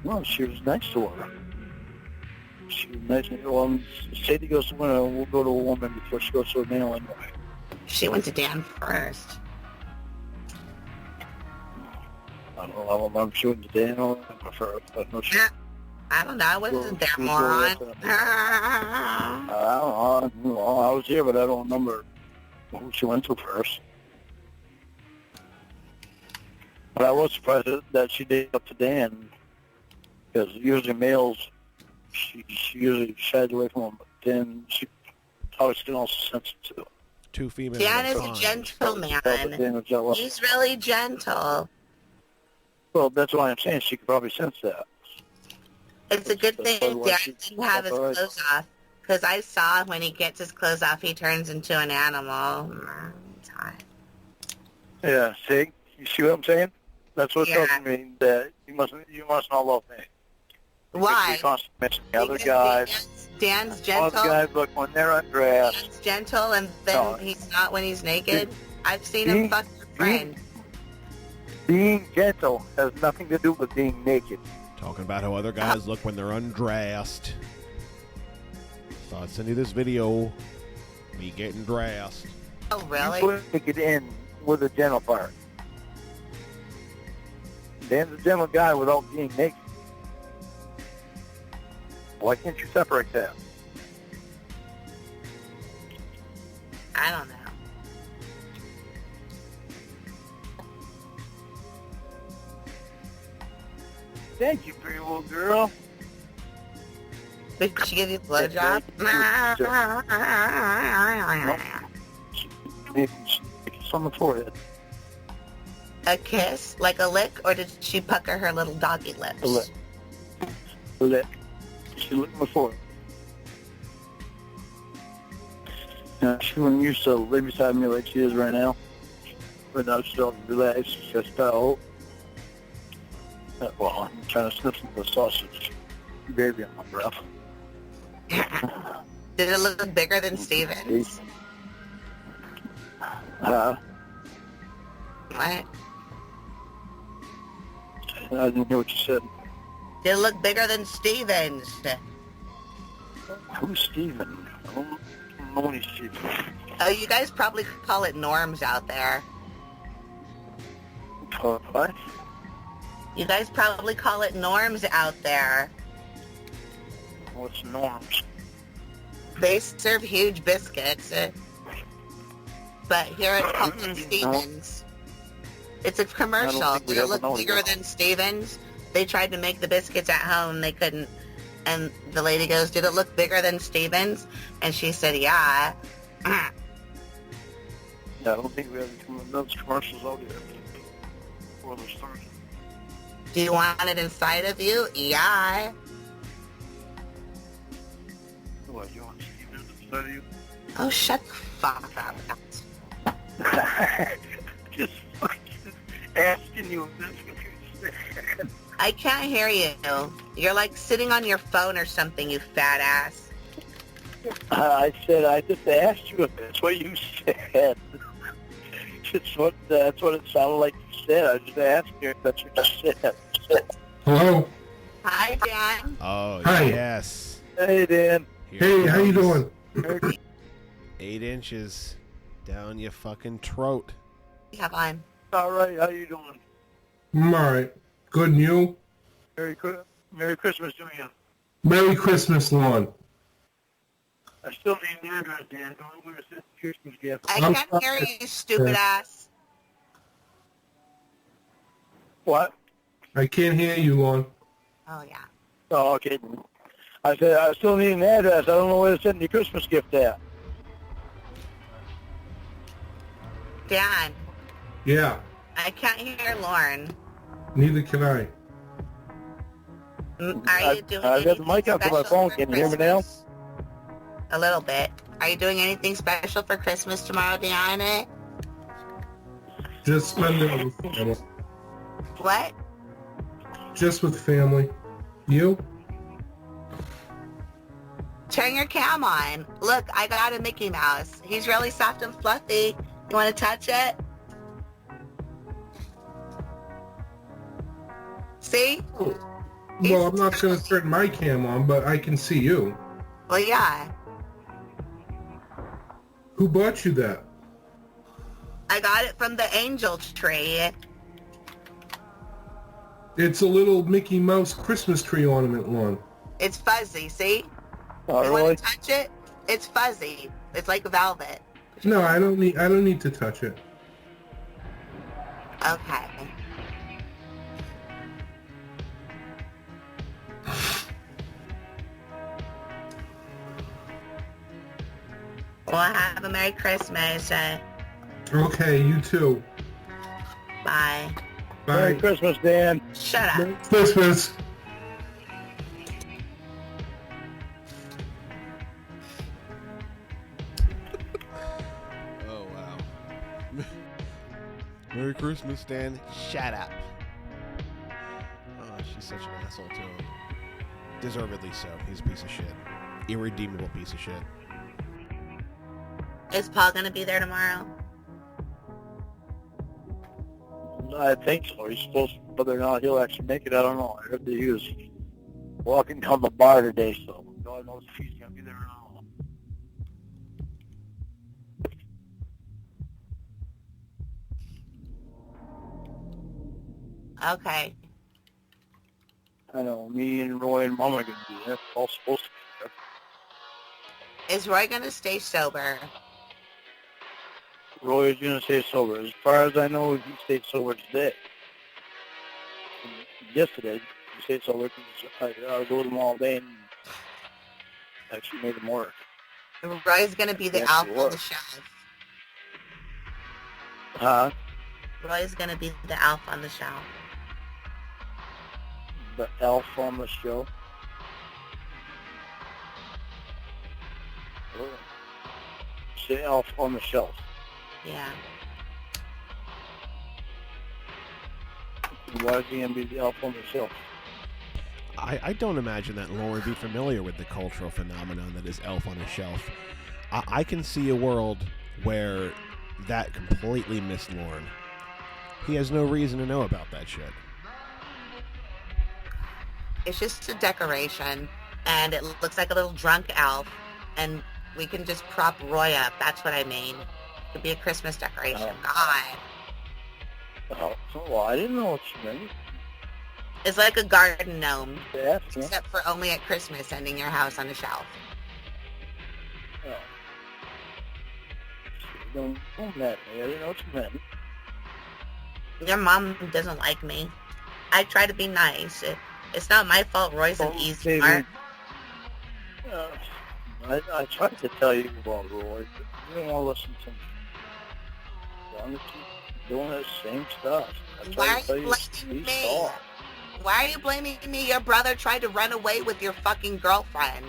Well, she was nice to her. She was nice. Well, Sadie goes to we'll go to a woman before she goes to a male anyway. She went to Dan first. I don't know. I'm sure to Dan or first, but no shit. I don't know. I wasn't there, moron. I don't know. I was here, but I don't remember who she went to first. But I was surprised that she did up to Dan, because usually males, she usually shies away from them, but then she always can also sense it too. Two females. Dan is a gentleman. He's really gentle. Well, that's why I'm saying she could probably sense that. It's a good thing Dan didn't have his clothes off, because I saw when he gets his clothes off, he turns into an animal. It's hot. Yeah, see? You see what I'm saying? That's what tells me that you must not love me. Why? The other guys. Dan's All gentle. the guys look when they're undressed. Dan's gentle, and then No. he's not when he's naked. I've seen him fuck your friend. Being gentle has nothing to do with being naked. Talking about how other guys look when they're undressed. Thought I'd send you this video. Me getting dressed. Oh, really? You put naked in with a gentle part. Dan's a gentle guy without being naked. Why can't you separate that? I don't know. Thank you, pretty little girl. Did she give you a blowjob? It's on the forehead. A kiss? Like a lick? Or did she pucker her little doggy lips? A lick. A lick. She licked my forehead. She wasn't used to lay beside me like she is right now. But now she's all relaxed, just out. Well, I'm trying to sniff some of the sausage gravy on my breath. Did it look bigger than Steven's? What? I didn't hear what you said. Did it look bigger than Steven's? Who's Steven? I don't know any Steven. Oh, you guys probably call it norms out there. What? You guys probably call it norms out there. What's norms? They serve huge biscuits. But here it's called Steven's. It's a commercial. Did it look bigger than Steven's? They tried to make the biscuits at home. They couldn't. And the lady goes, did it look bigger than Steven's? And she said, yeah. Yeah, I don't think we have those commercials out there. Before they're started. Do you want it inside of you? Yeah. What, you want Steven inside of you? Oh, shut the fuck up. Just fucking asking you if that's what you said. I can't hear you. You're like sitting on your phone or something, you fat ass. I just asked you if that's what you said. That's what it sounded like you said. I just asked you if that's what you said. Hello? Hi, Dan. Oh, Hi. yes. Hey, Dan. Here Hey, it how you comes. doing? 8 inches down your fucking throat. Yeah, fine. All right, how you doing? I'm alright. Good, and you? Merry Christmas to you. Merry Christmas, Lorne. I still need an address, Dan. Don't know where to send the Christmas gift. I can't hear you, stupid ass. What? I can't hear you, Lorne. Oh, yeah. Oh, okay. I said I still need an address. I don't know where to send the Christmas gift at. Dan, Yeah, I can't hear Lorne. neither can I. Are you doing I've got the anything mic up to my special phone. for Can you hear me now? Christmas? A little bit. Are you doing anything special for Christmas tomorrow, Deanna? Just spending it with family. What? Just with family. You? Turn your cam on. Look, I got a Mickey Mouse. He's really soft and fluffy. You want to touch it? See? Well, I'm not going to turn my cam on, but I can see you. Well, yeah. Who bought you that? I got it from the angel tree. It's a little Mickey Mouse Christmas tree ornament, Lorne. It's fuzzy, see? Oh, You really? want to touch it? It's fuzzy. It's like velvet. No, I don't need to touch it. Okay. Well, have a Merry Christmas. Okay, you too. Bye. Merry Bye. Christmas, Dan. Shut up. Merry Christmas. Oh, wow. Merry Christmas, Dan. Shut up. Oh, she's such an asshole to him. Deservedly so. He's a piece of shit. Irredeemable piece of shit. Is Paul going to be there tomorrow? I think so. He's supposed to, whether or not he'll actually make it, I don't know. I heard that he was walking down the bar today, so God knows if he's going to be there or not. Okay. I know, me and Roy and Mom are going to be there. All supposed to be there. Is Roy going to stay sober? Roy is going to stay sober. As far as I know, he stayed sober today. Yesterday, he stayed sober because I was with him all day and actually made him work. Roy's going to be the alpha on the shelf. Huh? Roy's going to be the alpha on the shelf. The elf on the show. Oh. Say elf on the shelf. Yeah. Why is he going to be the elf on the shelf? I don't imagine that Lorne would be familiar with the cultural phenomenon that is elf on a shelf. I can see a world where that completely missed Lorne. He has no reason to know about that shit. It's just a decoration, and it looks like a little drunk elf, and we can just prop Roy up. That's what I mean. It could be a Christmas decoration. God. Oh, well, I didn't know what you meant. It's like a garden gnome, Yeah, except for only at Christmas, ending your house on a shelf. Oh. Don't let me. I didn't know what you meant. Your mom doesn't like me. I try to be nice. It's not my fault Roy's an easy mark. I tried to tell you about Roy, but you don't want to listen to me. You want to keep doing the same stuff. I tried to tell you to be soft. Why are you blaming me? Your brother tried to run away with your fucking girlfriend.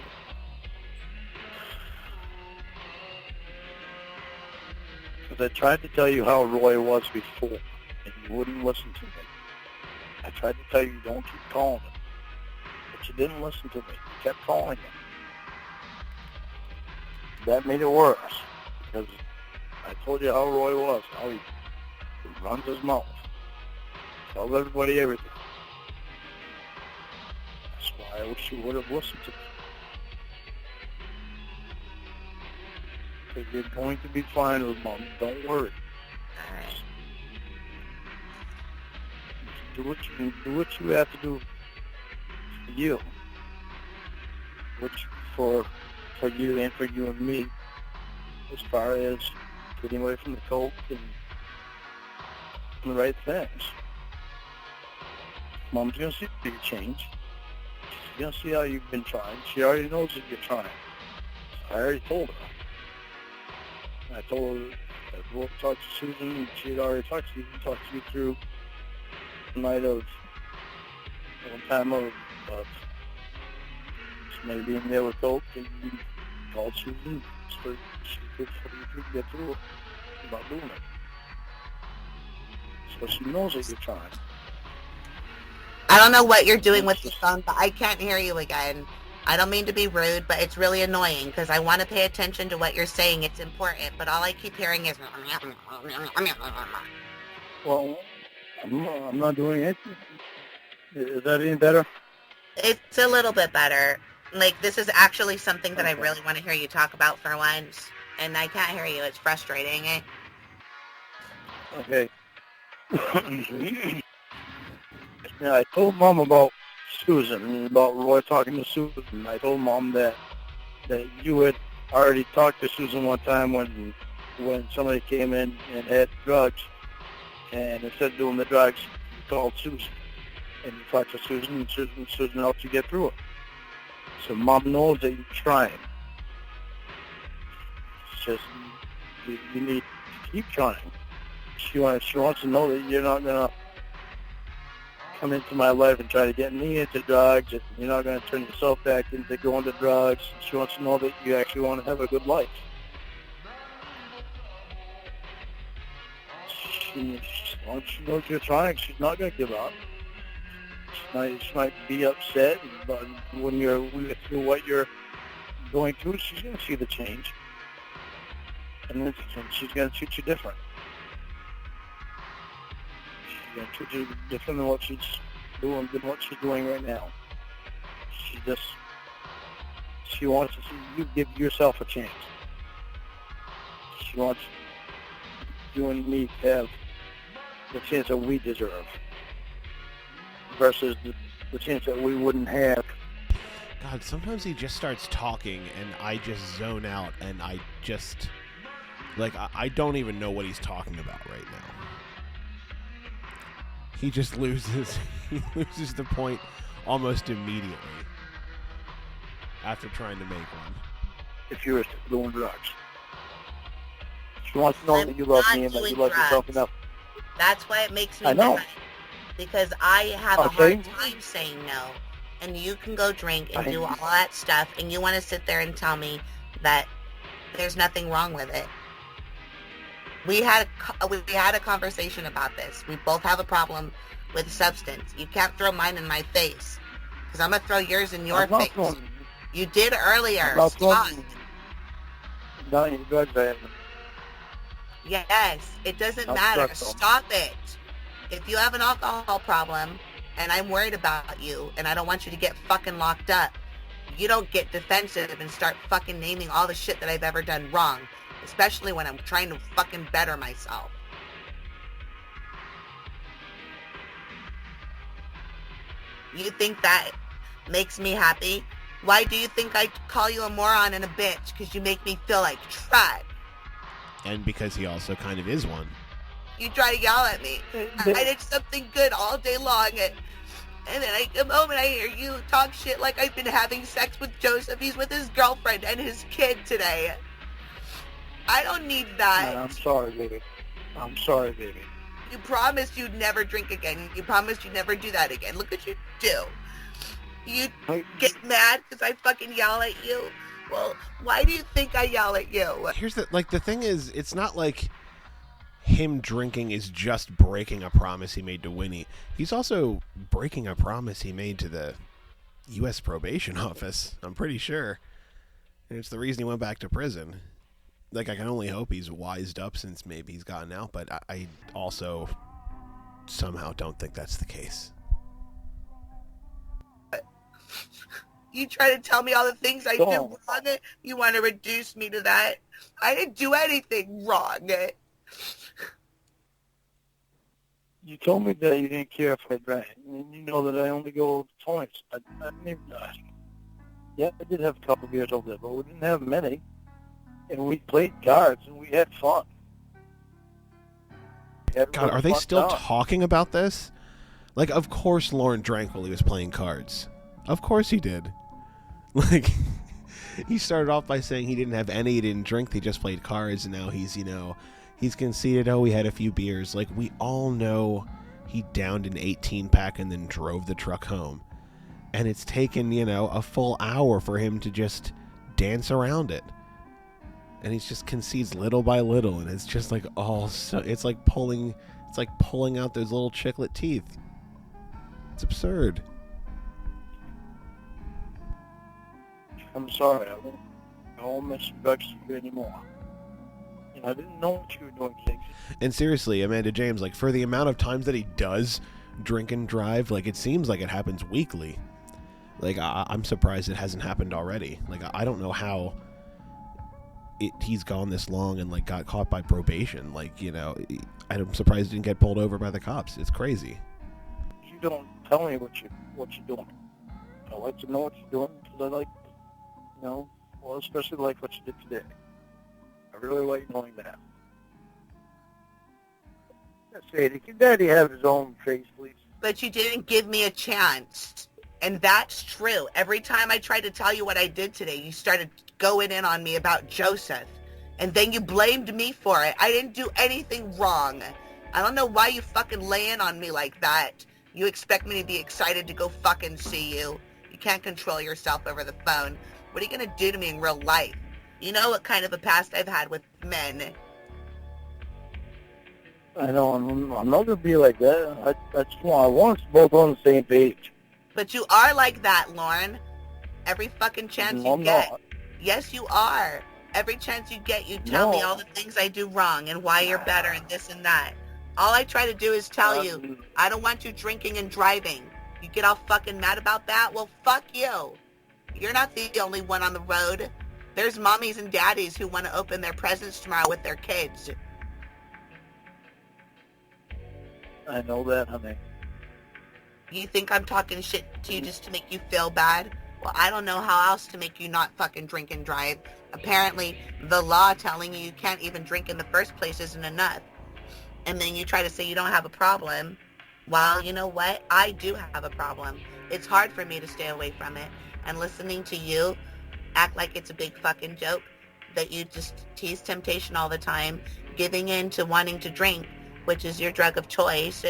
Because I tried to tell you how Roy was before, and you wouldn't listen to me. I tried to tell you don't keep calling him, but you didn't listen to me. You kept calling him. That made it worse, because I told you how Roy was, how he runs his mouth, tells everybody everything. That's why I wish you would have listened to me. Because you're going to be fine with Mom. Don't worry. All right. Do what you have to do for you. Which for you and for you and me, as far as getting away from the coke and the right things. Mom's gonna see you change. She's gonna see how you've been trying. She already knows that you're trying. I already told her. I told her that we'll talk to Susan, and she had already talked to you through night of one time of somebody being there with coke, and you called Susan so she could get through it about doing it. So she knows that you're trying. I don't know what you're doing with the phone, but I can't hear you again. I don't mean to be rude, but it's really annoying because I want to pay attention to what you're saying. It's important, but all I keep hearing is... Well, I'm not doing it. Is that any better? It's a little bit better. Like, this is actually something that I really want to hear you talk about for once, and I can't hear you. It's frustrating. Okay. Yeah, I told Mom about Susan and about Roy talking to Susan. I told Mom that you had already talked to Susan one time when somebody came in and had drugs, and instead of doing the drugs, you called Susan. And you talked to Susan, and Susan helped you get through it. So Mom knows that you're trying. It's just you need to keep trying. She wants to know that you're not going to come into my life and try to get me into drugs, and you're not going to turn yourself back into going to drugs. She wants to know that you actually want to have a good life. As long as she knows you're trying, she's not going to give up. She might be upset, but when you're through what you're going through, she's going to see the change. And then she's going to treat you different. She's going to treat you different than what she's doing right now. She wants to see you give yourself a chance. She wants you and me to have the chance that we deserve versus the chance that we wouldn't have. God, sometimes he just starts talking and I just zone out and I just, like, I don't even know what he's talking about right now. He just loses the point almost immediately after trying to make one. If you're doing drugs. She wants to know that you love me and that you love yourself enough. That's why it makes me I know. mad. Because I have a hard time saying no. And you can go drink and do all that stuff, and you want to sit there and tell me that there's nothing wrong with it. We had a conversation about this. We both have a problem with substance. You can't throw mine in my face, because I'm going to throw yours in your face. You did earlier. Stop. Not any drugs, I haven't. Yes, it doesn't matter. Stop it. If you have an alcohol problem and I'm worried about you and I don't want you to get fucking locked up, you don't get defensive and start fucking naming all the shit that I've ever done wrong, especially when I'm trying to fucking better myself. You think that makes me happy? Why do you think I call you a moron and a bitch? Because you make me feel like trash. And because he also kind of is one. You try to yell at me. I did something good all day long, and then the moment I hear you talk shit like I've been having sex with Joseph, he's with his girlfriend and his kid today. I don't need that. I'm sorry, baby. I'm sorry, baby. You promised you'd never drink again. You promised you'd never do that again. Look what you do. You get mad because I fucking yell at you. Well, why do you think I yell at you? Here's the thing is, it's not like him drinking is just breaking a promise he made to Winnie. He's also breaking a promise he made to the U.S. probation office, I'm pretty sure. And it's the reason he went back to prison. Like, I can only hope he's wised up since maybe he's gotten out, but I also somehow don't think that's the case. You try to tell me all the things I did wrong. You want to reduce me to that. I didn't do anything wrong. You told me that you didn't care if I drank, and you know that I only go twice. I didn't even, yeah, I did have a couple of beers over there, but we didn't have many. And we played cards, and we had fun. God, are they still talking about this? Like, of course Lorne drank while he was playing cards. Of course he did. Like, he started off by saying he didn't have any, he didn't drink, he just played cards, and now he's, he's conceded, we had a few beers. Like, we all know he downed an 18-pack and then drove the truck home. And it's taken, a full hour for him to just dance around it. And he just concedes little by little, and it's just like, it's like pulling out those little chiclet teeth. It's absurd. I'm sorry, I won't mention drugs to you anymore. And I didn't know what you were doing, Jake. And seriously, Amanda James, like, for the amount of times that he does drink and drive, like, it seems like it happens weekly. Like, I'm surprised it hasn't happened already. Like, I don't know how he's gone this long and, like, got caught by probation. Like, I'm surprised he didn't get pulled over by the cops. It's crazy. You don't tell me what you're doing. I like to know what you're doing because I like, especially like what you did today. I really like knowing that. Sadie, can Daddy have his own face, please? But you didn't give me a chance. And that's true. Every time I tried to tell you what I did today, you started going in on me about Joseph. And then you blamed me for it. I didn't do anything wrong. I don't know why you fucking lay in on me like that. You expect me to be excited to go fucking see you. You can't control yourself over the phone. What are you going to do to me in real life? You know what kind of a past I've had with men. I know, I'm not going to be like that. I want us both on the same page. But you are like that, Lorne. Every fucking chance No, you I'm get. not. Yes, you are. Every chance you get, you tell me all the things I do wrong and why you're better and this and that. All I try to do is tell you, I don't want you drinking and driving. You get all fucking mad about that? Well, fuck you. You're not the only one on the road. There's mommies and daddies who want to open their presents tomorrow with their kids. I know that, honey. You think I'm talking shit to you just to make you feel bad? Well, I don't know how else to make you not fucking drink and drive. Apparently, the law telling you can't even drink in the first place isn't enough. And then you try to say you don't have a problem. Well, you know what? I do have a problem. It's hard for me to stay away from it. And listening to you act like it's a big fucking joke, that you just tease temptation all the time, giving in to wanting to drink, which is your drug of choice,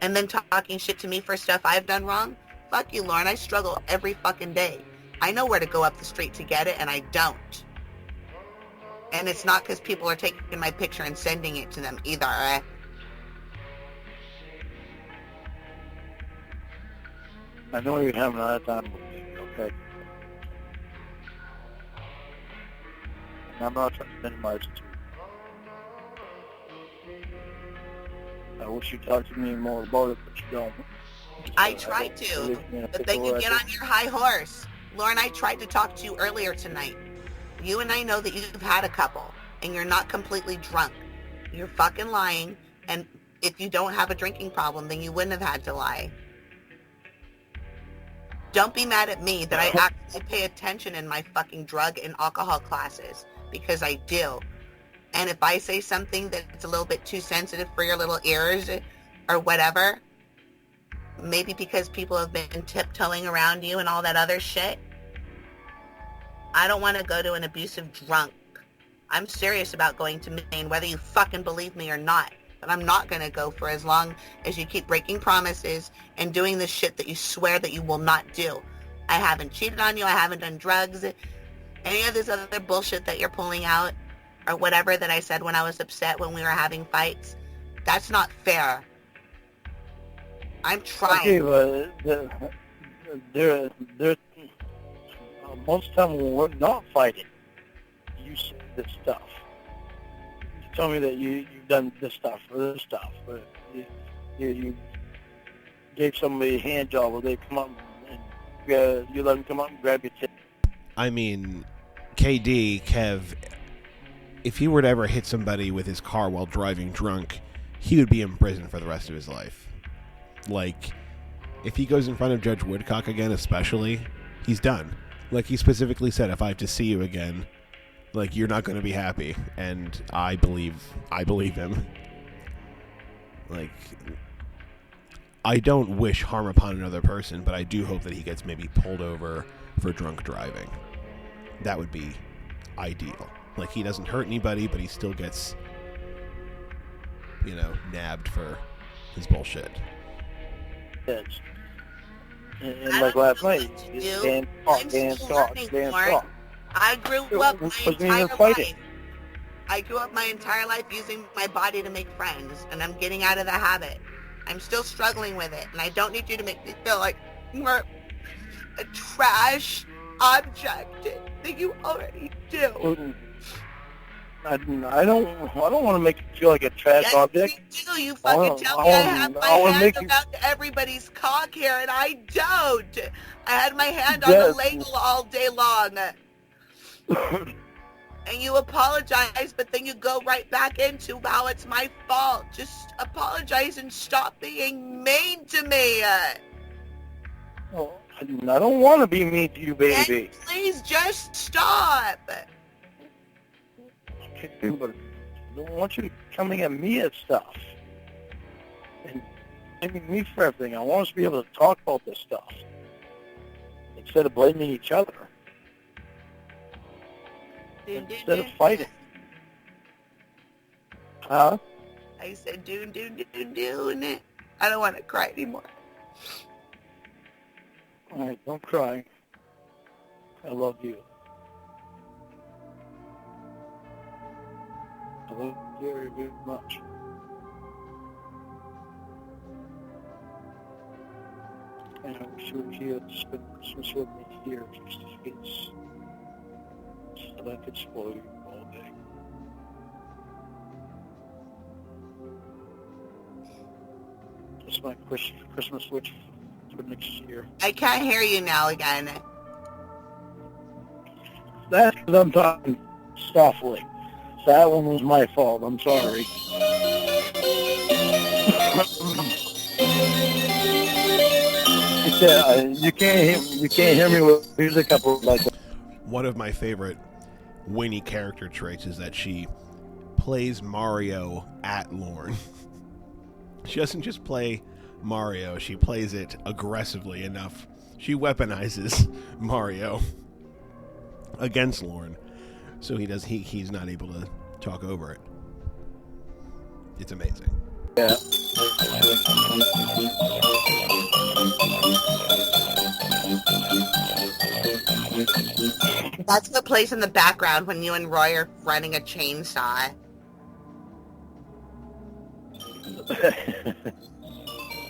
and then talking shit to me for stuff I've done wrong. Fuck you, Lorne. I struggle every fucking day. I know where to go up the street to get it, and I don't. And it's not because people are taking my picture and sending it to them either. I know you're having a hard time with me, okay? And I'm not trying to minimize it too. I wish you'd talk to me more about it, but you don't. I tried to, but then you get on your high horse. Lorne, I tried to talk to you earlier tonight. You and I know that you've had a couple, and you're not completely drunk. You're fucking lying, and if you don't have a drinking problem, then you wouldn't have had to lie. Don't be mad at me that I actually pay attention in my fucking drug and alcohol classes, because I do. And if I say something that's a little bit too sensitive for your little ears or whatever, maybe because people have been tiptoeing around you and all that other shit, I don't want to go to an abusive drunk. I'm serious about going to Maine, whether you fucking believe me or not. But I'm not going to go for as long as you keep breaking promises and doing the shit that you swear that you will not do. I haven't cheated on you. I haven't done drugs. Any of this other bullshit that you're pulling out, or whatever that I said when I was upset when we were having fights, that's not fair. I'm trying. Okay, but there, most of the time when we're not fighting, you say this stuff. You tell me that you've done this stuff or this stuff. Or you gave somebody a hand job, or they come up and you let them come up and grab your tip. I mean, Kev, if he were to ever hit somebody with his car while driving drunk, he would be in prison for the rest of his life. Like, if he goes in front of Judge Woodcock again especially, he's done. Like, he specifically said, if I have to see you again, like, you're not going to be happy. And I believe him. Like, I don't wish harm upon another person, but I do hope that he gets maybe pulled over for drunk driving. That would be ideal. Like, he doesn't hurt anybody, but he still gets, nabbed for his bullshit. And like last night, Dan talk. I grew up my entire life. I grew up my entire life using my body to make friends, and I'm getting out of the habit. I'm still struggling with it, and I don't need you to make me feel like you're a trash object that you already do. I don't want to make you feel like a trash object. You do. You fucking tell me I have my hand around everybody's cock here, and I don't. I had my hand on the ladle all day long. And you apologize, but then you go right back into, wow, it's my fault. Just apologize and stop being mean to me. Oh, I don't want to be mean to you, baby. And please just stop. Okay, but I don't want you to coming at me at stuff and blaming me for everything. I want us to be able to talk about this stuff instead of blaming each other. Instead of fighting. Huh? I said, doon. I don't want to cry anymore. All right, don't cry. I love you. I love you very, very much. And I wish you were here to spend Christmas with me here, face to face, so that I could spoil you all day. That's my Christmas wish for next year. I can't hear you now again. That's because I'm talking softly. That one was my fault. I'm sorry. You can't hear me with music up like that. One of my favorite Winnie character traits is that she plays Mario at Lorne. She doesn't just play Mario, she plays it aggressively enough. She weaponizes Mario against Lorne, so he's not able to talk over it. It's amazing. Yeah. That's what plays in the background when you and Roy are running a chainsaw.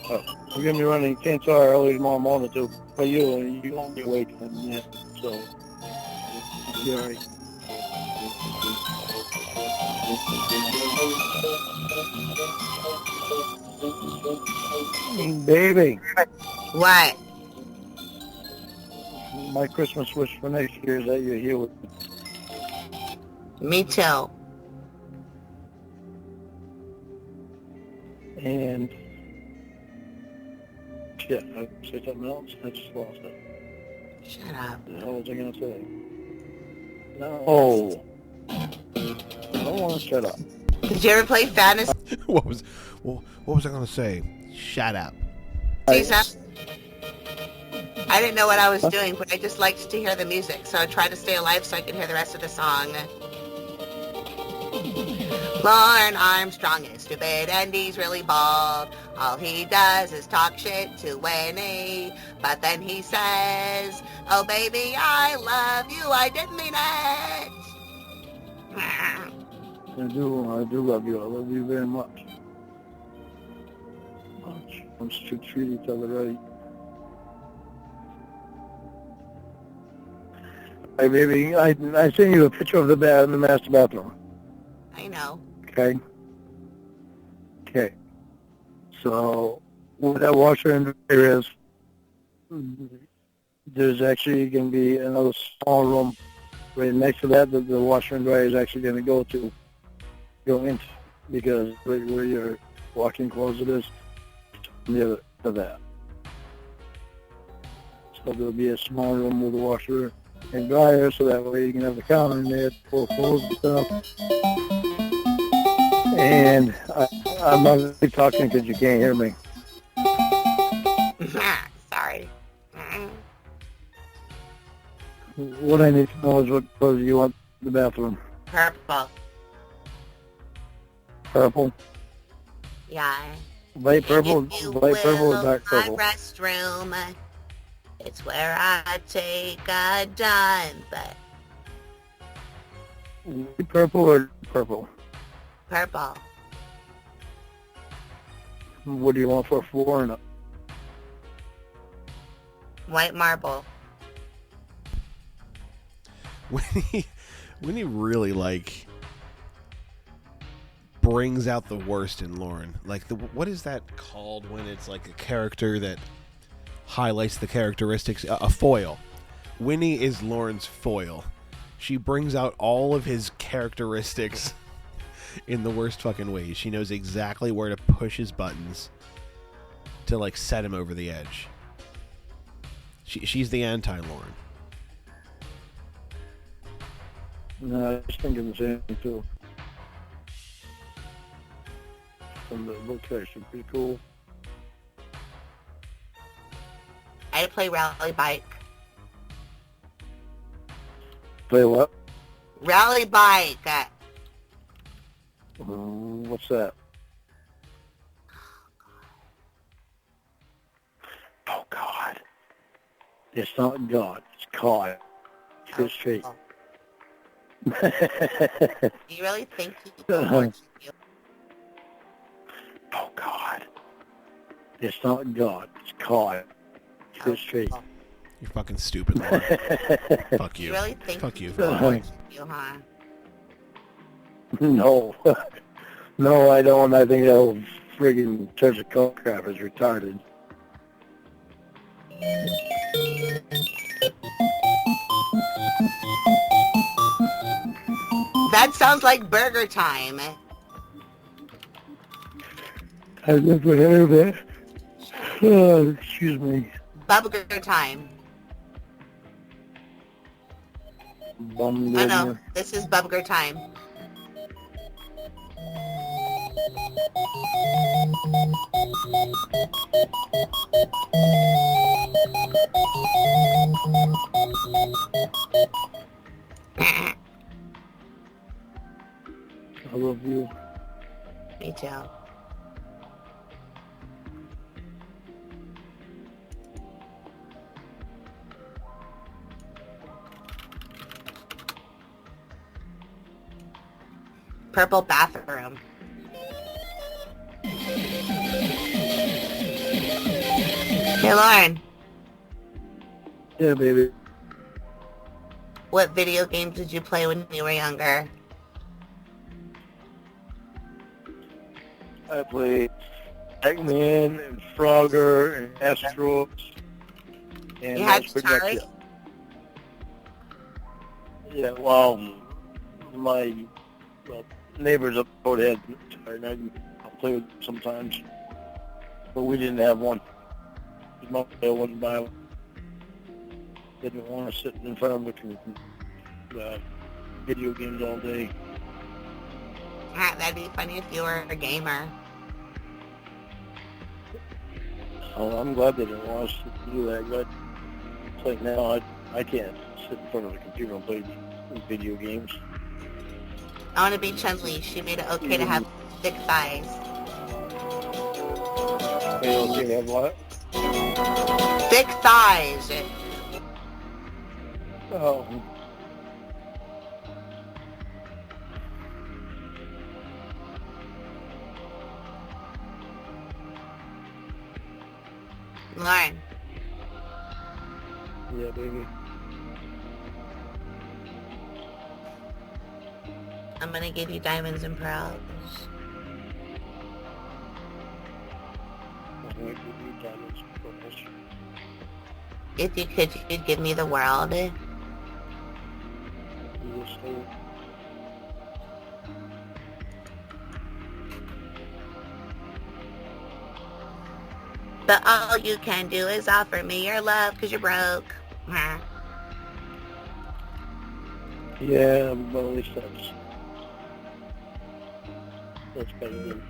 Oh, we're going to be running chainsaw early tomorrow morning, too. But you won't be awake, yeah, so you're all right. Baby. What? My Christmas wish for next year is that you're here with me. Me too. And shit, I say something else. I just lost it. Shut up. What the hell was I gonna say? No. I don't want to shut up. Did you ever play fantasy? What was I gonna say? Shut up. I didn't know what I was doing, but I just liked to hear the music, so I tried to stay alive so I could hear the rest of the song. Lorne Armstrong is stupid and he's really bald. All he does is talk shit to Winnie, but then he says, "Oh baby, I love you, I didn't mean it." I do love you. I love you very much. Let's treat each other right. Hey, baby, I sent you a picture of the master bathroom. I know. Okay. So, where that washer and dryer is, there's actually going to be another small room right next to that the washer and dryer is actually going to go into, because where your walk-in closet is, on the other to that. So there'll be a small room with a washer and dryer, so that way you can have the counter in there for clothes and stuff. And I'm not really talking because you can't hear me. Sorry. What I need to know is what color you want in the bathroom. Purple. Purple? Yeah. Light purple? If you Light purple will, or dark purple? my restroom. It's where I take a dump. Light purple or purple? Purple. What do you want for a floor and a... White marble. Winnie really brings out the worst in Lorne. What is that called when it's like a character that highlights the characteristics? A foil. Winnie is Lorne's foil. She brings out all of his characteristics in the worst fucking ways. She knows exactly where to push his buttons to set him over the edge. She's the anti-Lorne. No, I just think of the same thing too. And the looks actually pretty cool. I play rally bike. Play what? Rally bike. What's that? Oh, God. It's not God. It's God. It's straight. You really think he can watch you? Oh, God. It's not God. It's God. You're straight. You're fucking stupid, Lorne. Fuck you. You really think Fuck you. you, huh? No. No, I don't. I think that little friggin' church of coke crap is retarded. That sounds like burger time. I've never heard of it. Oh, excuse me. Burger time. Oh no, this is burger time. I love you. Me too. Purple bathroom. Hey, Lorne. Yeah, baby. What video games did you play when you were younger? I played Eggman and Frogger and Astros. And You had that's pretty much Atari? it. Yeah, well, my neighbors up the road had Atari, and I'll play with them sometimes. But we didn't have one. My dad wouldn't buy one. Didn't want to sit in front of looking at video games all day. Ah, that'd be funny if you were a gamer. Oh, I'm glad they didn't want us to do that. But it's like now I can't sit in front of the computer and play video games. I want to be Chun-Li. She made it okay to have thick thighs. They okay to have what? Thick thighs. Oh. Lorne. Yeah, baby. I'm gonna give you diamonds and pearls. I'm going to give you diamonds and pearls. If you could, you'd give me the world. Yes, sir. But all you can do is offer me your love because you're broke. Huh? Yeah, but at least that's better than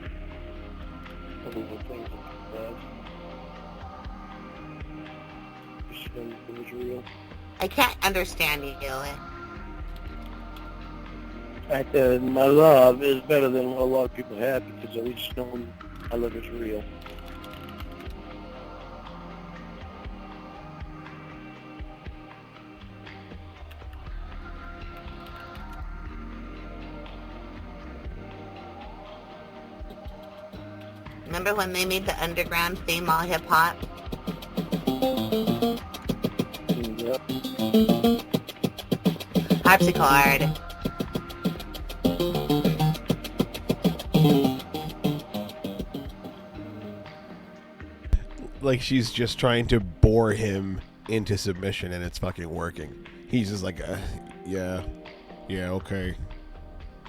a little things that you have. You spend it was real. I can't understand you. Fact that my love is better than what a lot of people have because at least know my love is real. Remember when they made the underground theme all hip-hop? Yep. Harpsichord. Like she's just trying to bore him into submission and it's fucking working. He's just like, yeah, okay.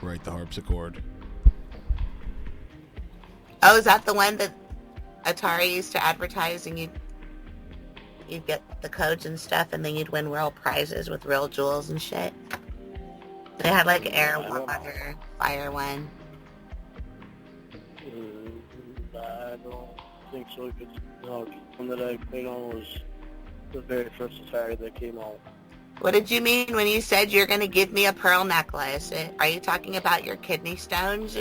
Right, the harpsichord. Oh, is that the one that Atari used to advertise and you'd get the codes and stuff and then you'd win real prizes with real jewels and shit? They had like air, water, fire one. I don't think so. Because the one that I played on was the very first Atari that came out. What did you mean when you said you're going to give me a pearl necklace? Are you talking about your kidney stones?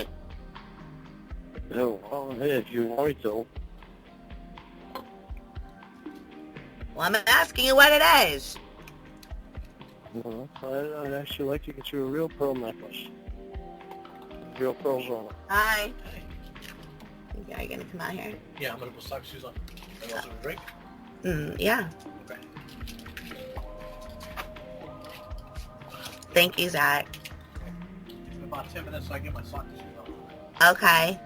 No, well, hey, if you want me to. Well, I'm asking you what it is. Well, I'd actually like to get you a real pearl necklace. Real pearls on it. Hi. Are you going to come out here? Yeah, I'm going to put sock shoes on. And also a drink? Yeah. Okay. Thank you, Zach. In about 10 minutes, I get my son to school. Okay.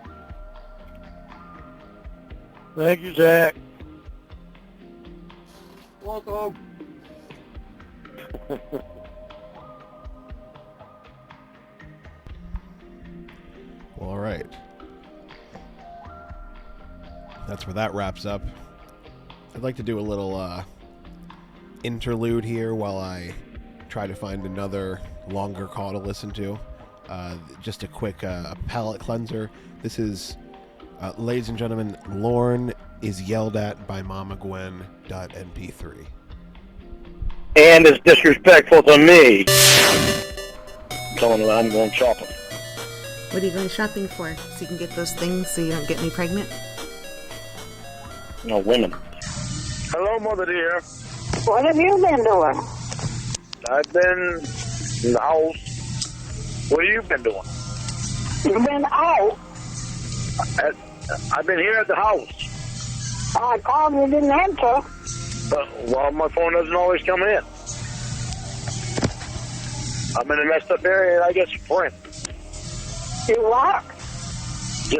Thank you, Zach. Welcome. Well, all right. That's where that wraps up. I'd like to do a little interlude here while I try to find another longer call to listen to. Just a quick palate cleanser. This is, ladies and gentlemen, Lorne is yelled at by Mama Gwen .mp3. And it's disrespectful to me. Telling her I'm going shopping. What are you going shopping for? So you can get those things so you don't get me pregnant? No, women. Hello, Mother dear. What have you been doing? I've been in the house. What have you been doing? You've been out. I've been here at the house. I called you, didn't answer. Well, my phone doesn't always come in. I'm in a messed up area and I get Sprint. You what?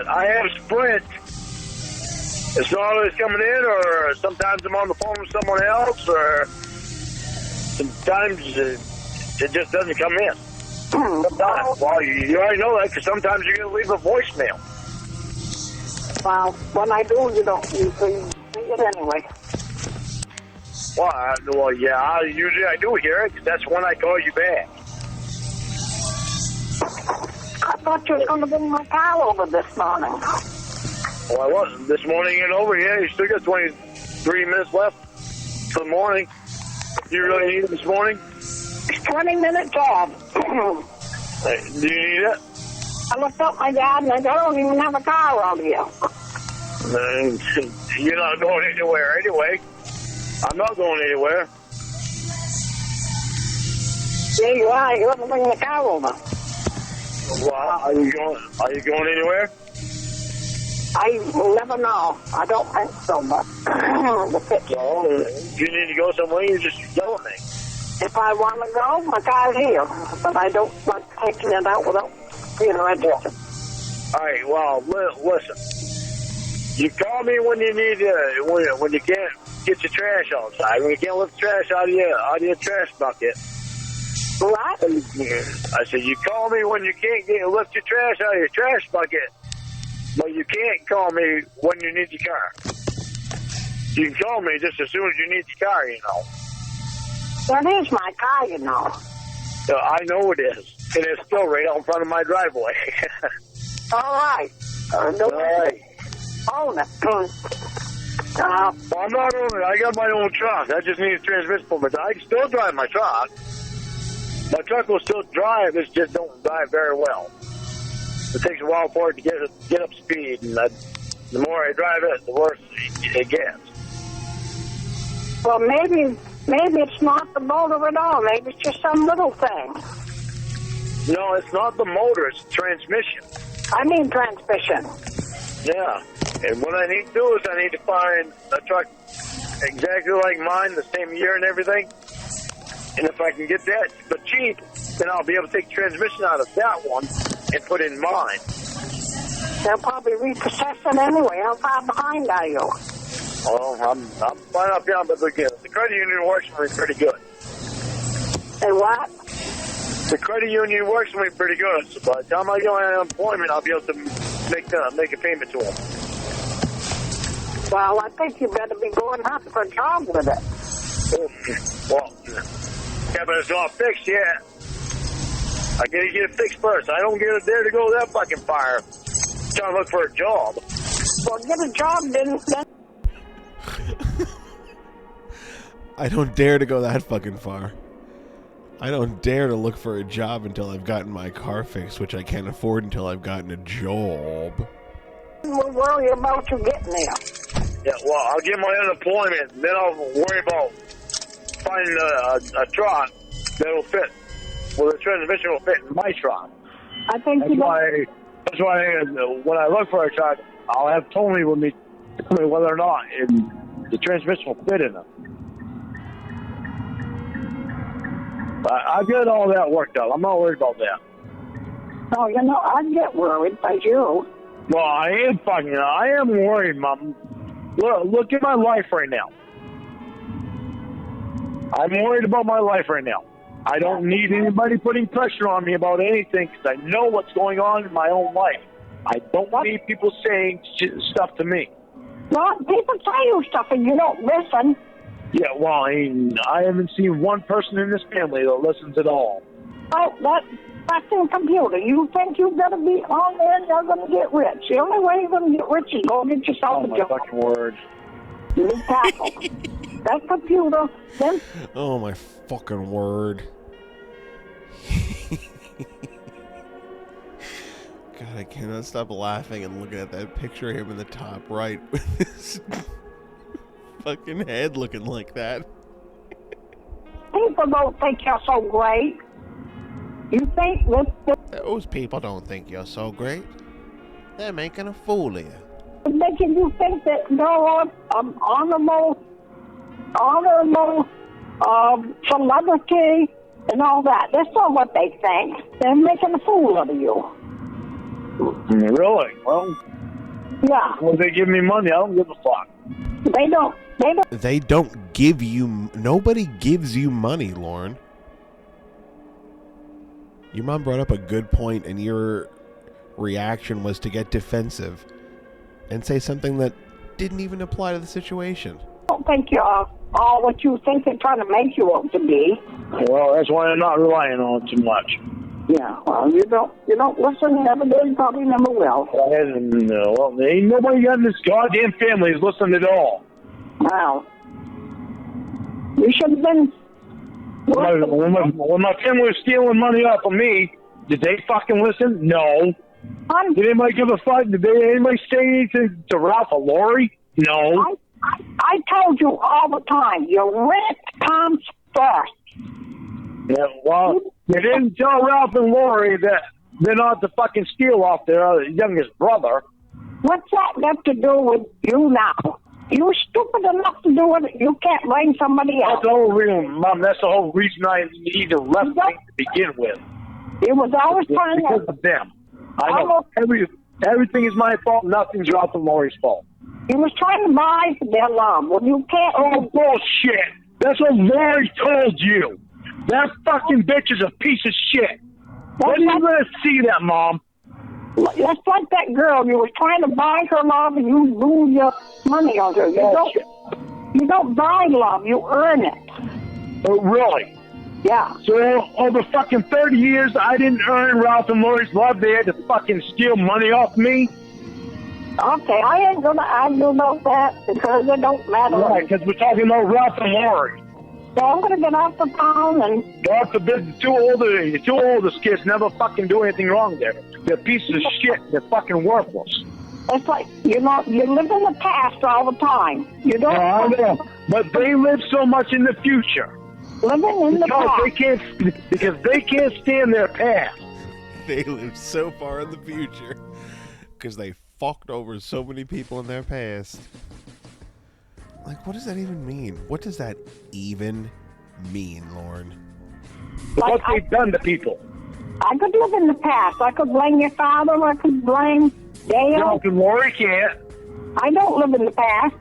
I have Sprint. It's not always coming in, or sometimes I'm on the phone with someone else, or sometimes it just doesn't come in. Sometimes. Well, you already know that because sometimes you're going to leave a voicemail. Well, when I do, you don't. You see it anyway. Well, yeah, usually I do hear it. That's when I call you back. I thought you were going to bring my car over this morning. Well, I wasn't this morning and over here. You still got 23 minutes left till the morning. You really need it this morning? It's 20-minute job. Do you need it? I looked up my yard and I don't even have a car around here. You're not going anywhere anyway. I'm not going anywhere. There you are. You want to bring the car over. Well, are you going anywhere? I will never know. I don't think so, but the picture. No, if you need to go somewhere, you just yell at me. If I want to go, my car's here. But I don't like taking it out without being registered. All right, well, listen. You call me when you need when you can't get your trash outside. When you can't lift the trash out of your trash bucket. What? I said, you call me when you can't lift your trash out of your trash bucket. But you can't call me when you need your car. You can call me just as soon as you need your car, you know. That is my car, you know. I know it is. And it's still right out in front of my driveway. All right. All right. Own it. Well, I'm not owning it. I got my own truck. I just need a transmission permit. I can still drive my truck. My truck will still drive. It just don't drive very well. It takes a while for it to get up speed, and the more I drive it, the worse it gets. Well, maybe it's not the motor at all. Maybe it's just some little thing. No, it's not the motor. It's the transmission. I mean transmission. Yeah. And what I need to do is I need to find a truck exactly like mine, the same year and everything. And if I can get that for cheap, then I'll be able to take the transmission out of that one and put in mine. They'll probably repossess it anyway. How far behind are you? Well, I'm fine up here, but the credit union works for me pretty good. Say what? The credit union works for me pretty good. So by the time I go on unemployment, I'll be able to make a payment to them. Well, I think you better be going out for a job with it. Well, yeah, but it's not fixed yet. I gotta get it fixed first. I don't dare to go that fucking far. Trying to look for a job. Well, get a job, then. I don't dare to go that fucking far. I don't dare to look for a job until I've gotten my car fixed, which I can't afford until I've gotten a job. We'll worry about you getting there. Yeah, well, I'll get my unemployment, then I'll worry about finding a truck that'll fit. Well, the transmission will fit in my truck. I think That's why when I look for a truck, I'll have Tony with me tell me whether or not The transmission will fit in them. I got all that worked out. I'm not worried about that. No, you know, I'd get worried by you. Well, I am worried, Mom. Look at my life right now. I'm worried about my life right now. I don't need anybody putting pressure on me about anything because I know what's going on in my own life. I don't need people saying stuff to me. Well, people tell you stuff and you don't listen. Yeah, well, I haven't seen one person in this family that listens at all. Oh, that's in computer. You think you're going to be on there and you're going to get rich. The only way you're going to get rich is go get yourself a job. Oh, my fucking word. You tackle. That computer, then... Oh, my fucking word. God, I cannot stop laughing and looking at that picture of him in the top right with his fucking head looking like that. People don't think you're so great. You think Those people don't think you're so great. They're making a fool of you. making you think that you're an honorable celebrity and all that. That's not what they think. They're making a fool out of you. Really? Well, yeah. Well, they give me money. I don't give a fuck. They don't give you... Nobody gives you money, Lorne. Your mom brought up a good point, and your reaction was to get defensive and say something that didn't even apply to the situation. I don't think you're all what you think they're trying to make you out to be. Well, that's why I'm not relying on it too much. Yeah, well, you don't listen, never did, probably never will. Well, ain't nobody in this goddamn family is listening at all. Wow. You should have been... When my family was stealing money off of me, did they fucking listen? No. Did anybody give a fuck? Did anybody say anything to Ralph or Lori? No. I told you all the time, your rent comes first. Yeah, well, you didn't tell Ralph and Lori that they're not to fucking steal off their youngest brother. What's that got to do with you now? You stupid enough to do it. You can't blame somebody else. That's the whole reason, Mom. That's the whole reason I need to left things to begin with. It was always trying because of them. I know everything is my fault. Nothing's Ralph and Lori's fault. He was trying to buy their love. Well, you can't. Oh, bullshit. That's what Lori told you. That fucking bitch is a piece of shit. When are you going to see that, Mom? That's like that girl. You was trying to buy her love and you blew your money on her. You don't buy love. You earn it. Oh, really? Yeah. So over fucking 30 years, I didn't earn Ralph and Lori's love. They had to fucking steal money off me. Okay, I ain't going to argue about that because it don't matter. Right, because we're talking about Ralph and Lori. So I'm going to get off the phone and... God forbid, the two oldest kids never fucking do anything wrong there. They're pieces of shit. They're fucking worthless. It's like, you live in the past all the time. You don't... I know, but they live so much in the future. Living in the past. Because they can't stand their past. They live so far in the future because they fucked over so many people in their past. Like, what does that even mean? What does that even mean, Lorne? What they've done to people. I could live in the past. I could blame your father. I could blame Dale. Ralph and Lori can't. I don't live in the past.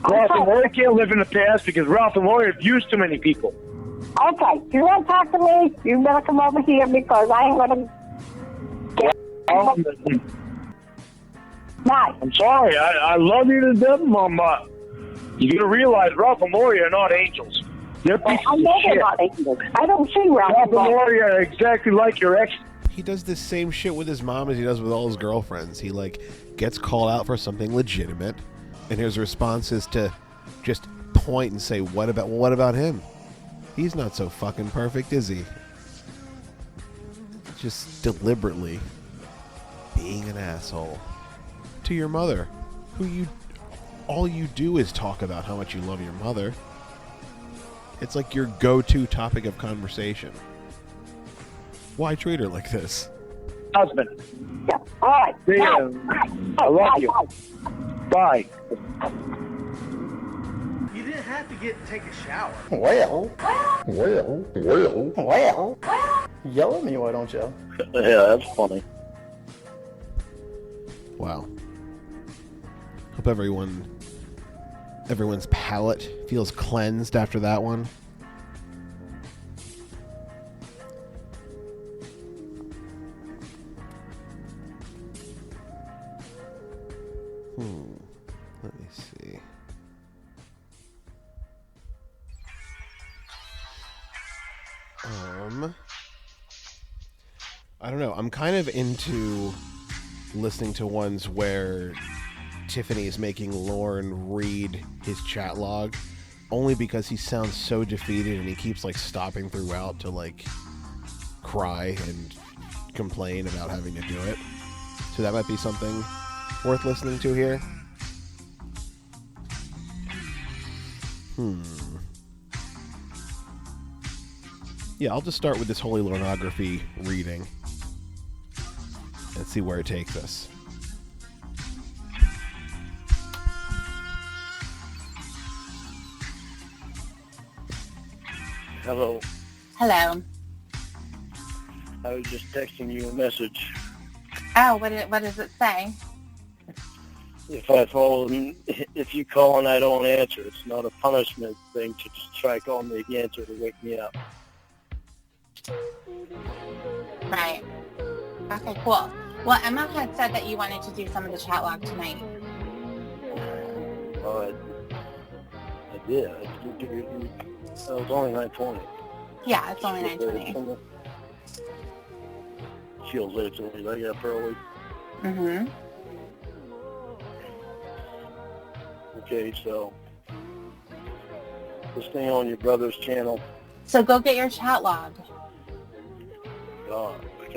Ralph and Lori can't live in the past because Ralph and Lori have used too many people. Okay, if you want to talk to me, you better come over here because I ain't going to... Bye. I'm sorry. I love you to death, Mom, but you got to realize Ralph and Lori are not angels. They're pieces I know of shit. they're not angels. I don't see Ralph and Lori are exactly like your ex. He does the same shit with his mom as he does with all his girlfriends. He, gets called out for something legitimate, and his response is to just point and say, what about him? He's not so fucking perfect, is he? Just deliberately being an asshole to your mother, who all you do is talk about how much you love your mother. It's like your go-to topic of conversation. Why treat her like this? Husband. Yeah. All right. I love you. Bye. have to take a shower. Well. Yell at me, why don't you? Yeah, that's funny. Wow. Hope everyone's palate feels cleansed after that one. Let me see. I don't know. I'm kind of into listening to ones where Tiffany is making Lorne read his chat log, only because he sounds so defeated and he keeps like stopping throughout to like cry and complain about having to do it. So that might be something worth listening to here. Yeah, I'll just start with this holy Lornography reading and see where it takes us. Hello. Hello. I was just texting you a message. Oh, what does it say? If you call and I don't answer, it's not a punishment thing to just try calling me again to wake me up. Right. Okay, cool. Well, Emma had said that you wanted to do some of the chat log tonight. I did. It was only 9:20. Yeah, it's only 9:20. Feels like it's only I got up early. Mm-hmm. Okay, so this thing on your brother's channel. So go get your chat log.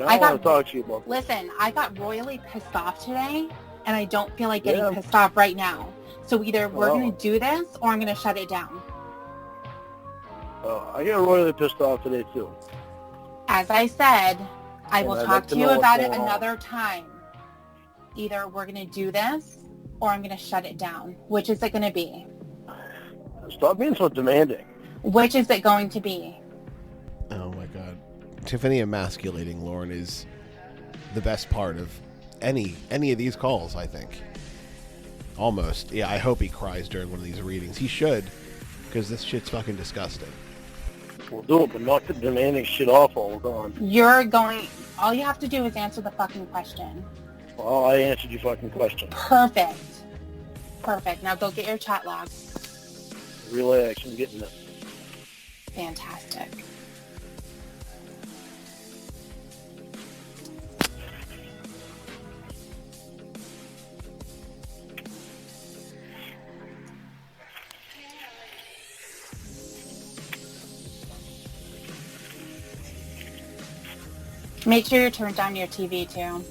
I want to talk to you about this. Listen, I got royally pissed off today, and I don't feel like getting pissed off right now. So either we're going to do this, or I'm going to shut it down. I got royally pissed off today, too. As I said, I will talk to you about it another time. Either we're going to do this, or I'm going to shut it down. Which is it going to be? Stop being so demanding. Which is it going to be? Oh, my God. Tiffany emasculating Lorne is the best part of any of these calls, I think. Almost. Yeah, I hope he cries during one of these readings. He should, because this shit's fucking disgusting. We'll do it, but not the demanding shit off all the time. All you have to do is answer the fucking question. Well, I answered your fucking question. Perfect. Now go get your chat log. Relax, I'm getting it. Fantastic. Make sure you turn down your TV too.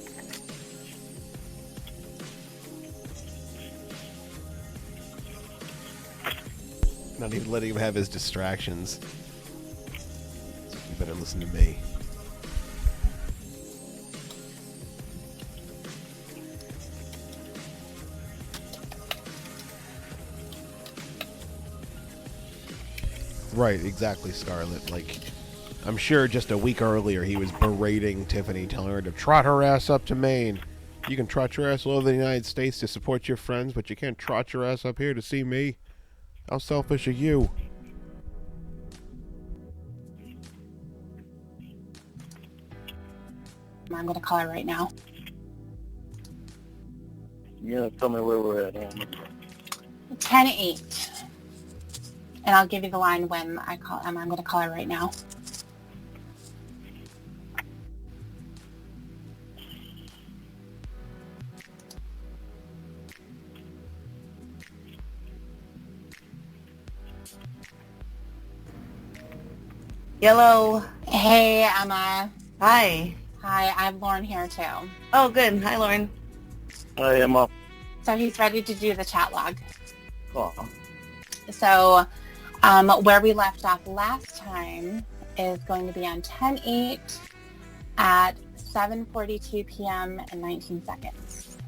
Not even letting him have his distractions. You better listen to me. Right, exactly, Scarlett. Like, I'm sure just a week earlier he was berating Tiffany, telling her to trot her ass up to Maine. You can trot your ass all over the United States to support your friends, but you can't trot your ass up here to see me. How selfish are you? I'm going to call her right now. You're going to tell me where we're at. 10-8. And I'll give you the line when I call Emma. I'm going to call her right now. Hello. Hey, Emma. Hi. Hi, I'm Lorne here too. Oh, good. Hi, Lorne. Hi, Emma. So he's ready to do the chat log. Oh. So where we left off last time is going to be on 10-8 at 7:42 p.m. and 19 seconds.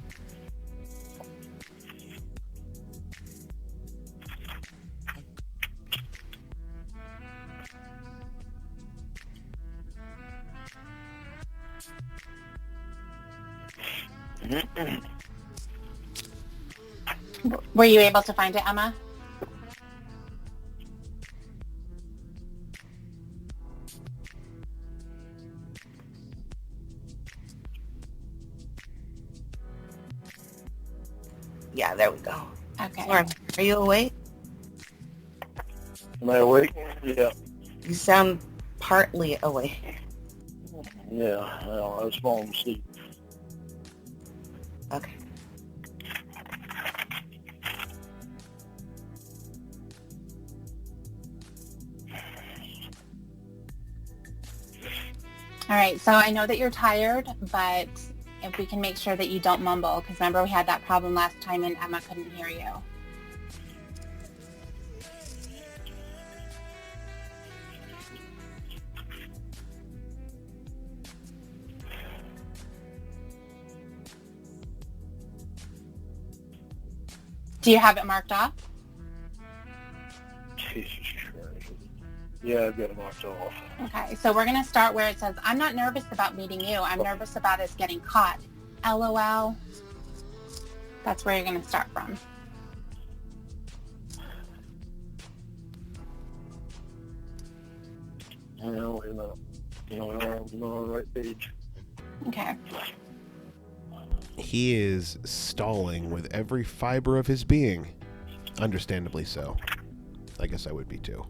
Were you able to find it, Emma? Yeah, there we go. Okay. Lorne, are you awake? Am I awake? Yeah. You sound partly awake. Yeah, I was falling asleep. Okay. All right, so I know that you're tired, but if we can make sure that you don't mumble, because remember we had that problem last time and Emma couldn't hear you. Do you have it marked off? Jesus Christ. Yeah, I've got it marked off. Okay, so we're going to start where it says, I'm not nervous about meeting you. I'm nervous about us getting caught. LOL. That's where you're going to start from. No, wait a minute. No, I'm on the right page. Okay. He is stalling with every fiber of his being. Understandably so. I guess I would be too.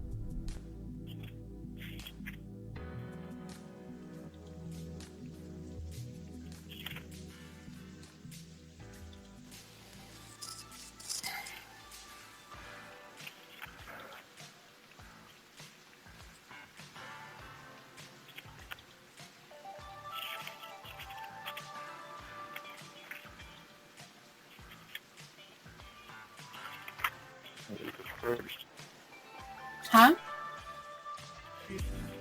First, Huh?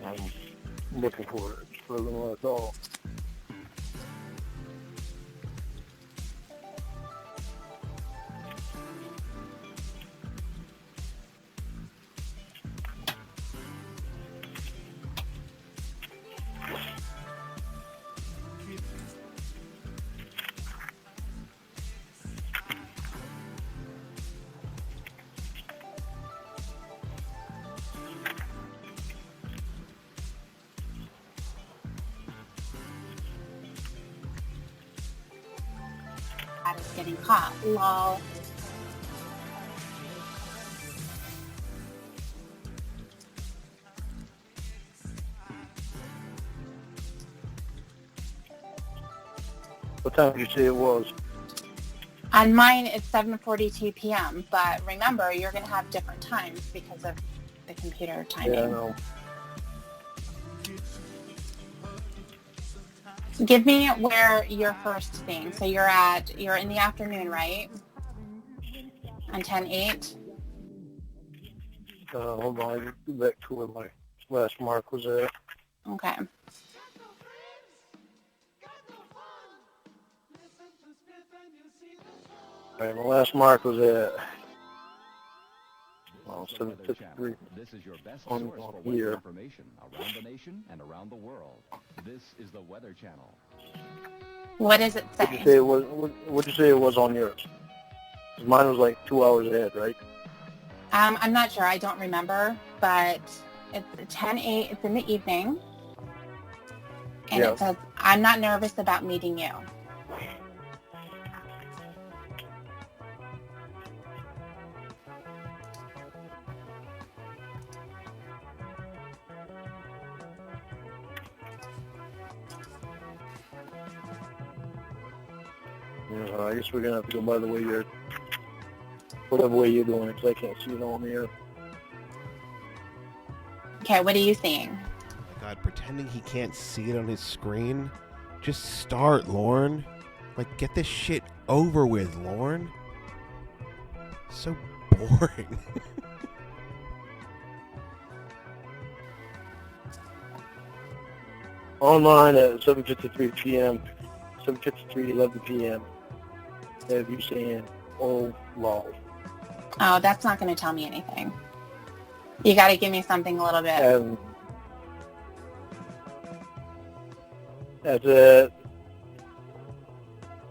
I'm looking for it. Furthermore, that's all. That is getting caught. Lol. What time did you say it was? On mine, it's 7:42 p.m., but remember, you're going to have different times because of the computer timing. Yeah, I know. Give me where you're first seeing. So you're in the afternoon, right? On 10:08? Hold on, I'll go back to where my last mark was at. Okay. All right, my last mark was at 7:53. This is your best on source for here. weather information around the nation and around the world. This is the Weather Channel. What does it say? What'd you say it was? What'd you say it was on yours? 'Cause mine was like 2 hours ahead, right? I'm not sure. I don't remember, but it's 10:08. It's in the evening. And Yeah. it says, I'm not nervous about meeting you. Yeah, I guess we're gonna have to go by the way you're, whatever way you're doing it, 'cause I can't see it on here. Okay, what are you seeing? Oh my god, pretending he can't see it on his screen? Just start, Lorne. Like, get this shit over with, Lorne. So boring. Online at 7:53 p.m., 7:53, 11 p.m. Have you saying, oh, lol. Oh, that's not going to tell me anything. You got to give me something a little bit. And at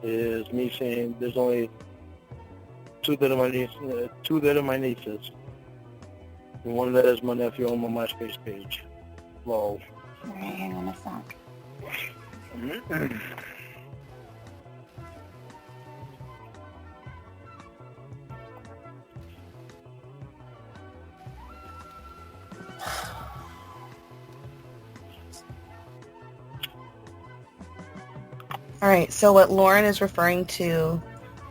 is me saying there's only two that are my nieces, and one that is my nephew on my MySpace page. Lol. Alright, hang on a sec. All right, so what Lauren is referring to,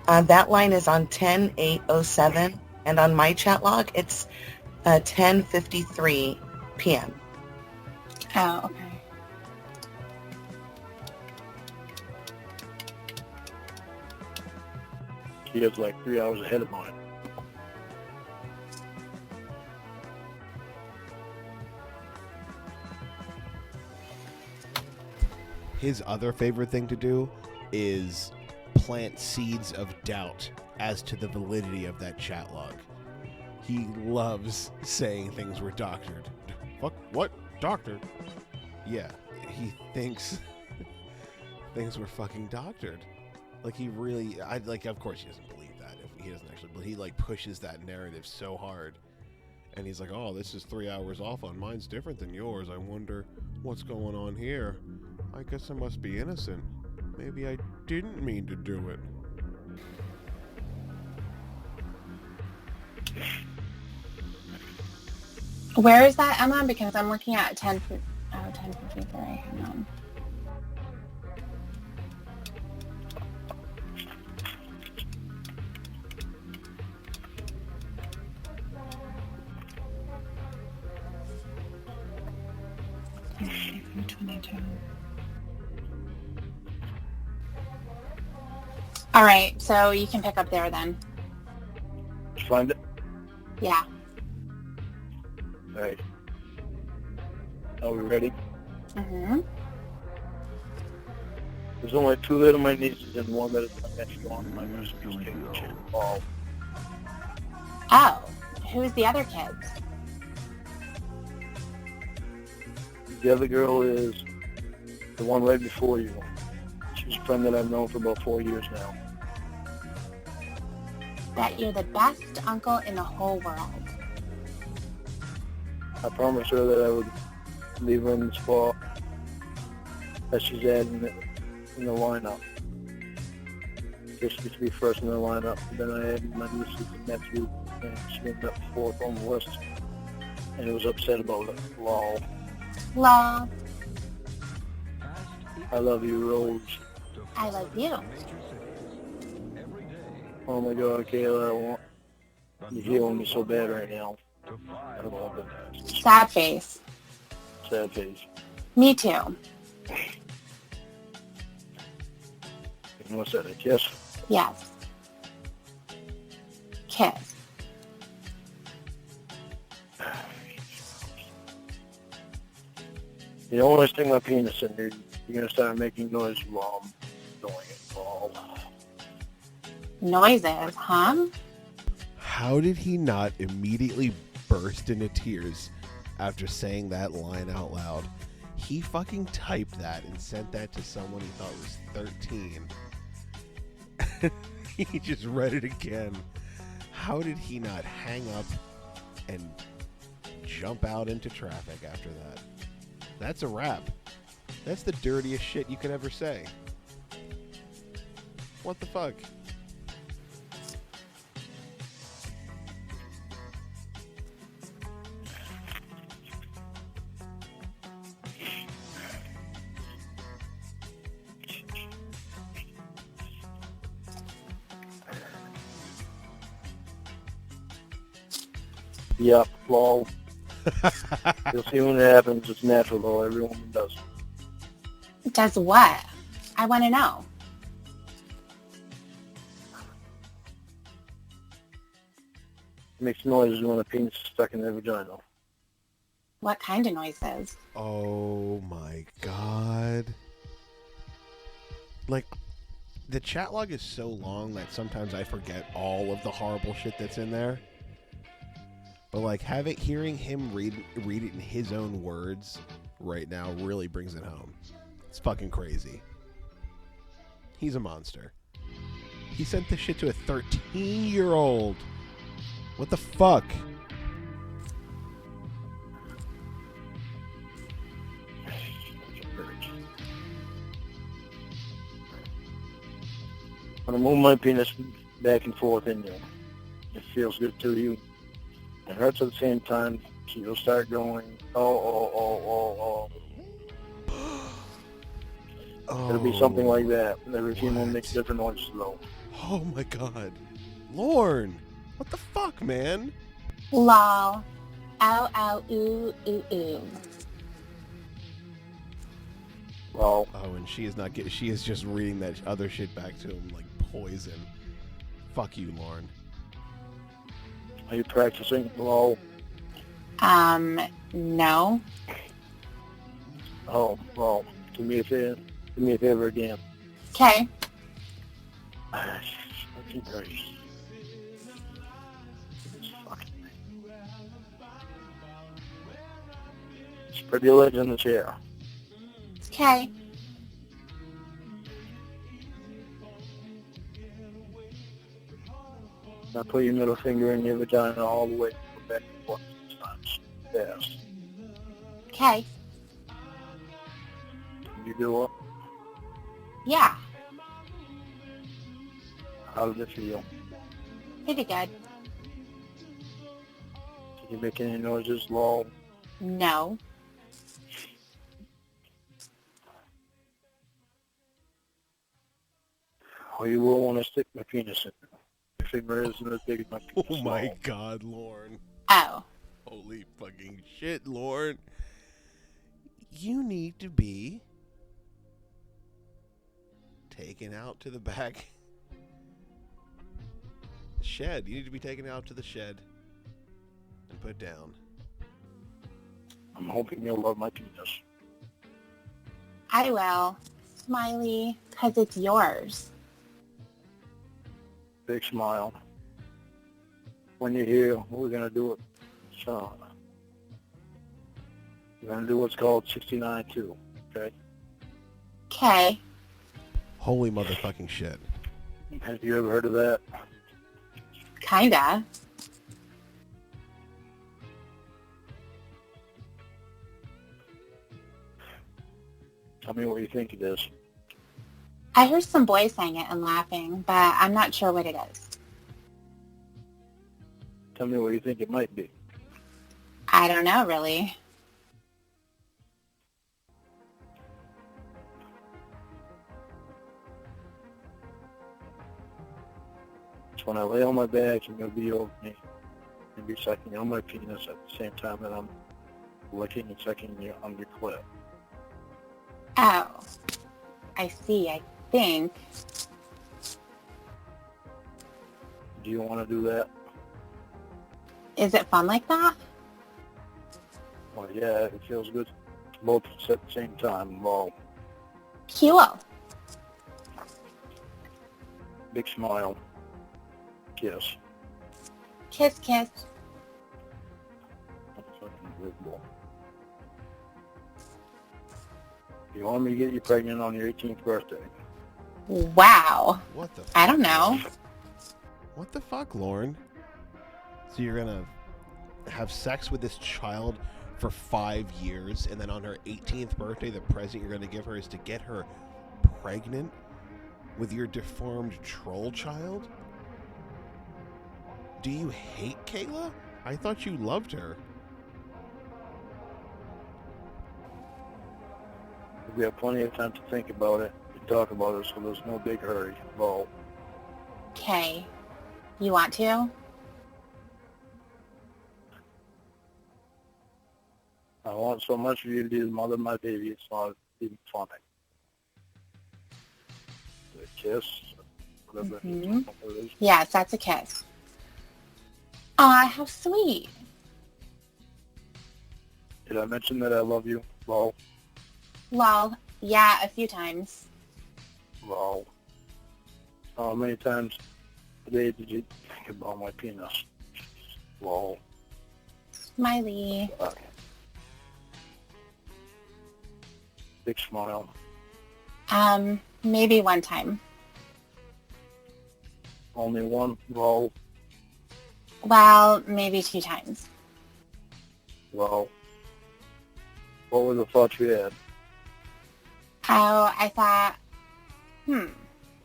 that line is on 10/8/07, and on my chat log, it's 10:53 p.m. Oh, okay. He is like 3 hours ahead of mine. His other favorite thing to do is plant seeds of doubt as to the validity of that chat log. He loves saying things were doctored. Fuck, what? Doctored? Yeah, he thinks things were fucking doctored. Like, he really, of course he doesn't believe that. If he doesn't actually, but he, like, pushes that narrative so hard. And he's like, oh, this is 3 hours off on mine's different than yours. I wonder what's going on here. I guess I must be innocent. Maybe I didn't mean to do it. Where is that, Emma? Because I'm looking at 10:53. Hang on. All right, so you can pick up there then. Find it? Yeah. All right. Are we ready? Mm-hmm. There's only two that are my nieces and one that is my nephew on my MySpace page. Oh. Oh, who's the other kids? The other girl is the one right before you. She's a friend that I've known for about 4 years now. That you're the best uncle in the whole world. I promised her that I would leave her in the spot that she's at in the lineup. She used to be first in the lineup. Then I had my nieces and nephew, and she ended up fourth on the list. And it was upset about it. Lol. Lol. I love you, Rose. I love you. Oh my God, Kayla, you're healing me so bad right now. I love it. Sad face. Sad face. Me too. And what's that, a kiss? Yes. Kiss. You don't want to stick my penis in there. You're going to start making noise while I'm doing it. Oh. Noises, huh? How did he not immediately burst into tears after saying that line out loud? He fucking typed that and sent that to someone he thought was 13. He just read it again. How did he not hang up and jump out into traffic after that? That's a wrap. That's the dirtiest shit you could ever say. What the fuck? Yep, lol. You'll see when it happens. It's natural, though. Every woman does. Does what? I want to know. It makes noises when a penis is stuck in their vagina. What kind of noises? Oh my God. Like, the chat log is so long that sometimes I forget all of the horrible shit that's in there. But like hearing him read it in his own words right now really brings it home. It's fucking crazy. He's a monster. He sent this shit to a 13-year-old. What the fuck? When I move my penis back and forth in you, it feels good to you. It hurts at the same time, so you'll start going, oh. It'll be something like that. Every female makes different noises, though. Oh my god. Lorne! What the fuck, man? Lol. Ow, ow, ooh, ooh, ooh. Well. Oh, and she is not getting. She is just reading that other shit back to him like poison. Fuck you, Lorne. Are you practicing? Lol. No. Oh, well. Do me a favor again. Okay. Fucking Christ. Spread your legs in the chair. Okay. Now put your middle finger in your vagina all the way back and forth times. Fast. Okay. Can you do it? Yeah. How did it feel? Pretty good. Did you make any noises? Lol. No. Or you will want to stick my penis in. Your finger isn't as big as my penis. Oh my god, Lorne. Oh. Holy fucking shit, Lorne. You need to be taken out to the back shed. You need to be taken out to the shed and put down. I'm hoping you'll love my penis. I will. Smiley, because it's yours. Big smile. When you're here, we're going to do it. So, we're going to do what's called 69-2, okay? Okay. Holy motherfucking shit. Have you ever heard of that? Kinda. Tell me what you think it is. I heard some boys saying it and laughing, but I'm not sure what it is. Tell me what you think it might be. I don't know, really. It's when I lay on my back and you'll be over me and be sucking on my penis at the same time that I'm licking and sucking you on your clit. Oh. I see, I think. Do you want to do that? Is it fun like that? Well, yeah, it feels good. Both of us at the same time. Well, Cool. big smile. Kiss. Kiss, kiss. Fucking good boy. You want me to get you pregnant on your 18th birthday? Wow. What the fuck? I don't know. What the fuck, Lorne? So you're gonna have sex with this child for 5 years, and then on her 18th birthday, the present you're gonna give her is to get her pregnant with your deformed troll child? Do you hate Kayla? I thought you loved her. We have plenty of time to think about it and talk about it, so there's no big hurry. Well, Okay. You want to? I want so much of you to be the mother of my baby, it's not even funny. The kiss, whatever Mhm. it is. Yes, that's a kiss. Aw, how sweet. Did I mention that I love you? Well, Well, yeah, a few times. well. How many times a day did you think about my penis? Well, Smiley. big smile. Maybe one time. Only one? Lol. Well, maybe 2 times. Well, what were the thoughts you had? Oh, I thought,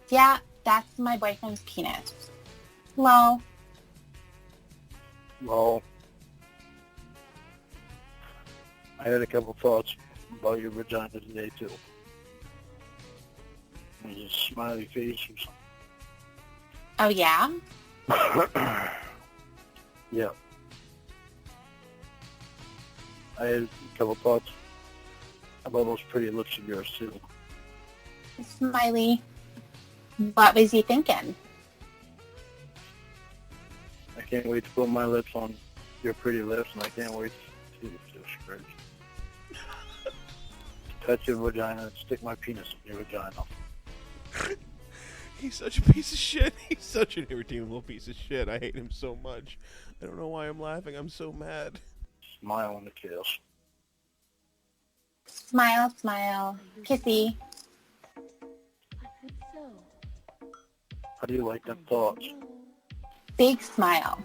yeah, that's my boyfriend's penis. Lol. Well, I had a couple thoughts about your vagina today, too. There's a smiley face or something. Oh, yeah? Yeah. I had a couple thoughts about those pretty lips of yours, too. Smiley. What was he thinking? I can't wait to put my lips on your pretty lips, and I can't wait to touch your vagina and stick my penis in your vagina. He's such a piece of shit. He's such an irredeemable piece of shit. I hate him so much. I don't know why I'm laughing. I'm so mad. Smile on the kiss. Smile, smile. Kissy. How do you like them thoughts? Big smile.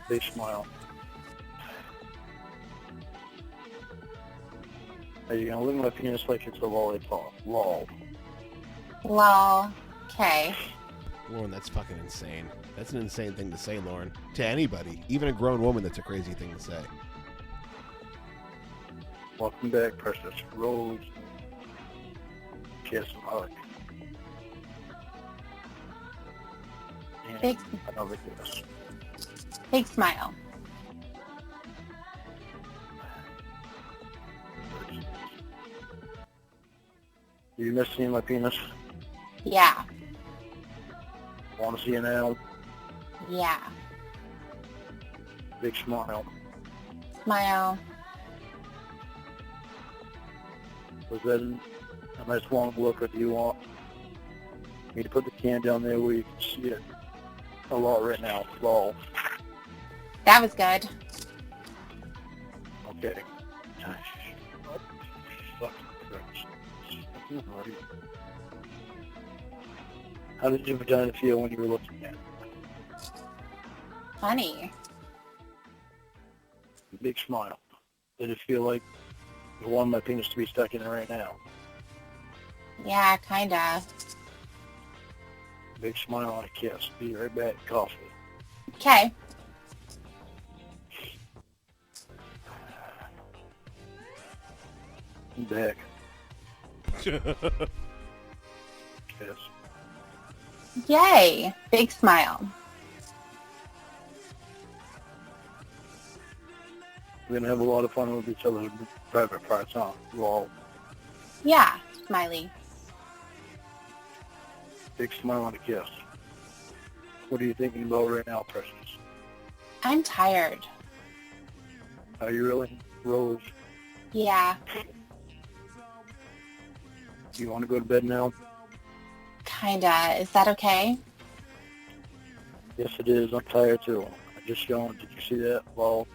Big smile. Are you gonna lick my penis like it's a lollipop? Lol. Lol. Okay. Lorne, that's fucking insane. That's an insane thing to say, Lorne. To anybody. Even a grown woman, that's a crazy thing to say. Welcome back, precious Rose. Kiss and hug. And Big, another kiss. big smile. Do you miss seeing my penis? Yeah. Want to see it now? Yeah. Big smile. Smile. Was that a nice long look, or do you want me to put the can down there where you can see it a lot right now? Lol. That was good. Okay. What? Fucking Christ. Fucking right. How did your vagina feel when you were looking at it? Funny. Big smile. Did it feel like you want my penis to be stuck in it right now? Yeah, kinda. Big smile and a kiss. Be right back. Coffee. Okay. I'm back. Kiss. Yay. Big smile. We're going to have a lot of fun with each other's private parts, huh? Lol. Yeah. Smiley. Big smile and a kiss. What are you thinking about right now, Precious? I'm tired. Are you really? Rose, Yeah. you want to go to bed now? Kinda. Is that okay? Yes, it is. I'm tired, too. I just yawned. Did you see that? Lol.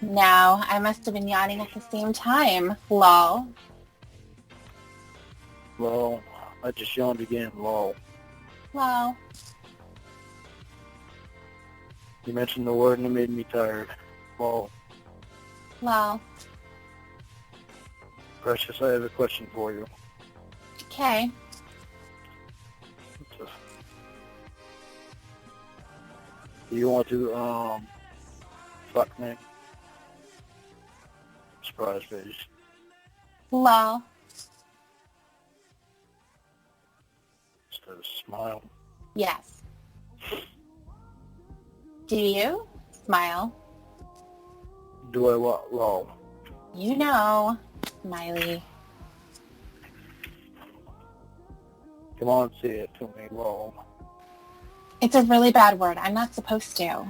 No, I must have been yawning at the same time. Lol. Lol. I just yawned again. Lol. Lol. You mentioned the word and it made me tired. Lol. Lol. Precious, I have a question for you. Okay. Do you want to, fuck me? Surprise face. Lol. Instead of smile. Yes. Do you? Smile. Do I what? Lol. You know. Smiley. Come on, say it to me. Lol. It's a really bad word. I'm not supposed to.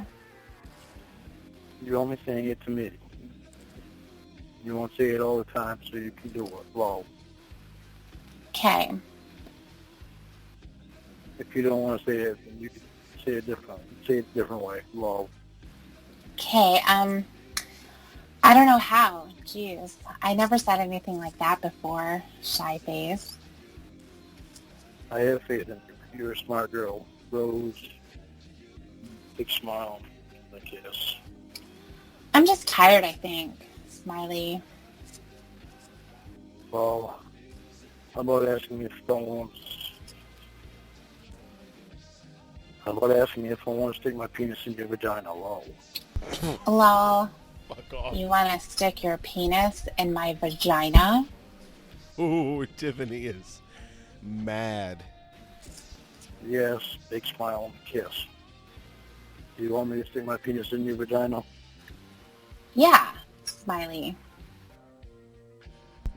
You're only saying it to me. You won't say it all the time, so you can do it. Lol. Okay. If you don't want to say it, then you can say it different. Say it a different way. Lol. Okay, I don't know how. Jeez. I never said anything like that before. Shy face. I have faith in you. You're a smart girl. Rose. Big smile. A kiss. I'm just tired, I think. Smiley. Well, how about asking me if I want to stick my penis in your vagina? Lol. Lol. Fuck off. You want to stick your penis in my vagina? Ooh, Tiffany is mad. Yes, big smile and kiss. Do you want me to stick my penis in your vagina? Yeah, Smiley.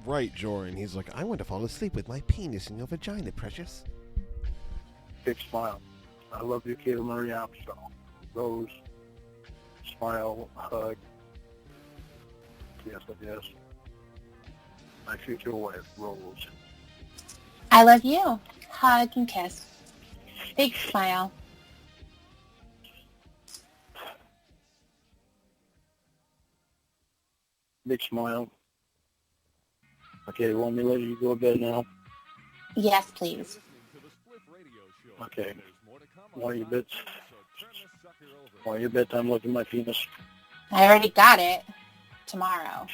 Right, Joran. He's like, I want to fall asleep with my penis in your vagina, precious. Big smile. I love you, Kayla Marie Armstrong. Rose. Smile. Hug. Yes, yes. My future wife, Rose. I love you. Hug and kiss. Big smile. Big smile. Okay, want me to let you go to bed now? Yes, please. Okay. Want your bedtime look at my penis? I already got it. Tomorrow.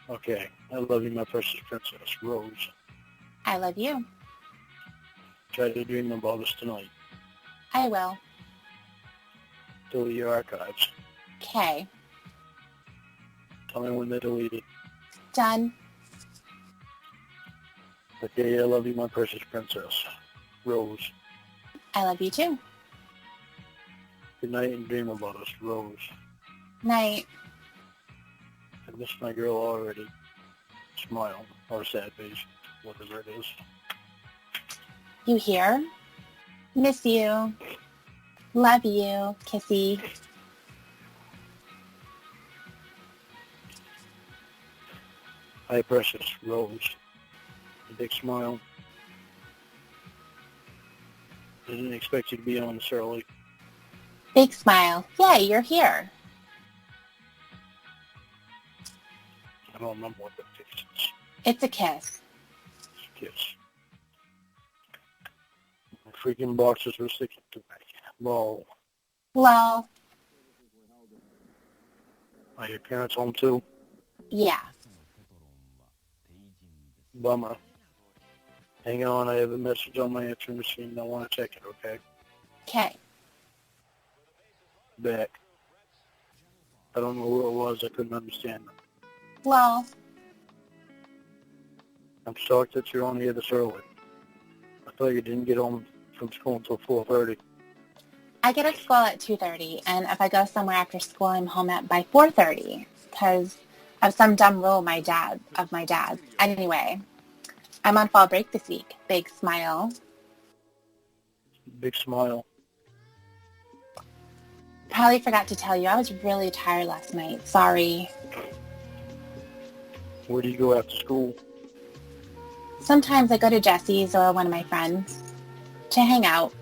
Okay. I love you, my precious princess, Rose. I love you. Try to dream about us tonight. I will. Delete your archives. Okay. Tell me when they're deleted. Done. Okay, I love you, my precious princess, Rose. I love you too. Good night and dream about us, Rose. Night. I miss my girl already. Smile, or sad face, whatever it is. You here? Miss you. Love you. Kissy. Hi, precious, Rose. A big smile. Didn't expect you to be on this early. Big smile. Yeah, you're here. I don't remember what the face is. It's a kiss. Kiss. My freaking boxes were sticking to me. Lol. Lol. Are your parents home too? Yeah. Bummer. Hang on, I have a message on my answering machine. I want to check it, okay? Okay. Back. I don't know who it was. I couldn't understand them. Lol. I'm shocked that you're on here this early. I thought you didn't get home from school until 4:30. I get to school at 2:30, and if I go somewhere after school, I'm home by 4:30 because of some dumb rule of my dad. Anyway, I'm on fall break this week. Big smile. Big smile. Probably forgot to tell you, I was really tired last night. Sorry. Where do you go after school? Sometimes I go to Jesse's or one of my friends to hang out.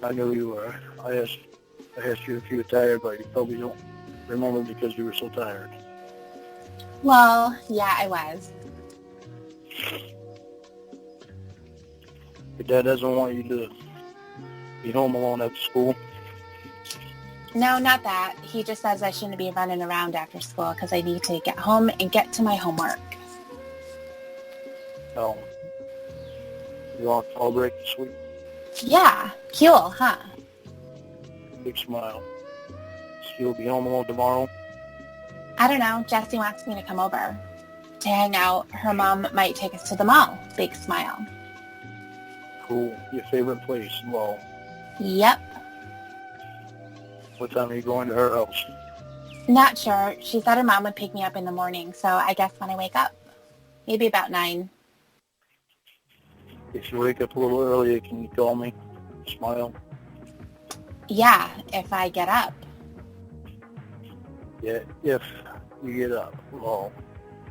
I knew you were. I asked you if you were tired, but you probably don't remember because you were so tired. Well, yeah, I was. Your dad doesn't want you to be home alone after school? No, not that. He just says I shouldn't be running around after school because I need to get home and get to my homework. Oh. You on fall break this week? Yeah, cool, huh? Big smile. So you'll be home alone tomorrow? I don't know. Jessie wants me to come over to hang out. Her mom might take us to the mall. Big smile. Cool. Your favorite place? Well, Yep. what time are you going to her house? Not sure. She said her mom would pick me up in the morning, so I guess when I wake up. Maybe about 9. If you wake up a little earlier, can you call me? Smile. Yeah, if I get up. Yeah, if you get up. Well,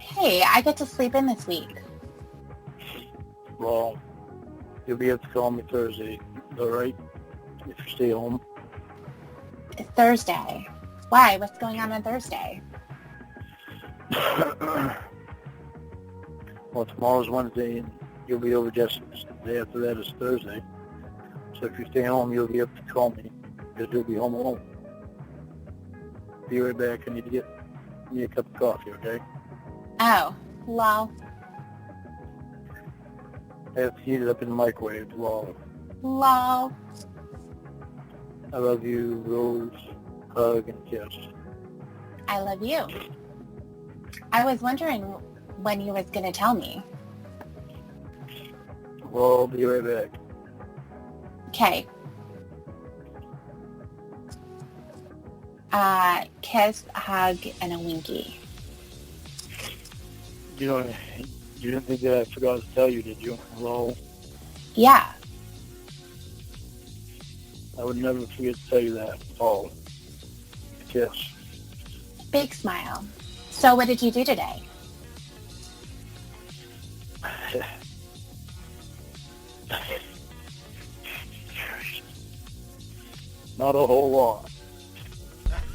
Hey, I get to sleep in this week. well, you'll be able to call me Thursday, all right? If you stay home. It's Thursday. Why? What's going on Thursday? Well, tomorrow's Wednesday, and you'll be over just the day after that is Thursday. So if you stay home, you'll be able to call me, because you'll be home alone. Be right back. I need to get me a cup of coffee, okay? Oh, lol. I have to heat it up in the microwave. Lol. Lol. I love you, Rose, hug, and kiss. I love you. I was wondering when you was going to tell me. Well, I'll be right back. Okay. Kiss, hug, and a winky. You didn't think that I forgot to tell you, did you? Lol. Yeah. I would never forget to tell you that. Lol. Kiss. Big smile. So what did you do today? Not a whole lot.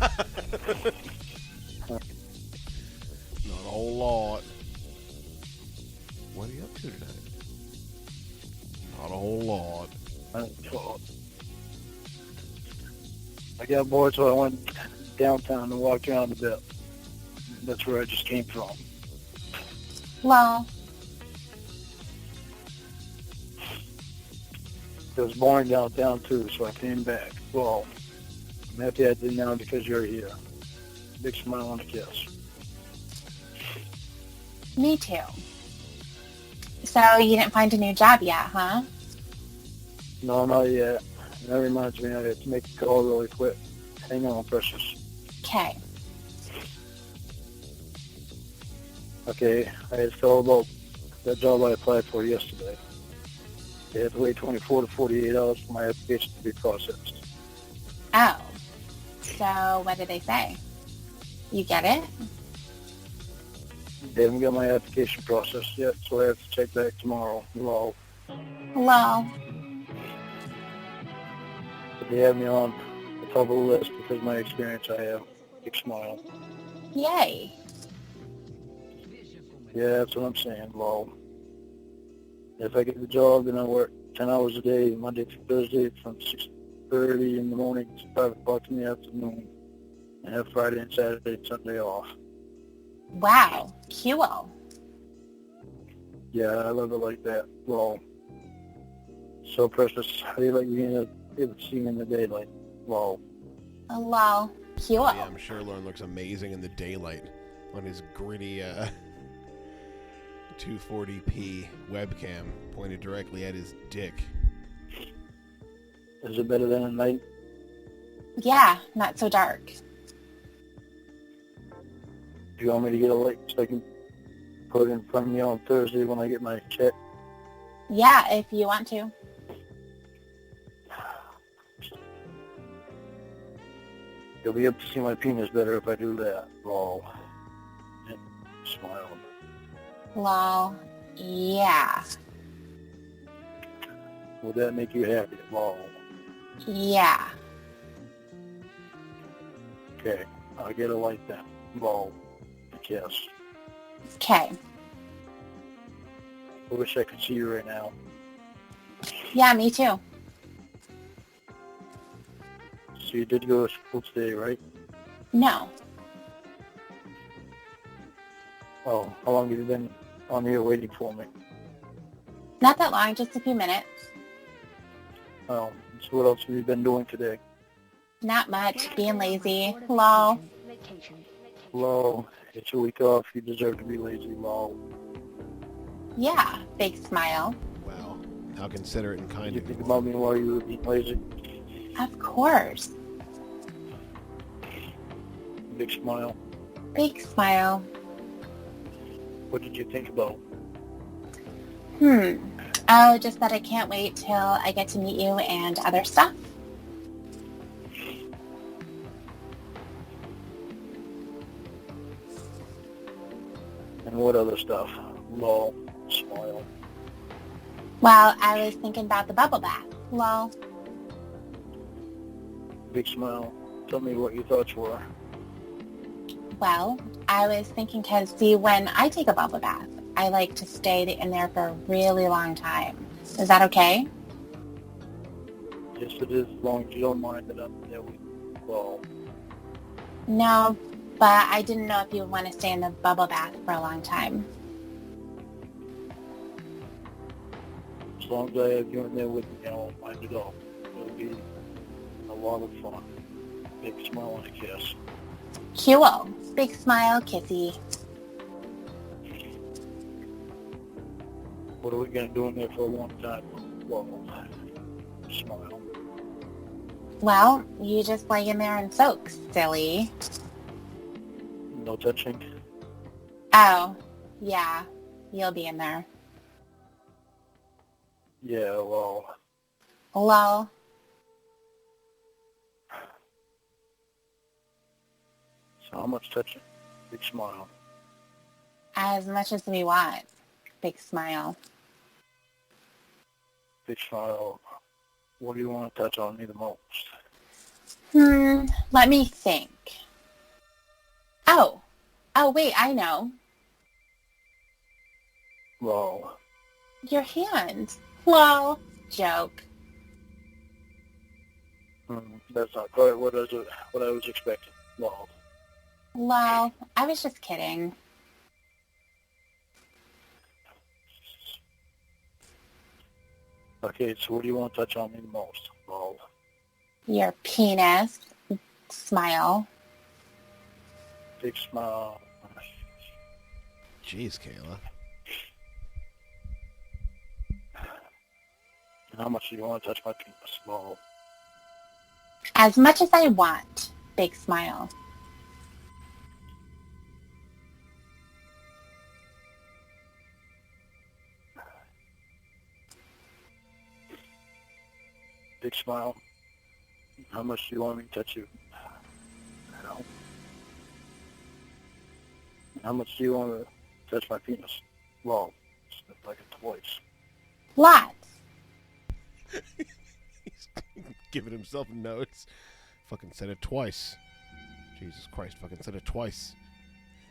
Not a whole lot. What are you up to tonight? Not a whole lot. I got bored, so I went downtown and walked around a bit. That's where I just came from. Lol. It was boring downtown too, so I came back. Well, I'm happy I did now because you're here. Big smile and a kiss. Me too. So you didn't find a new job yet, huh? No, not yet. That reminds me, I have to make a call really quick. Hang on, precious. Okay. Okay, I had to tell about that job I applied for yesterday. They had to wait 24 to 48 hours for my application to be processed. Oh. So what did they say? You get it? They haven't got my application processed yet, so I have to check back tomorrow. Lol. Lol. But they have me on the top of the list because of my experience I have. Big smile. Yay. Yeah, that's what I'm saying, lol. If I get the job, then I work 10 hours a day, Monday through Thursday, from 6:30 in the morning to 5 o'clock in the afternoon, and have Friday and Saturday and Sunday off. Wow. Cool. Yeah, I love it like that, lol. So precious, how do you like being able to see me in the daylight, lol? Lol. Cool. Yeah, I'm sure Lorne looks amazing in the daylight on his gritty 240p webcam pointed directly at his dick. Is it better than at night? Yeah, not so dark. Do you want me to get a light so I can put it in front of me on Thursday when I get my check? Yeah, if you want to. You'll be able to see my penis better if I do that. Lol. And smile. Lol. Yeah. Would that make you happy? Lol. Yeah. Okay. I'll get a light then. Lol. A kiss. Okay. I wish I could see you right now. Yeah, me too. So you did go to school today, right? No. Oh, how long have you been on here waiting for me? Not that long, just a few minutes. So what else have you been doing today? Not much. Being lazy. Lol. Lol. It's a week off. You deserve to be lazy. Lol. Yeah. Big smile. Wow. How considerate and kind Did you of think you. about me while you were being lazy? Of course. Big smile. Big smile. What did you think about? Oh, just that I can't wait till I get to meet you and other stuff. And what other stuff? Lol. Smile. Well, I was thinking about the bubble bath. Lol. Big smile. Tell me what your thoughts were. Well, I was thinking because, see, when I take a bubble bath, I like to stay in there for a really long time. Is that okay? Yes, it is, as long as you don't mind that I'm there with you. Well, No, but I didn't know if you would want to stay in the bubble bath for a long time. as long as I have you in there with me, I won't mind at all. It'll be a lot of fun. Big smile and a kiss. Cool. Big smile, kissy. What are we going to do in there for a long time? Well, smile. Well, you just lay in there and soak, silly. No touching? Oh, yeah. You'll be in there. Yeah, well, Lol. so how much touching? Big smile. As much as we want. Big smile. Big smile. What do you want to touch on me the most? Let me think. Oh, wait, I know. Well, Your hand. Lol. Joke. that's not quite what I was expecting. Well, Lol. I was just kidding. okay, so what do you want to touch on me the most? Well, Your penis. Smile. big smile. Jeez, Kayla. And how much do you want to touch my penis? Well, As much as I want. Big smile. big smile. How much do you want me to touch you? No. How much do you want to touch my penis? Well, it's like a twice. Lots. He's giving himself notes. Fucking said it twice. Jesus Christ, fucking said it twice.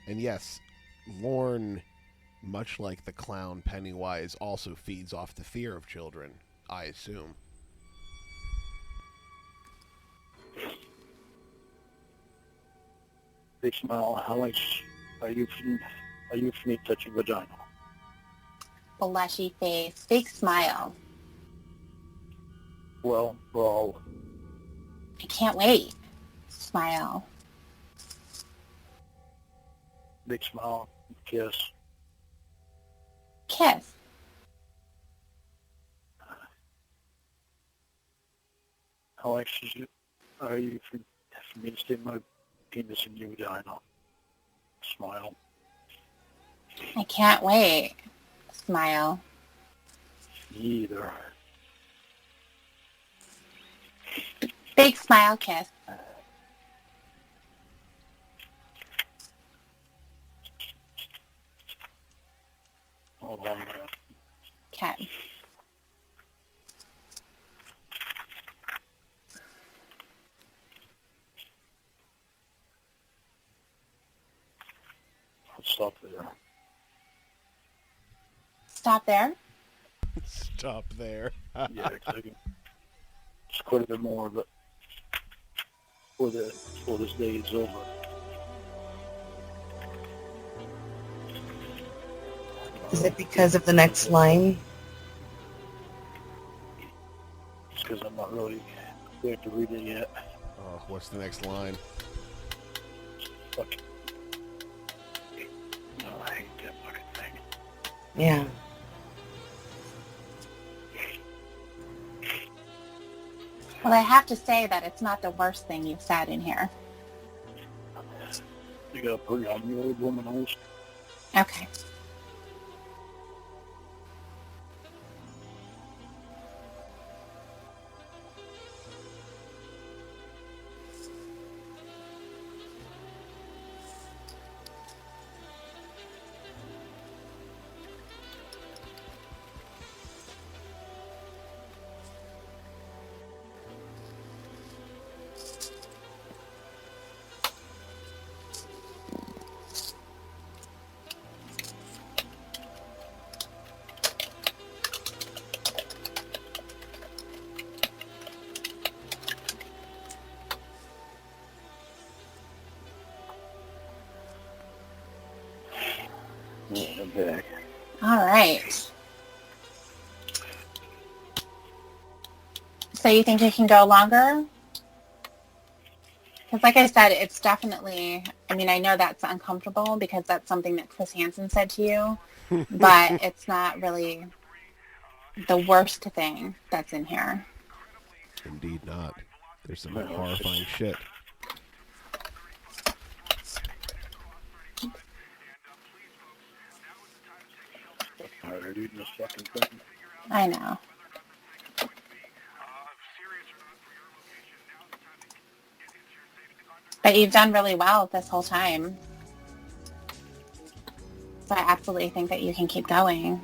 And yes, Lorne, much like the clown Pennywise, also feeds off the fear of children, I assume. Big smile. How much are you for me touching vagina? Blushy face. Big smile. Well, I can't wait. Smile. big smile, kiss. Kiss. How anxious are you for me to stick my penis in your vagina? Smile. I can't wait. Smile. Either. Big smile, kiss. Hold on a minute. Okay. I'll stop there. Stop there. Stop there. Yeah, exactly. It's quite a bit more, but before this day is over. Is it because of the next line? It's because I'm not really there to read it yet. Oh, what's the next line? Fucking. No, I hate that fucking thing. Yeah. Well, I have to say that it's not the worst thing you've said in here. You gotta put it on the old woman host. Okay. I'm back. All right. So you think you can go longer? Because like I said, it's definitely, I mean, I know that's uncomfortable because that's something that Chris Hansen said to you, but it's not really the worst thing that's in here. Indeed not. There's some horrifying shit. Harder reading this fucking thing. I know. But you've done really well this whole time. So I absolutely think that you can keep going.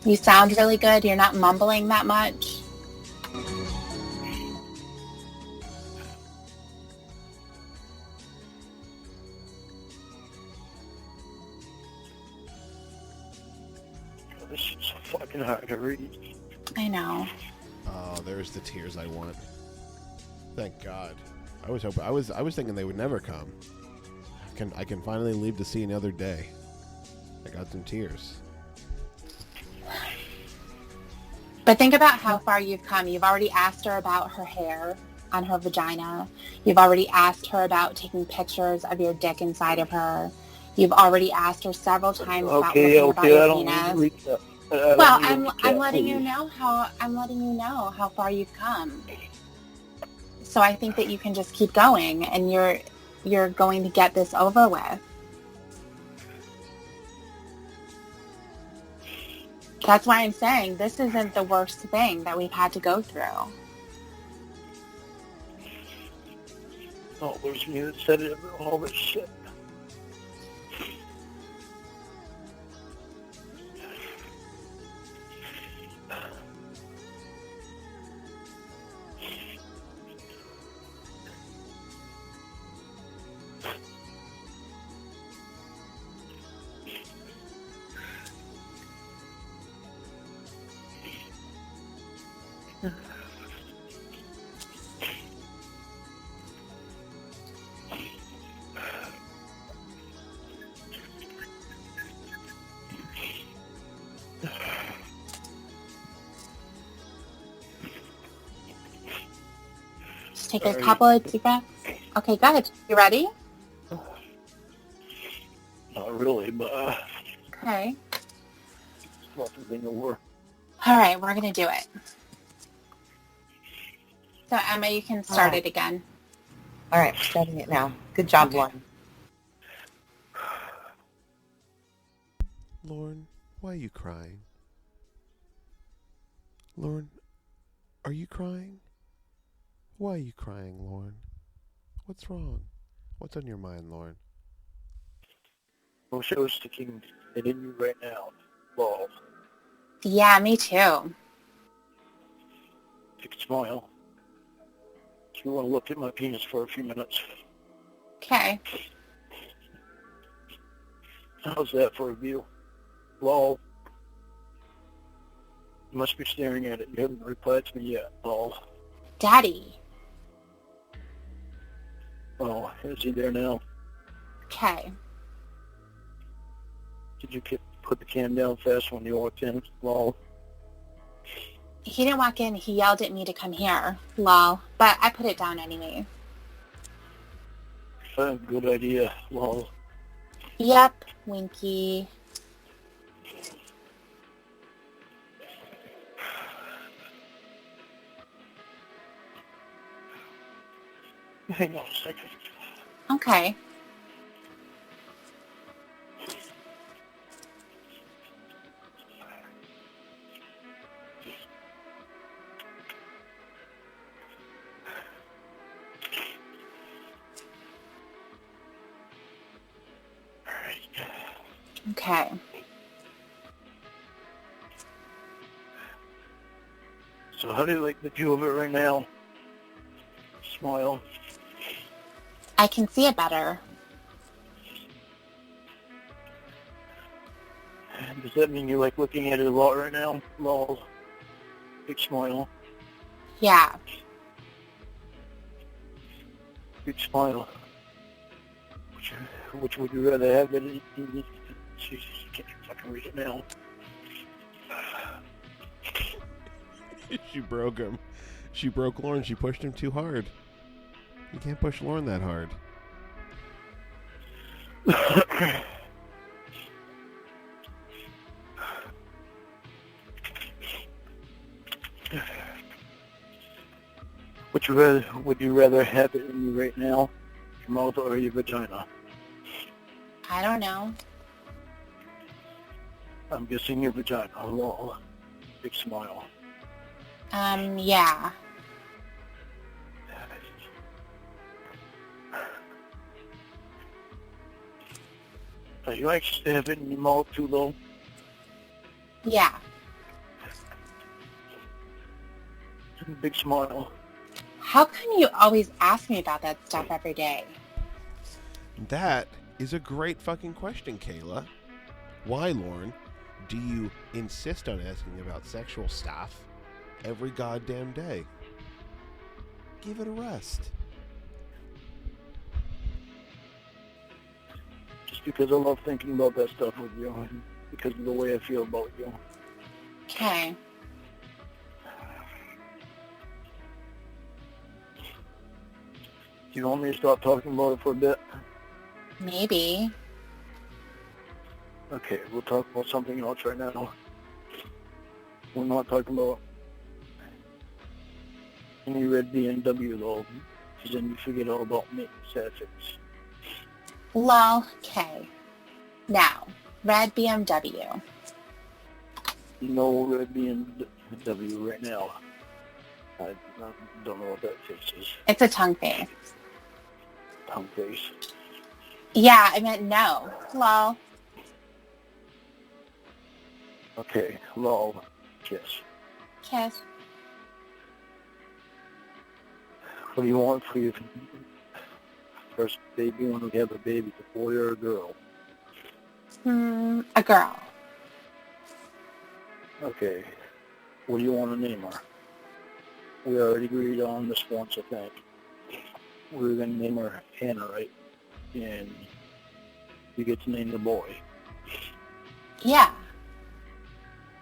You sound really good. You're not mumbling that much. This is so fucking hard to read. I know. Oh, there's the tears I want. Thank God. I was hoping. I was thinking they would never come. I can finally leave to see another day. I got some tears. But think about how far you've come. You've already asked her about her hair on her vagina. You've already asked her about taking pictures of your dick inside of her. You've already asked her several times about looking about your penis. Well, I'm letting you know how far you've come. So I think that you can just keep going, and you're going to get this over with. That's why I'm saying this isn't the worst thing that we've had to go through. Oh, there's me that said it, all this shit. Take a couple of deep breaths. Okay, good. You ready? Not really, but Okay. it's nothing thing over. All right, we're going to do it. So, Emma, you can start it again. All right, starting it now. Good job, Lorne. Lorne, why are you crying? Lorne, are you crying? Why are you crying, Lorne? What's wrong? What's on your mind, Lorne? I wish I was sticking it in you right now. Ball. Yeah, me too. You can smile. Do you want to look at my penis for a few minutes? Okay. How's that for a view? Lol. You must be staring at it. You haven't replied to me yet. Lol. Daddy. Oh, is he there now? Okay. Did you put the can down fast when you walked in? Lol. He didn't walk in. He yelled at me to come here. Lol. But I put it down anyway. Good idea. Lol. Yep, Winky. Hang on a second. Okay. Okay. So how do you like the view of it right now? Smile. I can see it better. Does that mean you like looking at it a lot right now? Lol. Big smile. Yeah. Big smile. Which would you rather have? Jesus, you can't fucking read it now. She broke him. She broke Lorne. She pushed him too hard. You can't push Lorne that hard. Would you rather have it in you right now, your mouth or your vagina? I don't know. I'm guessing your vagina. Lol. Big smile. Yeah. Are you actually have it in your mouth too, though? Yeah. Big smile. How come you always ask me about that stuff every day? That is a great fucking question, Kayla. Why, Lorne, do you insist on asking about sexual stuff every goddamn day? Give it a rest. Just because I love thinking about that stuff with you, because of the way I feel about you. Okay. Do you want me to stop talking about it for a bit? Maybe. Okay, we'll talk about something else right now. We're not talking about any red BMW though, because then you forget all about me, sad face. Lol. Okay. Now, red BMW. You know red BMW right now. I don't know what that face is. It's a tongue face. Tongue face. Yeah, I meant no. Lol. Okay, lol. Kiss. Kiss. What do you want for your first baby when we have a baby, a boy or a girl? A girl. Okay. What do you want to name her? We already agreed on this once, I think. We were going to name her Hannah, right? And you get to name the boy. Yeah.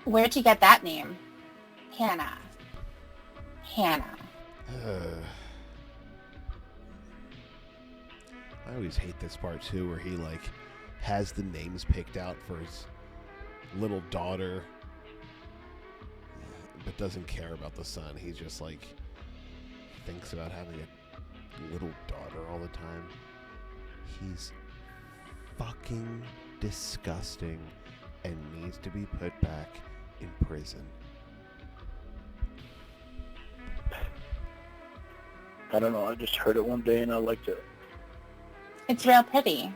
Where'd you get that name? Hannah. Hannah. I always hate this part too, where he like has the names picked out for his little daughter, but doesn't care about the son. He just like thinks about having a little daughter all the time. He's fucking disgusting and needs to be put back in prison. I don't know, I just heard it one day and I liked it. It's real pretty.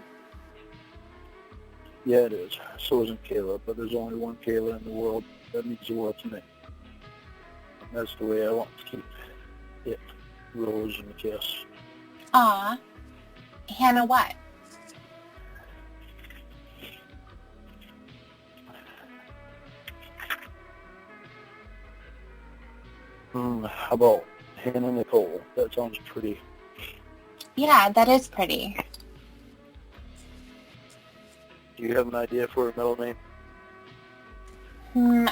Yeah, it is. So isn't Kayla, but there's only one Kayla in the world. That means the world to me. And that's the way I want to keep it. Rose and a kiss. Aw. Hannah what? How about Hannah Nicole? That sounds pretty. Yeah, that is pretty. Do you have an idea for a middle name?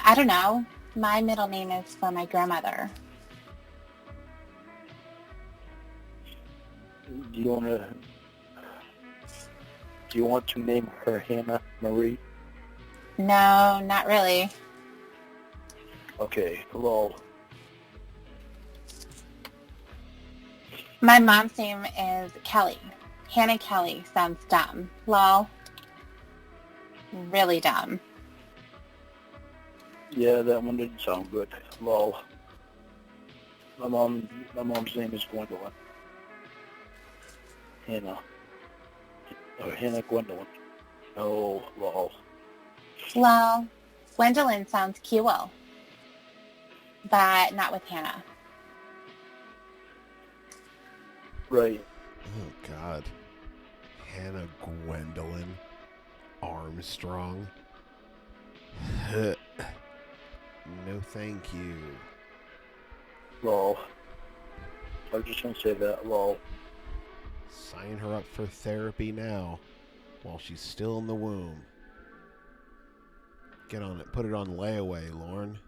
I don't know. My middle name is for my grandmother. Do you want to name her Hannah Marie? No, not really. Okay, lol. My mom's name is Kelly. Hannah Kelly sounds dumb. Lol. Really dumb. Yeah, that one didn't sound good. Lol. My mom's name is Gwendolyn. Hannah. Or Hannah Gwendolyn. Oh, lol. Lol. Gwendolyn sounds cute, but not with Hannah. Right. Oh, God. Hannah Gwendolyn Armstrong. No, thank you. Lol. I was just going to say that, lol. Sign her up for therapy now, while she's still in the womb. Get on it. Put it on layaway, Lorne.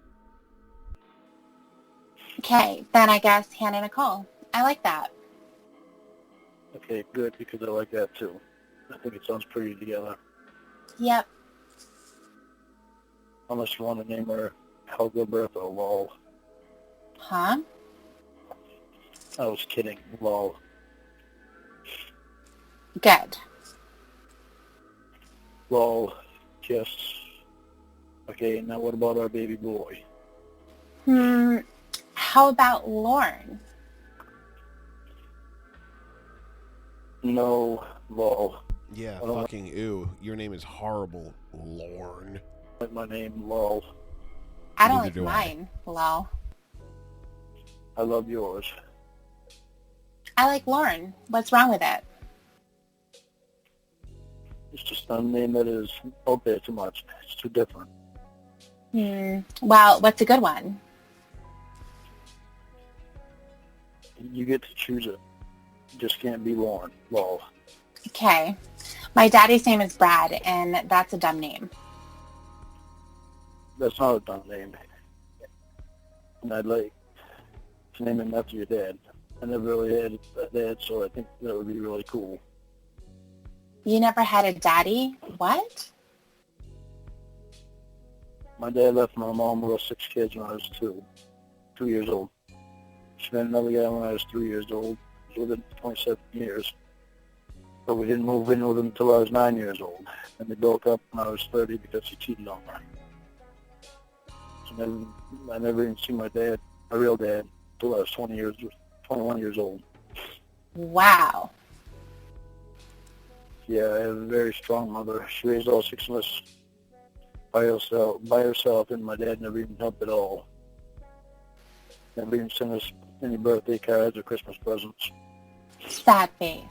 Okay, then I guess Hannah Nicole. I like that. Okay, good, because I like that too. I think it sounds pretty together. Yep. Unless you want to name her Helga Bertha, lol. Huh? I was kidding, lol. Good. Lol, kiss. Okay, now what about our baby boy? How about Lorne? No, lol. Yeah, fucking ew. Your name is horrible, Lorne. I like my name, lol. I don't Neither like do mine, lol. I love yours. I like Lorne. What's wrong with it? It's just a name that is out there too much. It's too different. Well, what's a good one? You get to choose it. You just can't be Lorne, lol. Okay. My daddy's name is Brad, and that's a dumb name. That's not a dumb name. And I'd like to name him after your dad. I never really had a dad, so I think that would be really cool. You never had a daddy? What? My dad left my mom with 6 kids when I was 2 years old. She met another guy when I was 3 years old. We lived in 27 years. But we didn't move in with him until I was 9 years old. And they broke up when I was 30 because he cheated on her. So I never even seen my dad, my real dad, until I was 21 years old. Wow. Yeah, I have a very strong mother. She raised all 6 of us by herself, and my dad never even helped at all. Never even sent us any birthday cards or Christmas presents. Sad face.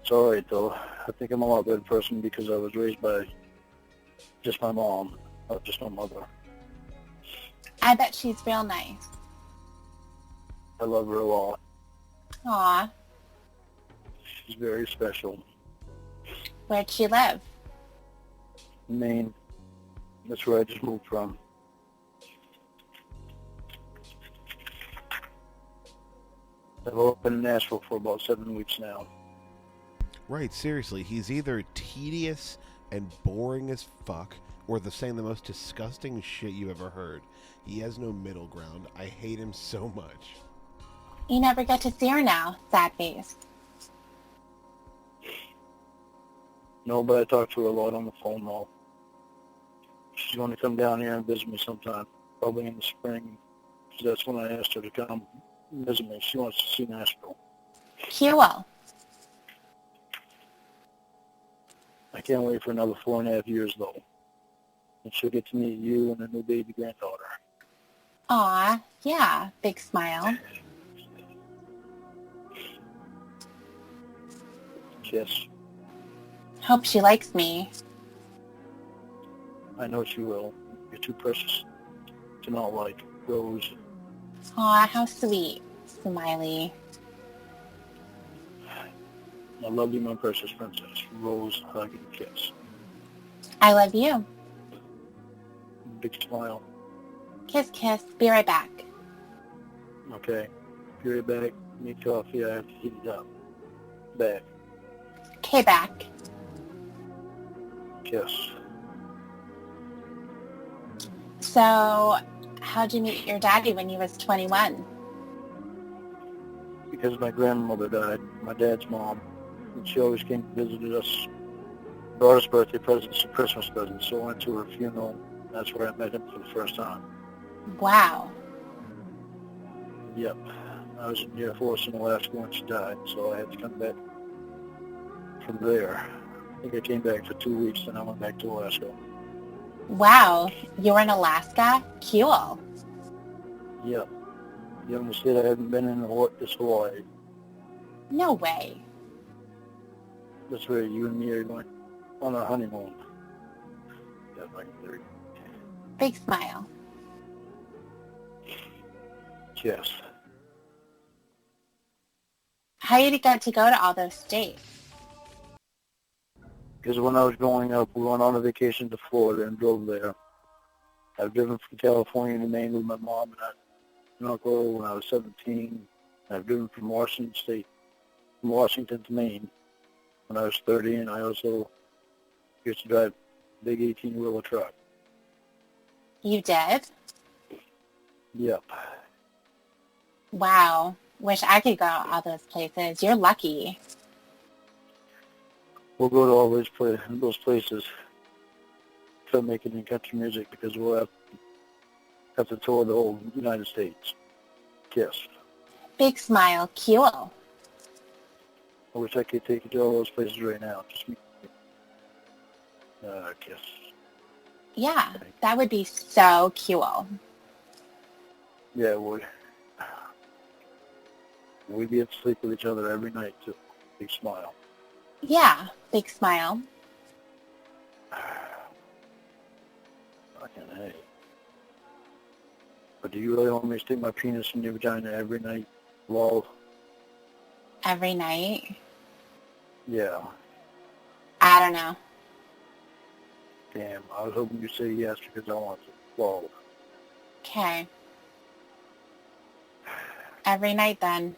It's alright though. I think I'm a lot better person because I was raised by just my mom, not just my mother. I bet she's real nice. I love her a lot. Aw. She's very special. Where'd she live? Maine. That's where I just moved from. I've only been in Nashville for about 7 weeks now. Right, seriously, he's either tedious and boring as fuck, or saying the most disgusting shit you ever heard. He has no middle ground. I hate him so much. You never get to see her now, sad face. No, but I talk to her a lot on the phone now. She's going to come down here and visit me sometime, probably in the spring, because that's when I asked her to come visit me. She wants to see Nashville. Cool. I can't wait for another 4.5 years, though. And she'll get to meet you and a new baby granddaughter. Aw, yeah, big smile. Kiss. Hope she likes me. I know she will. You're too precious to not like. Rose. Aw, how sweet. Smiley. I love you, my precious princess. Rose, hug, and kiss. I love you. Big smile. Kiss, kiss. Be right back. Okay. Be right back. Need coffee. I have to heat it up. Back. Okay, back. Kiss. So, how'd you meet your daddy when you was 21? Because my grandmother died, my dad's mom, and she always came to visit us, brought us birthday presents and Christmas presents, so I went to her funeral. That's where I met him for the first time. Wow. Yep. I was in the Air Force in Alaska when she died, so I had to come back from there. I think I came back for 2 weeks, then I went back to Alaska. Wow. You were in Alaska? Cool. Yep. The only state I haven't been in is Hawaii. No way. That's where you and me are going on our honeymoon. Yeah, like 30. Big smile. Yes. How did you get to go to all those states? Because when I was growing up, we went on a vacation to Florida and drove there. I've driven from California to Maine with my mom and uncle when I was 17. I've driven from Washington to Maine when I was 30, and I also used to drive a big 18-wheeler truck. You did? Yep. Wow. Wish I could go to all those places. You're lucky. We'll go to all those places filmmaking and country music because we'll have to tour the whole United States. Kiss. Big smile. Cool. I wish I could take you to all those places right now. Just me. Kiss. Yeah, that would be so cool. Yeah, it would. We'd be able to sleep with each other every night, too. Big smile. Yeah, big smile. Fucking hey. But do you really want me to stick my penis in your vagina every night? Lol. Every night? Yeah. I don't know. Damn, I was hoping you'd say yes because I want to. Lol. Okay. Every night then.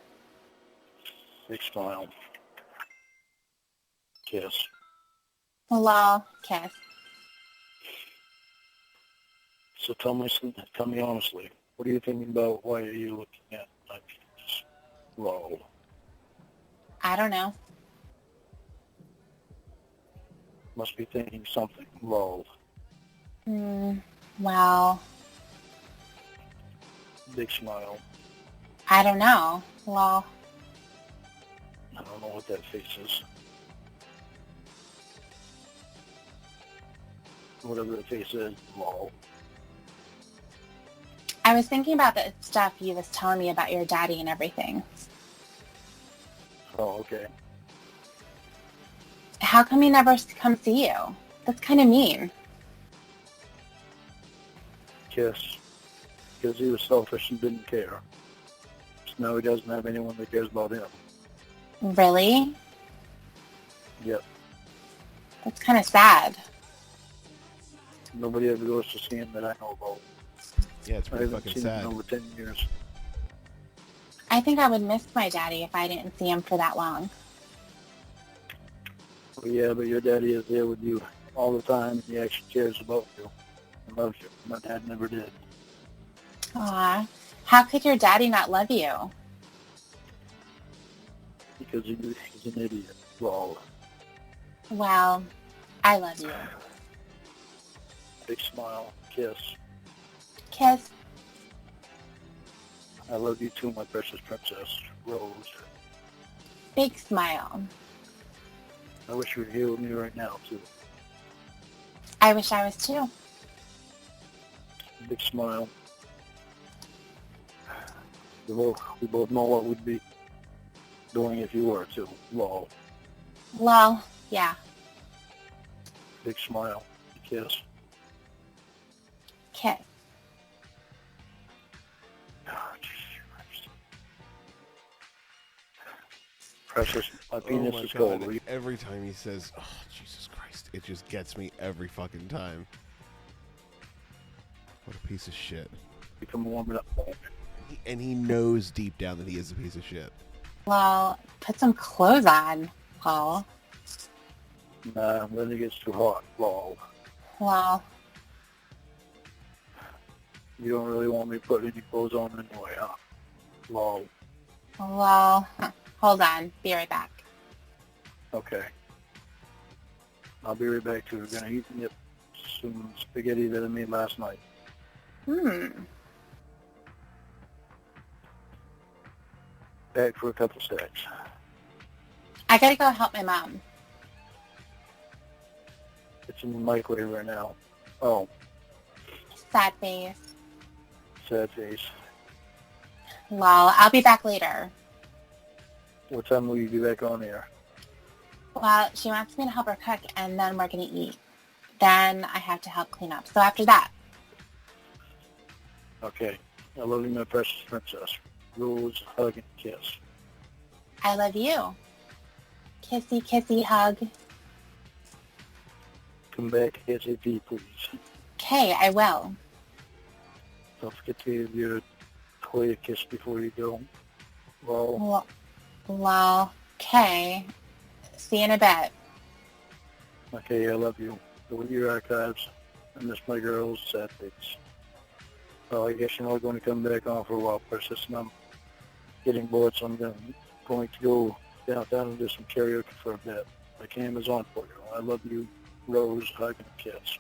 Big smile. Kiss. Lol. Kiss. So tell me honestly, what are you thinking about? Why are you looking at my penis? Lol. I don't know. Must be thinking something. Lol. Well, Big smile. I don't know. Lol. I don't know what that face is. Whatever the face is, lol. I was thinking about the stuff you was telling me about your daddy and everything. Oh, okay. How come he never come see you? That's kind of mean. Kiss. Because he was selfish and didn't care. So now he doesn't have anyone that cares about him. Really? Yep. That's kind of sad. Nobody ever goes to see him that I know about. Yeah, it's pretty I haven't fucking seen sad. him in over 10 years. I think I would miss my daddy if I didn't see him for that long. Well, yeah, but your daddy is there with you all the time. He actually cares about you and loves you. My dad never did. Aw. How could your daddy not love you? Because he's an idiot. Lol. Well, I love you. Big smile. Kiss. Kiss. I love you too, my precious princess. Rose. Big smile. I wish you were here with me right now, too. I wish I was too. Big smile. We both know what we'd be doing if you were too. Lol. Lol. Yeah. Big smile. Kiss. Kiss. Oh, Jesus Christ. Precious, my penis is cold. God. Every time he says, oh, Jesus Christ, it just gets me every fucking time. What a piece of shit. Become warming up. And he knows deep down that he is a piece of shit. Well, put some clothes on, Paul. Nah, then it gets too hot. Lol. Well, You don't really want me to put any clothes on anyway, huh? Lol. well, hold on. Be right back. Okay. I'll be right back too. We're going to eat some spaghetti that I made last night. Back for a couple seconds. I gotta go help my mom. It's in the microwave right now. Oh, Sad face. sad face. Lol. I'll be back later. What time will you be back on here? Well, she wants me to help her cook, and then we're gonna eat. Then I have to help clean up. So after that. Okay. I love you, my precious princess. Rose, hug, and kiss. I love you. Kissy, kissy, hug. Come back ASAP, please. Okay, I will. Don't forget to give your Chloe a kiss before you go. Well, okay. See you in a bit. Okay, I love you. Delete your archives. I miss my girls, sad dates. Well, I guess you're not going to come back on for a while, Precious, and I'm getting bored, so I'm going to go downtown and do some karaoke for a bit. My cam is on for you. I love you, Rose, hug, and kiss.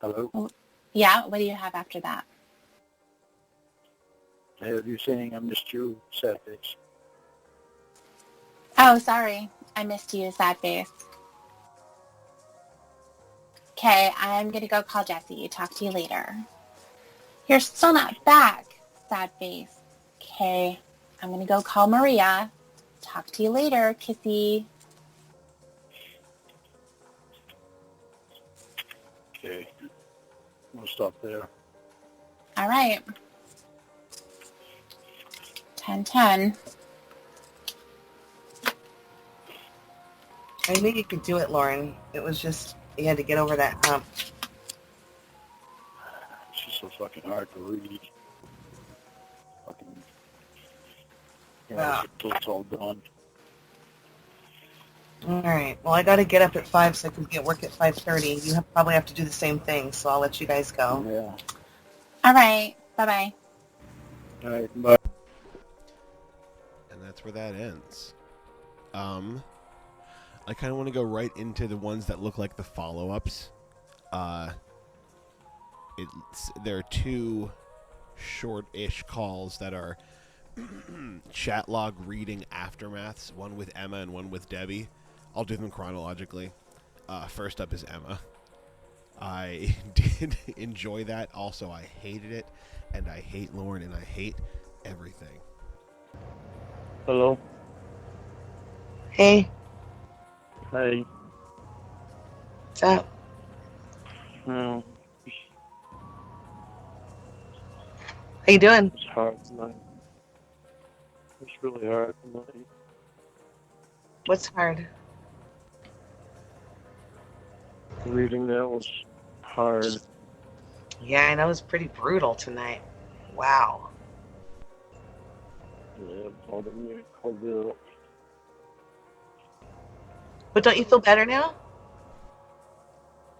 Hello? Yeah, what do you have after that? I heard you saying I missed you, sad face. Oh, sorry. I missed you, sad face. Okay, I'm going to go call Jesse. Talk to you later. You're still not back, sad face. Okay, I'm going to go call Maria. Talk to you later, kissy. Okay. We'll stop there. All right. 10:10. I knew you could do it, Lauren. It was just, you had to get over that hump. It's just so fucking hard to read. Fucking, until it's all done. All right. Well, I got to get up at 5 so I can get work at 5:30. You probably have to do the same thing, so I'll let you guys go. Yeah. All right. Bye-bye. All right. Bye. And that's where that ends. I kind of want to go right into the ones that look like the follow-ups. There are two short-ish calls that are chat log reading aftermaths, one with Emma and one with Debbie. I'll do them chronologically. First up is Emma. I did enjoy that. Also, I hated it, and I hate Lorne, and I hate everything. Hello. Hey. Hey. What's up? No, How you doing? it's hard tonight. It's really hard tonight. What's hard? Reading that was hard. Yeah, I know it was pretty brutal tonight. Wow. Yeah, called it. But don't you feel better now?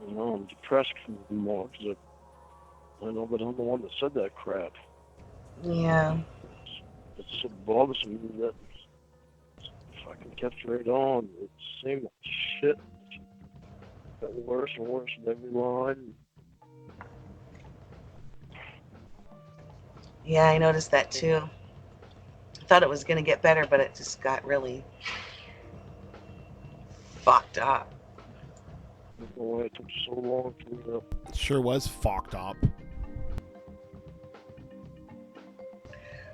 You know, I'm depressed more because I know that I'm the one that said that crap. Yeah. It's so bothersome that if I can kept right on, it's the same shit. It got worse and worse in every line. Yeah, I noticed that too. I thought it was going to get better, but it just got really fucked up. I don't know why it took so long to It sure was fucked up.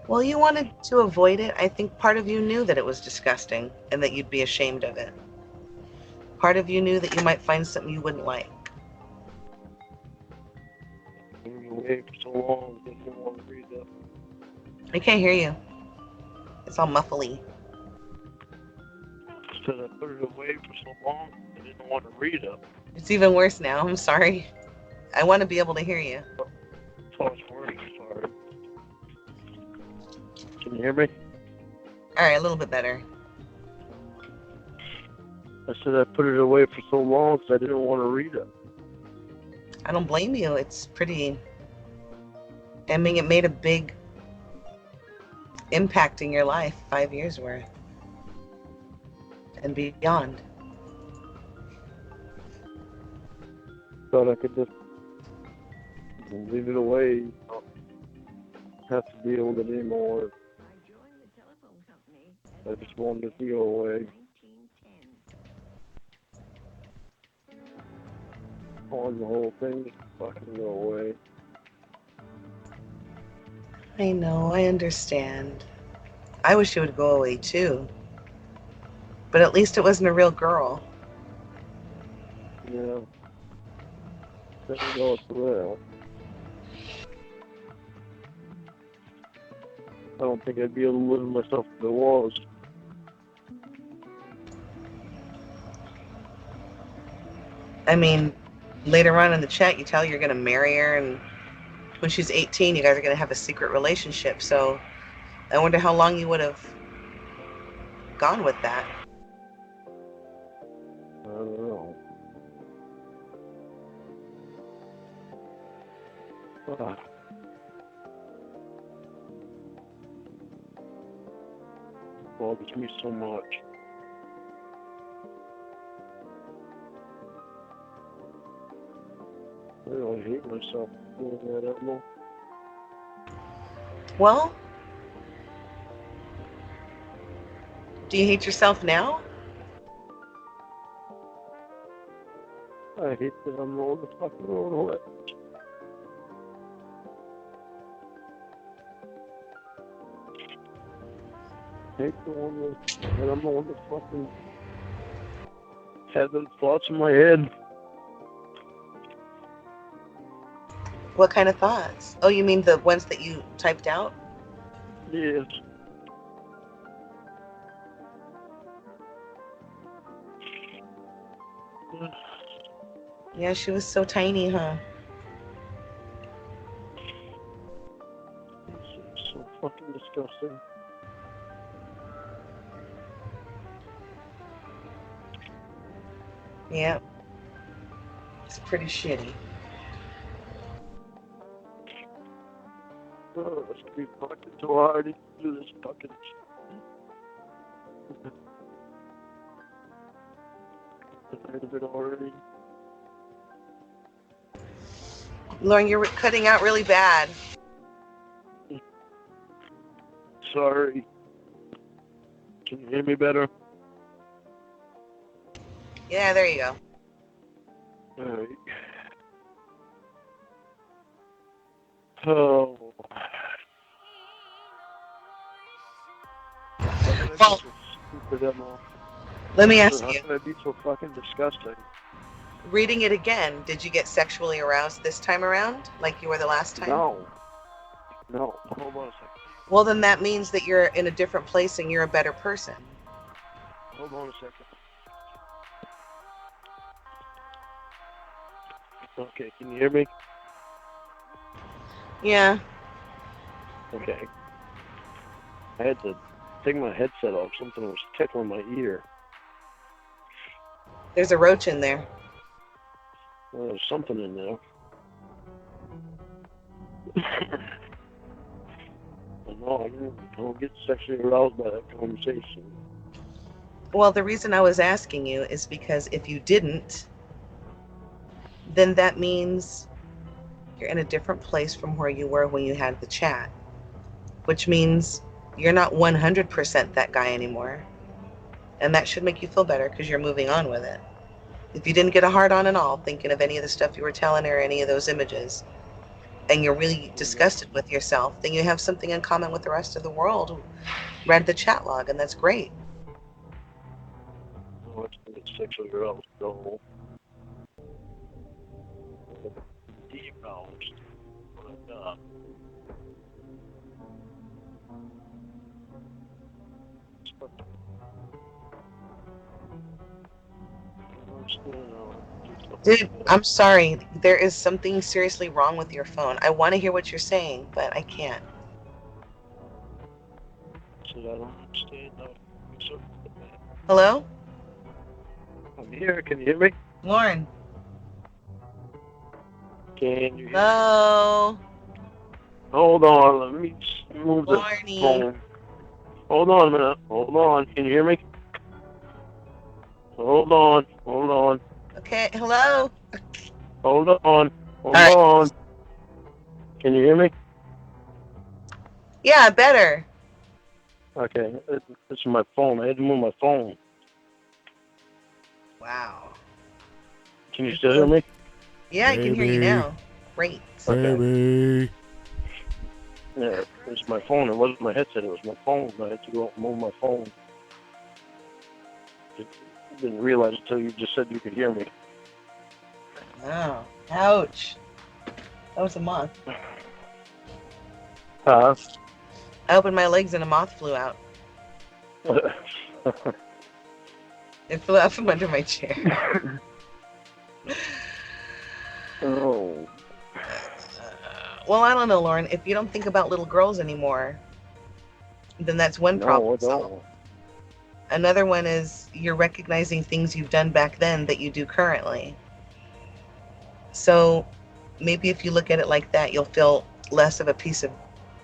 Well, you wanted to avoid it. I think part of you knew that it was disgusting and that you'd be ashamed of it. Part of you knew that you might find something you wouldn't like. been away for so long. I didn't want to read that. I can't hear you. It's all muffly. Said I put it away for so long, I didn't want to read it. It's even worse now. I'm sorry. I want to be able to hear you. So it's worse. Sorry. Can you hear me? All right, a little bit better. I said I put it away for so long because I didn't want to read it. I don't blame you. It's pretty... I mean, it made a big impact in your life, 5 years worth. And beyond. Thought I could just leave it away. Not have to deal with it anymore. I just wanted it to go away. On the whole thing, just fucking go away. I know, I understand. I wish it would go away too. But at least it wasn't a real girl. Yeah. Doesn't go well. I don't think I'd be able to live myself if there was. I mean, later on in the chat, you tell her you're going to marry her, and when she's 18, you guys are going to have a secret relationship. So I wonder how long you would have gone with that. I don't know. It bothers me so much. I really hate myself doing that, Emma. Well, do you hate yourself now? I hate that I'm on the fucking road. I hate the one that I'm on the fucking having thoughts in my head. What kind of thoughts? Oh, you mean the ones that you typed out? Yes. Yeah, she was so tiny, huh? It's so fucking disgusting. Yeah. It's pretty shitty. Oh, it's gonna be fucking too hard to do this fucking shit. I'm tired of it already. Lorne, you're cutting out really bad. Sorry. Can you hear me better? Yeah, there you go. Alright. Oh. Well, let me ask you. How can I be so fucking disgusting? Reading it again, did you get sexually aroused this time around, like you were the last time? No. No. Hold on a second. Well, then that means that you're in a different place and you're a better person. Hold on a second. Okay, can you hear me? Yeah. Okay. I had to take my headset off. Something was tickling my ear. There's a roach in there. Well, there's something in there. No, I don't get sexually aroused by that conversation. Well, the reason I was asking you is because if you didn't, then that means you're in a different place from where you were when you had the chat, which means you're not 100% that guy anymore. And that should make you feel better because you're moving on with it. If you didn't get a hard on at all thinking of any of the stuff you were telling her, any of those images, and you're really disgusted with yourself, then you have something in common with the rest of the world who read the chat log, and that's great. No, it's sexually aroused. No. Aroused. But, Dude, I'm sorry. There is something seriously wrong with your phone. I want to hear what you're saying, but I can't. So I don't understand. No. Hello? I'm here. Can you hear me? Lorne. Can you hear me? Hello? Hold on. Let me move the Lorne. phone. Hold on a minute. Hold on. Can you hear me? Hold on. Hold on. Okay, hello? Hold on. Hold right. on. Can you hear me? Yeah, better. Okay. This is my phone. I had to move my phone. Wow. Can you still hear me? Yeah, I can hear you now. Great. Baby. Yeah, it's my phone. It wasn't my headset. It was my phone. I had to go out and move my phone. I didn't realize until you just said you could hear me. Oh, ouch. That was a moth. Huh? I opened my legs and a moth flew out. It flew out from under my chair. Oh. Well, I don't know, Lorne. If you don't think about little girls anymore, then that's one problem. No. Another one is you're recognizing things you've done back then that you do currently. So maybe if you look at it like that, you'll feel less of a piece of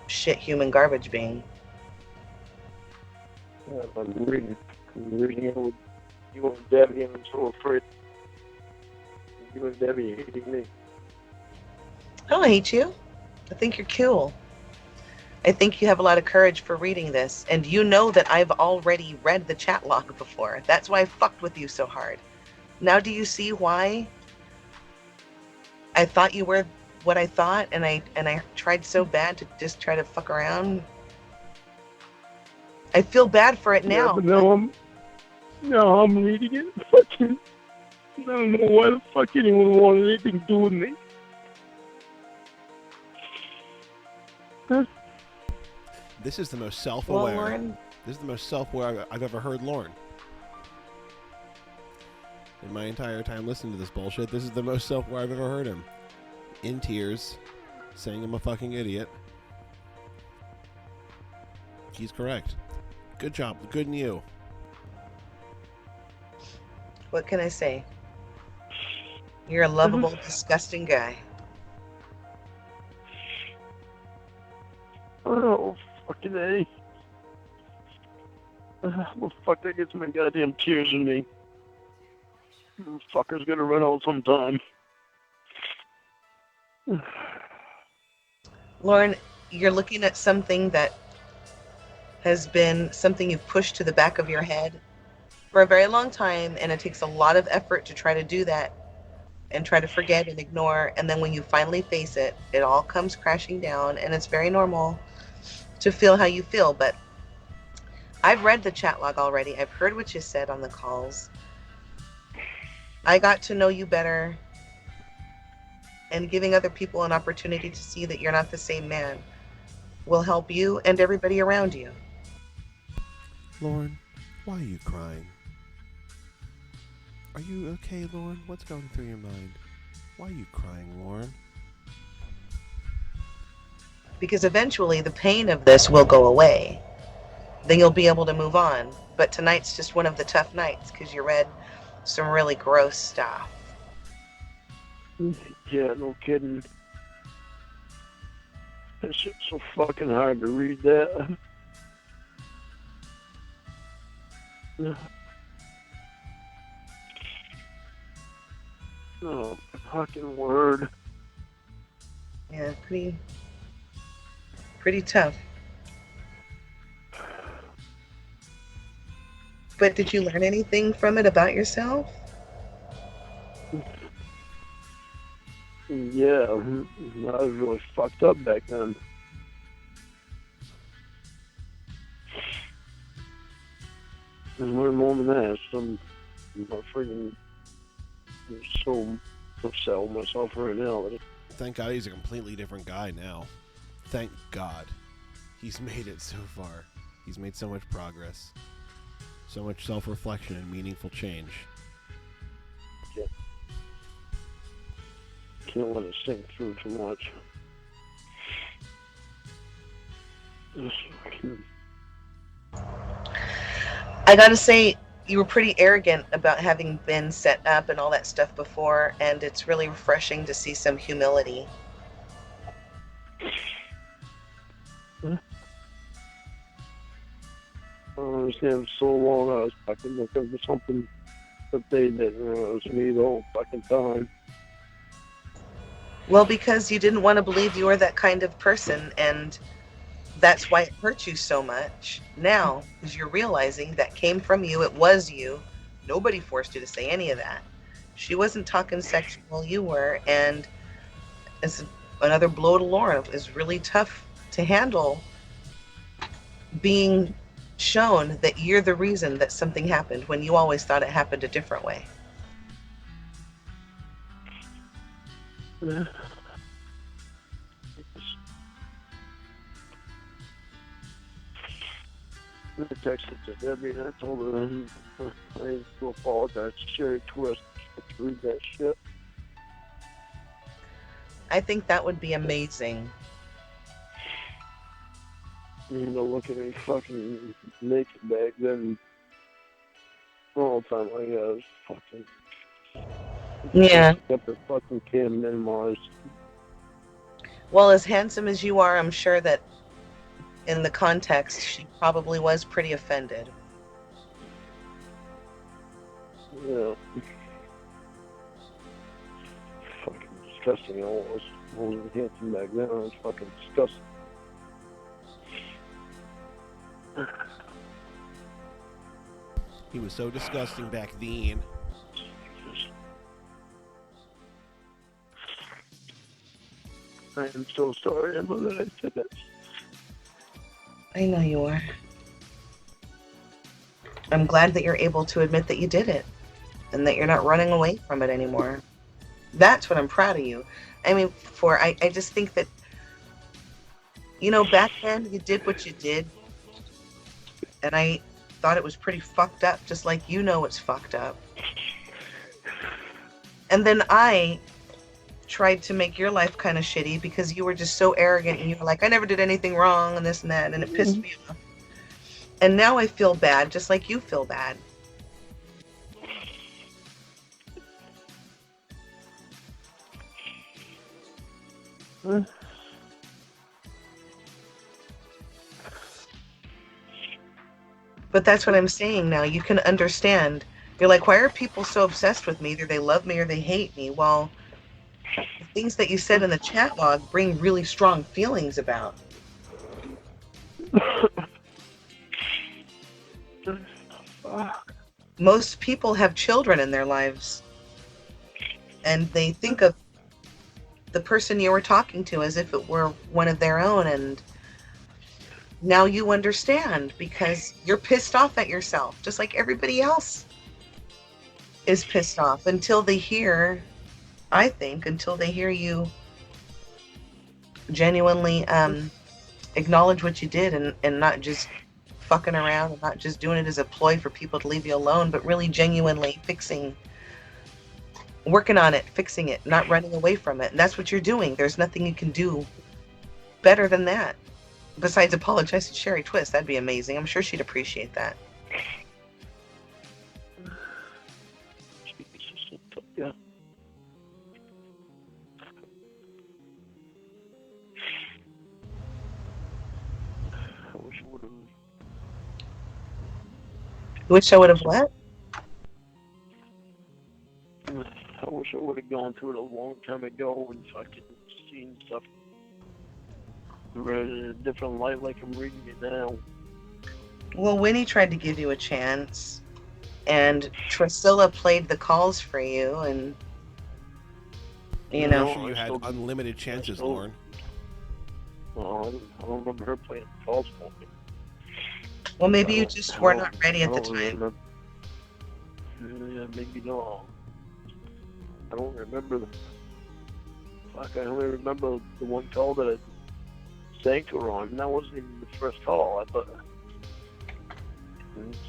shit human garbage being. Yeah, I'm reading it with you and Debbie, and I'm so afraid you and Debbie hating me. I don't hate you. I think you're cool. I think you have a lot of courage for reading this, and you know that I've already read the chat log before. That's why I fucked with you so hard. Now do you see why I thought you were what I thought, and I tried so bad to just try to fuck around? I feel bad for it now. Yeah, but now I'm reading it. Fucking, I don't know why the fuck anyone wanted anything to do with me. This is the most self-aware. Well, Lorne, this is the most self-aware I've ever heard Lorne. In my entire time listening to this bullshit, this is the most self-aware I've ever heard him. In tears, saying I'm a fucking idiot. He's correct. Good job. Good on you. what can I say? You're a lovable, disgusting guy. Oh, fucking A. Well, fuck, that gets my goddamn tears in me. This fucker's gonna run out sometime. Lorne, you're looking at something that has been something you've pushed to the back of your head for a very long time, and it takes a lot of effort to try to do that and try to forget and ignore, and then when you finally face it, it all comes crashing down, and it's very normal to feel how you feel. But I've read the chat log already. I've heard what you said on the calls. I got to know you better, and giving other people an opportunity to see that you're not the same man will help you and everybody around you. Lorne, why are you crying? Are you okay, Lorne? What's going through your mind? Why are you crying, Lorne? Because eventually the pain of this will go away. Then you'll be able to move on. But tonight's just one of the tough nights because you read some really gross stuff. Yeah, no kidding. That shit's so fucking hard to read that. Oh, fucking word. Yeah, pretty tough. But did you learn anything from it about yourself? Yeah, I was really fucked up back then. And we're more than that. I'm freaking so upset with myself right now. Thank God he's a completely different guy now. Thank God. He's made it so far. He's made so much progress. So much self-reflection and meaningful change. Yeah. Can't let it sink through too much. I gotta say, you were pretty arrogant about having been set up and all that stuff before, and it's really refreshing to see some humility. I don't understand so long I was fucking looking for something that they didn't. It was me the whole fucking time. Well, because you didn't want to believe you were that kind of person, and that's why it hurt you so much. Now, because you're realizing that came from you, it was you. Nobody forced you to say any of that. She wasn't talking sexual, you were, and it's another blow to Lorne. It's really tough to handle being shown that you're the reason that something happened when you always thought it happened a different way. Yeah. I texted to Debbie and I told her I need to apologize to Sherry Twist for reading that shit. I think that would be amazing. You know, look at me fucking naked back then. All the time I was fucking. Yeah. Kept the fucking kid minimized. Well, as handsome as you are, I'm sure that in the context, she probably was pretty offended. Yeah. Fucking disgusting. I wasn't handsome back then. I was fucking disgusting. He was so disgusting back then. I am so sorry, Emma, that I said that. I know you are. I'm glad that you're able to admit that you did it and that you're not running away from it anymore. That's what I'm proud of you. I mean, I just think that, you know, back then you did what you did, and I thought it was pretty fucked up, just like you know it's fucked up. And then I tried to make your life kind of shitty because you were just so arrogant and you were like, I never did anything wrong and this and that, and it pissed me off. And now I feel bad, just like you feel bad. But that's what I'm saying now. You can understand. You're like, why are people so obsessed with me? Either they love me or they hate me. Well, the things that you said in the chat log bring really strong feelings about. Most people have children in their lives, and they think of the person you were talking to as if it were one of their own, and now you understand because you're pissed off at yourself, just like everybody else is pissed off until they hear, I think, until they hear you genuinely acknowledge what you did and not just fucking around and not just doing it as a ploy for people to leave you alone, but really genuinely working on it, fixing it, not running away from it. And that's what you're doing. There's nothing you can do better than that. Besides apologize to Sherry Twist, that'd be amazing. I'm sure she'd appreciate that. Yeah. I wish I would have. You wish I would have what? I wish I would have gone through it a long time ago and fucking seen stuff read in a different light like I'm reading it now. Well, Winnie tried to give you a chance, and Priscilla played the calls for you, and you know. I'm sure you had unlimited chances, Lorne. Oh, I don't remember her playing calls for me. Well, maybe you just were not ready at the time. Yeah, maybe not. I don't remember. Fuck, I only remember the one call that I sang to her on, and that wasn't even the first call. I thought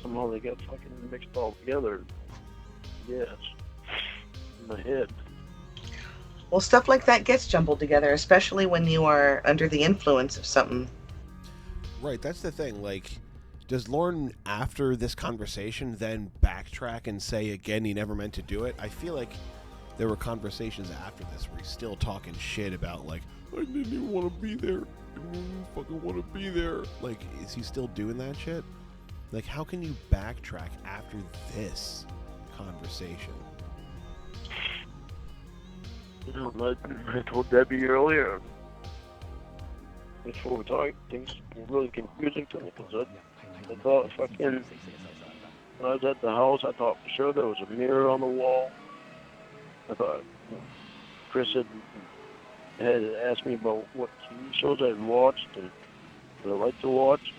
somehow they got fucking mixed all together. Yes, in my head. Well, stuff like that gets jumbled together, especially when you are under the influence of something. Right, that's the thing. Like, does Lorne, after this conversation, then backtrack and say again he never meant to do it? I feel like there were conversations after this where he's still talking shit about, like, I didn't even want to be there. I didn't even fucking want to be there. Like, is he still doing that shit? Like, how can you backtrack after this conversation? You know, like I told Debbie earlier, before we talked, things were really confusing to me because I thought fucking, when I was at the house, I thought for sure there was a mirror on the wall. I thought Chris had asked me about what TV shows I'd watched and what I like to watch.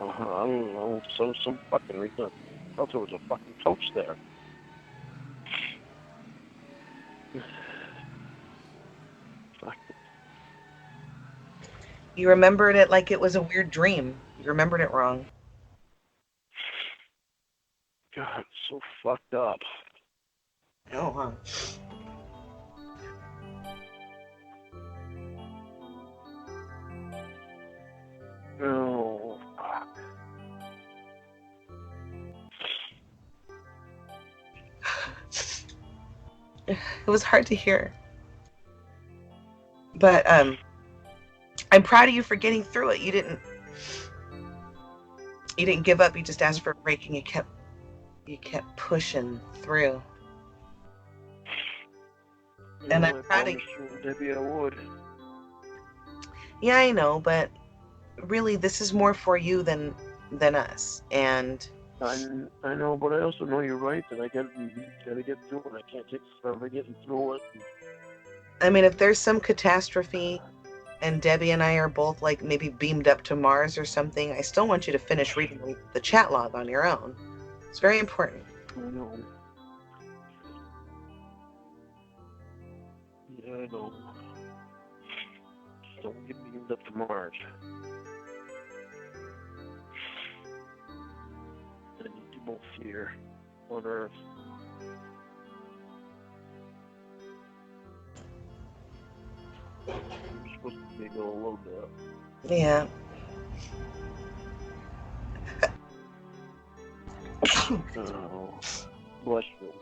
I don't know, some fucking reason I thought there was a fucking couch there. You remembered it like it was a weird dream. You remembered it wrong. God, it's so fucked up. Oh, huh. Oh, fuck. It was hard to hear. But I'm proud of you for getting through it. You didn't give up. You just asked for a break and you kept pushing through. And I'm proud of you. Debbie, I would. Yeah, I know, but really this is more for you than us. And I know, but I also know you're right, and I gotta get through it. I can't take forever getting through it. I mean, if there's some catastrophe and Debbie and I are both like maybe beamed up to Mars or something, I still want you to finish reading the chat log on your own. It's very important. I know. Yeah, I know. Just don't get beamed up to Mars. I need you both here on Earth. You're supposed to be going a little bit. Yeah. Oh, bless you.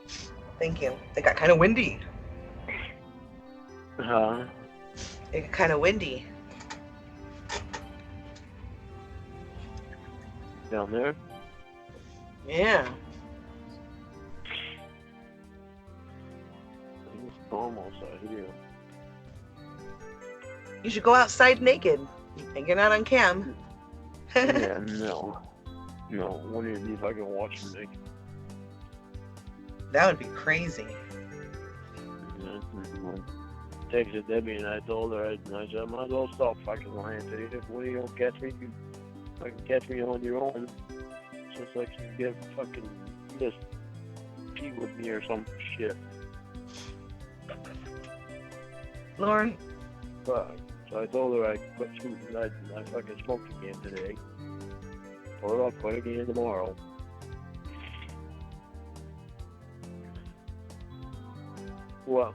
Thank you. It got kind of windy. Huh? It got kind of windy. Down there? Yeah. It's almost out here. You should go outside naked. And you're not on cam. Yeah, no. No, what do you need if I can watch them naked? That would be crazy. Yeah, I texted Debbie and I told her, I said, I might as well stop fucking lying to you. If you don't catch me, you fucking catch me on your own. Just like you get fucking just pee with me or some shit. Lorne? So I told her I quit shooting. I fucking smoked again today. Told her I'll quit again tomorrow. What?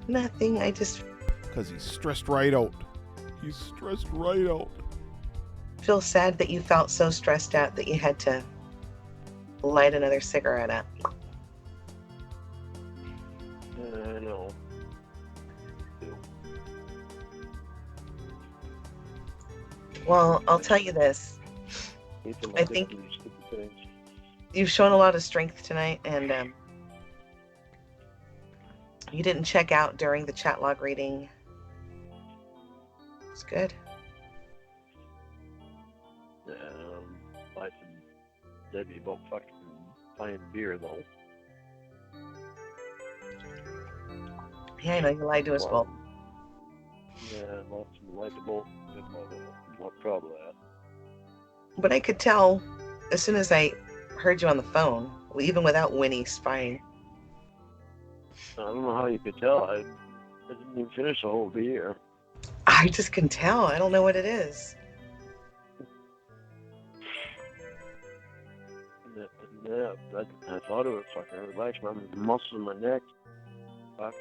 Nothing. I just Because he's stressed right out. He's stressed right out. feel sad that you felt so stressed out that you had to light another cigarette up. I know. Well, I'll tell you this. I think you've shown a lot of strength tonight, and you didn't check out during the chat log reading. It's good. I said Debbie about fucking buying beer though. Yeah, I know you lied to us both. Yeah, lots of lied to both. What problem that? But I could tell as soon as I heard you on the phone, even without Winnie spying. I don't know how you could tell. I didn't even finish the whole beer. I just can tell. I don't know what it is. Yeah, I thought it would fucking relax my muscles in my neck. Fuck.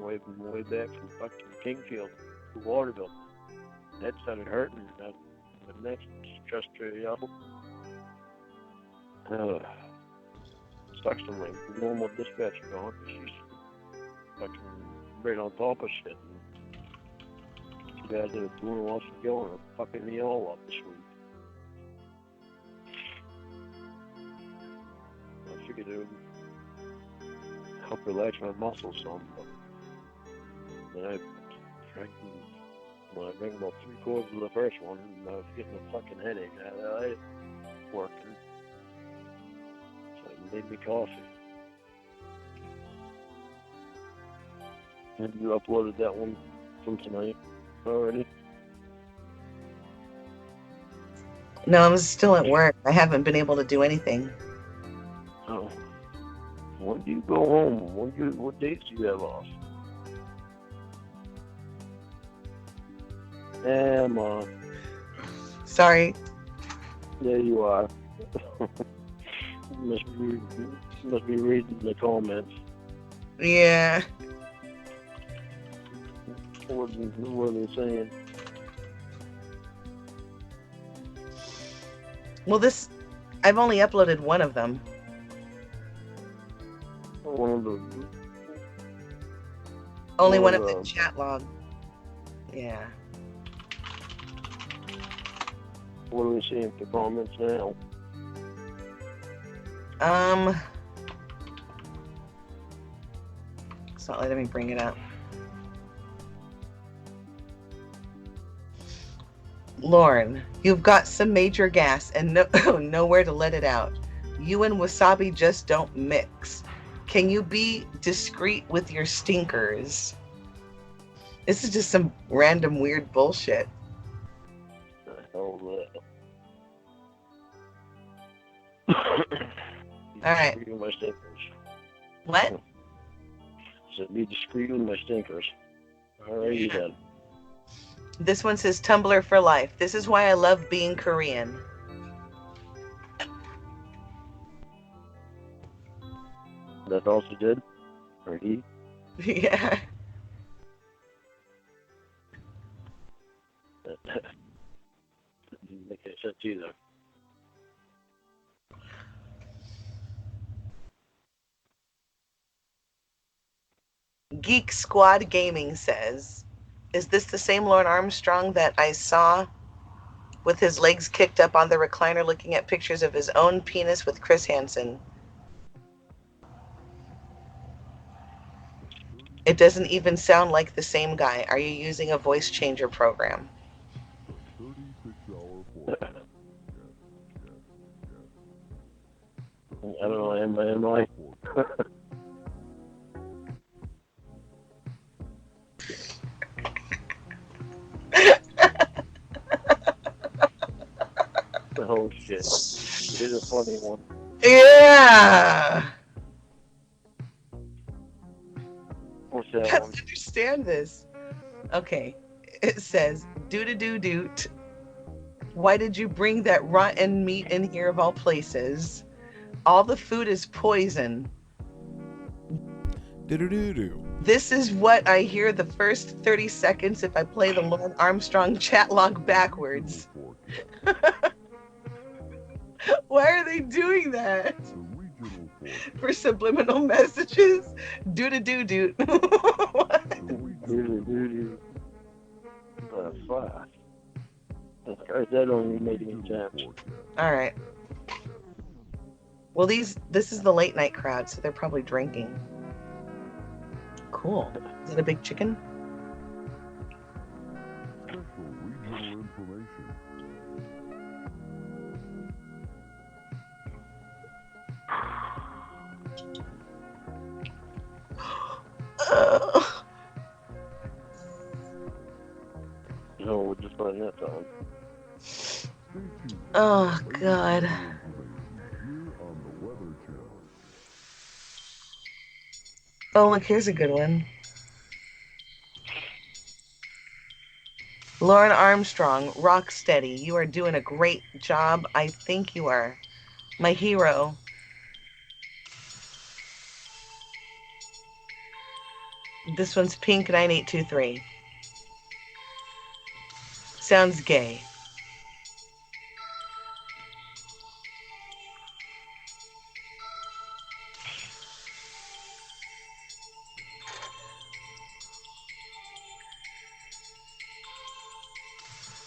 Way back from fucking Kingfield to Waterville. That started hurting. The next just out. Sucks to my normal dispatcher going. She's fucking right on top of shit. You guys that are doing lots of going are fucking me all up this week. I figured it would help relax my muscles some, but then I drank about 3/4 of the first one, and I was getting a fucking headache. I working, so I made me coffee. And you uploaded that one from tonight already? No, I was still at work. I haven't been able to do anything. Oh. When do you go home? What dates do you have off? Emma. Sorry. There you are. must be reading the comments. Yeah. What are they saying? Well, I've only uploaded one of them. Only one of the chat log. Yeah. What are we seeing for comments now? It's not letting me bring it up. Lorne, you've got some major gas and nowhere to let it out. You and Wasabi just don't mix. Can you be discreet with your stinkers? This is just some random weird bullshit. The hell All right. Discreet with my stinkers. What? So be discreet with my stinkers. Alrighty then. This one says Tumblr for life. This is why I love being Korean. That's all she did? Or he? Yeah. That didn't make any sense either. Geek Squad Gaming says, is this the same Lorne Armstrong that I saw with his legs kicked up on the recliner looking at pictures of his own penis with Chris Hansen? It doesn't even sound like the same guy. Are you using a voice changer program? I don't know, am I? Oh shit. It is a funny one. Yeah! What's that I don't one? understand this. Okay. It says, doo-doo-doo-doot. Why did you bring that rotten meat in here of all places? All the food is poison. Do-do-do-do. This is what I hear the first 30 seconds if I play the Lorne Armstrong chat log backwards. Why are they doing that? For subliminal messages? Do-do-do-do. Do-do-do-do. The fuck? That don't even make any sense. All right. Well, this is the late night crowd, so they're probably drinking. Cool. Is that a big chicken? No, we're just putting that on. Oh, God. Oh, look, here's a good one. Lorne Armstrong, rock steady. You are doing a great job. I think you are my hero. This one's Pink 9823. Sounds gay.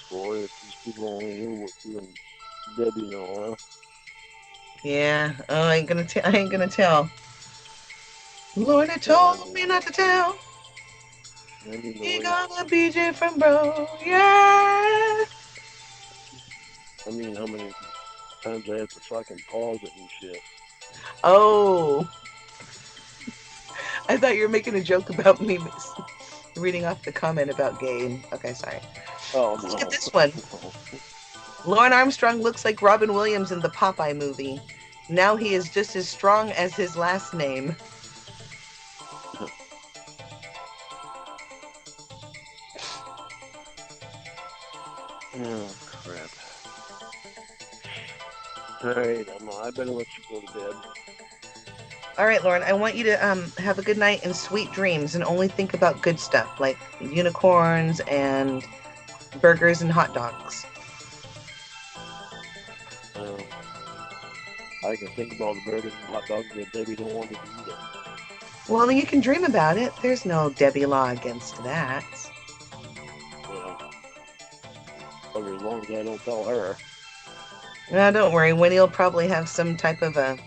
Boy, if these people only knew what you and Debbie know, huh? Yeah. Oh, I ain't gonna tell. Lorne told me not to tell. He gonna BJ from bro. Yeah. I mean, how many times I have to fucking pause it and shit. Oh. I thought you were making a joke about me reading off the comment about gay. Okay, sorry. Oh, no. Look at this one. Lorne Armstrong looks like Robin Williams in the Popeye movie. Now he is just as strong as his last name. Oh, crap. Alright, I better let you go to bed. All right, Lorne, I want you to have a good night and sweet dreams and only think about good stuff like unicorns and burgers and hot dogs. I can think about the burgers and hot dogs that Debbie don't want me to eat it. Well, then you can dream about it. There's no Debbie law against that. But as long as I don't tell her. No, don't worry. Winnie will probably have some type of a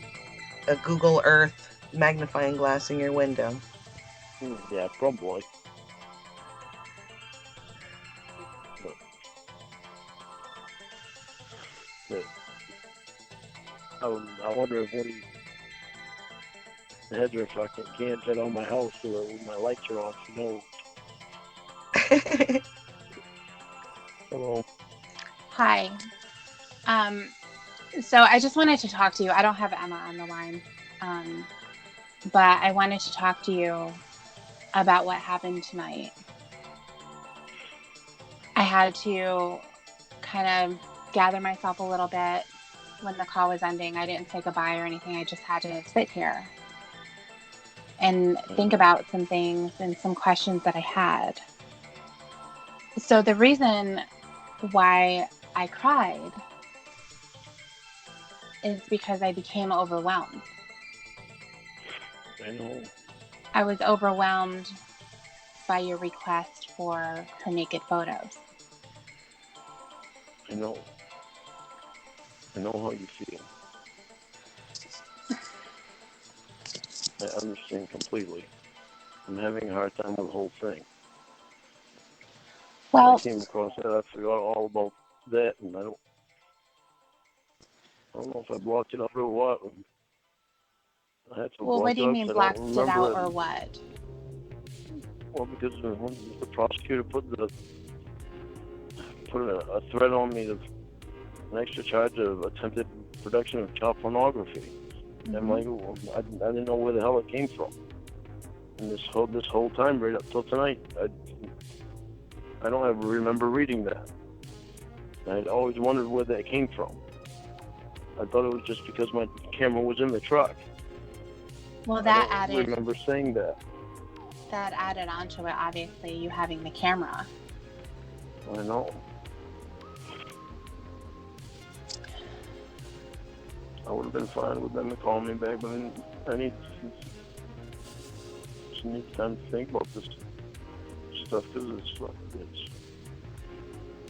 Google Earth magnifying glass in your window. Yeah, probably. But I wonder if Winnie has her fucking can't get on my house so that when my lights are off, she knows. Hello. Hi. So I just wanted to talk to you. I don't have Emma on the line, but I wanted to talk to you about what happened tonight. I had to kind of gather myself a little bit when the call was ending. I didn't say goodbye or anything. I just had to sit here and think about some things and some questions that I had. So the reason why I cried is because I became overwhelmed. I know. I was overwhelmed by your request for her naked photos. I know. I know how you feel. I understand completely. I'm having a hard time with the whole thing. Well, I came across that. I forgot all about that, and I don't know if I blocked it out or what. I had to well, block what do you mean I blocked don't it remember out or what? Well, because when the prosecutor put a threat on me of an extra charge of attempted production of child pornography. Mm-hmm. I'm like, well, I didn't know where the hell it came from. And this whole time, right up till tonight, I don't ever remember reading that. I'd always wondered where that came from. I thought it was just because my camera was in the truck. Well, that I don't remember saying that. That added onto it, obviously, you having the camera. I know. I would have been fine with them to call me back, but I need time to think about this stuff because it's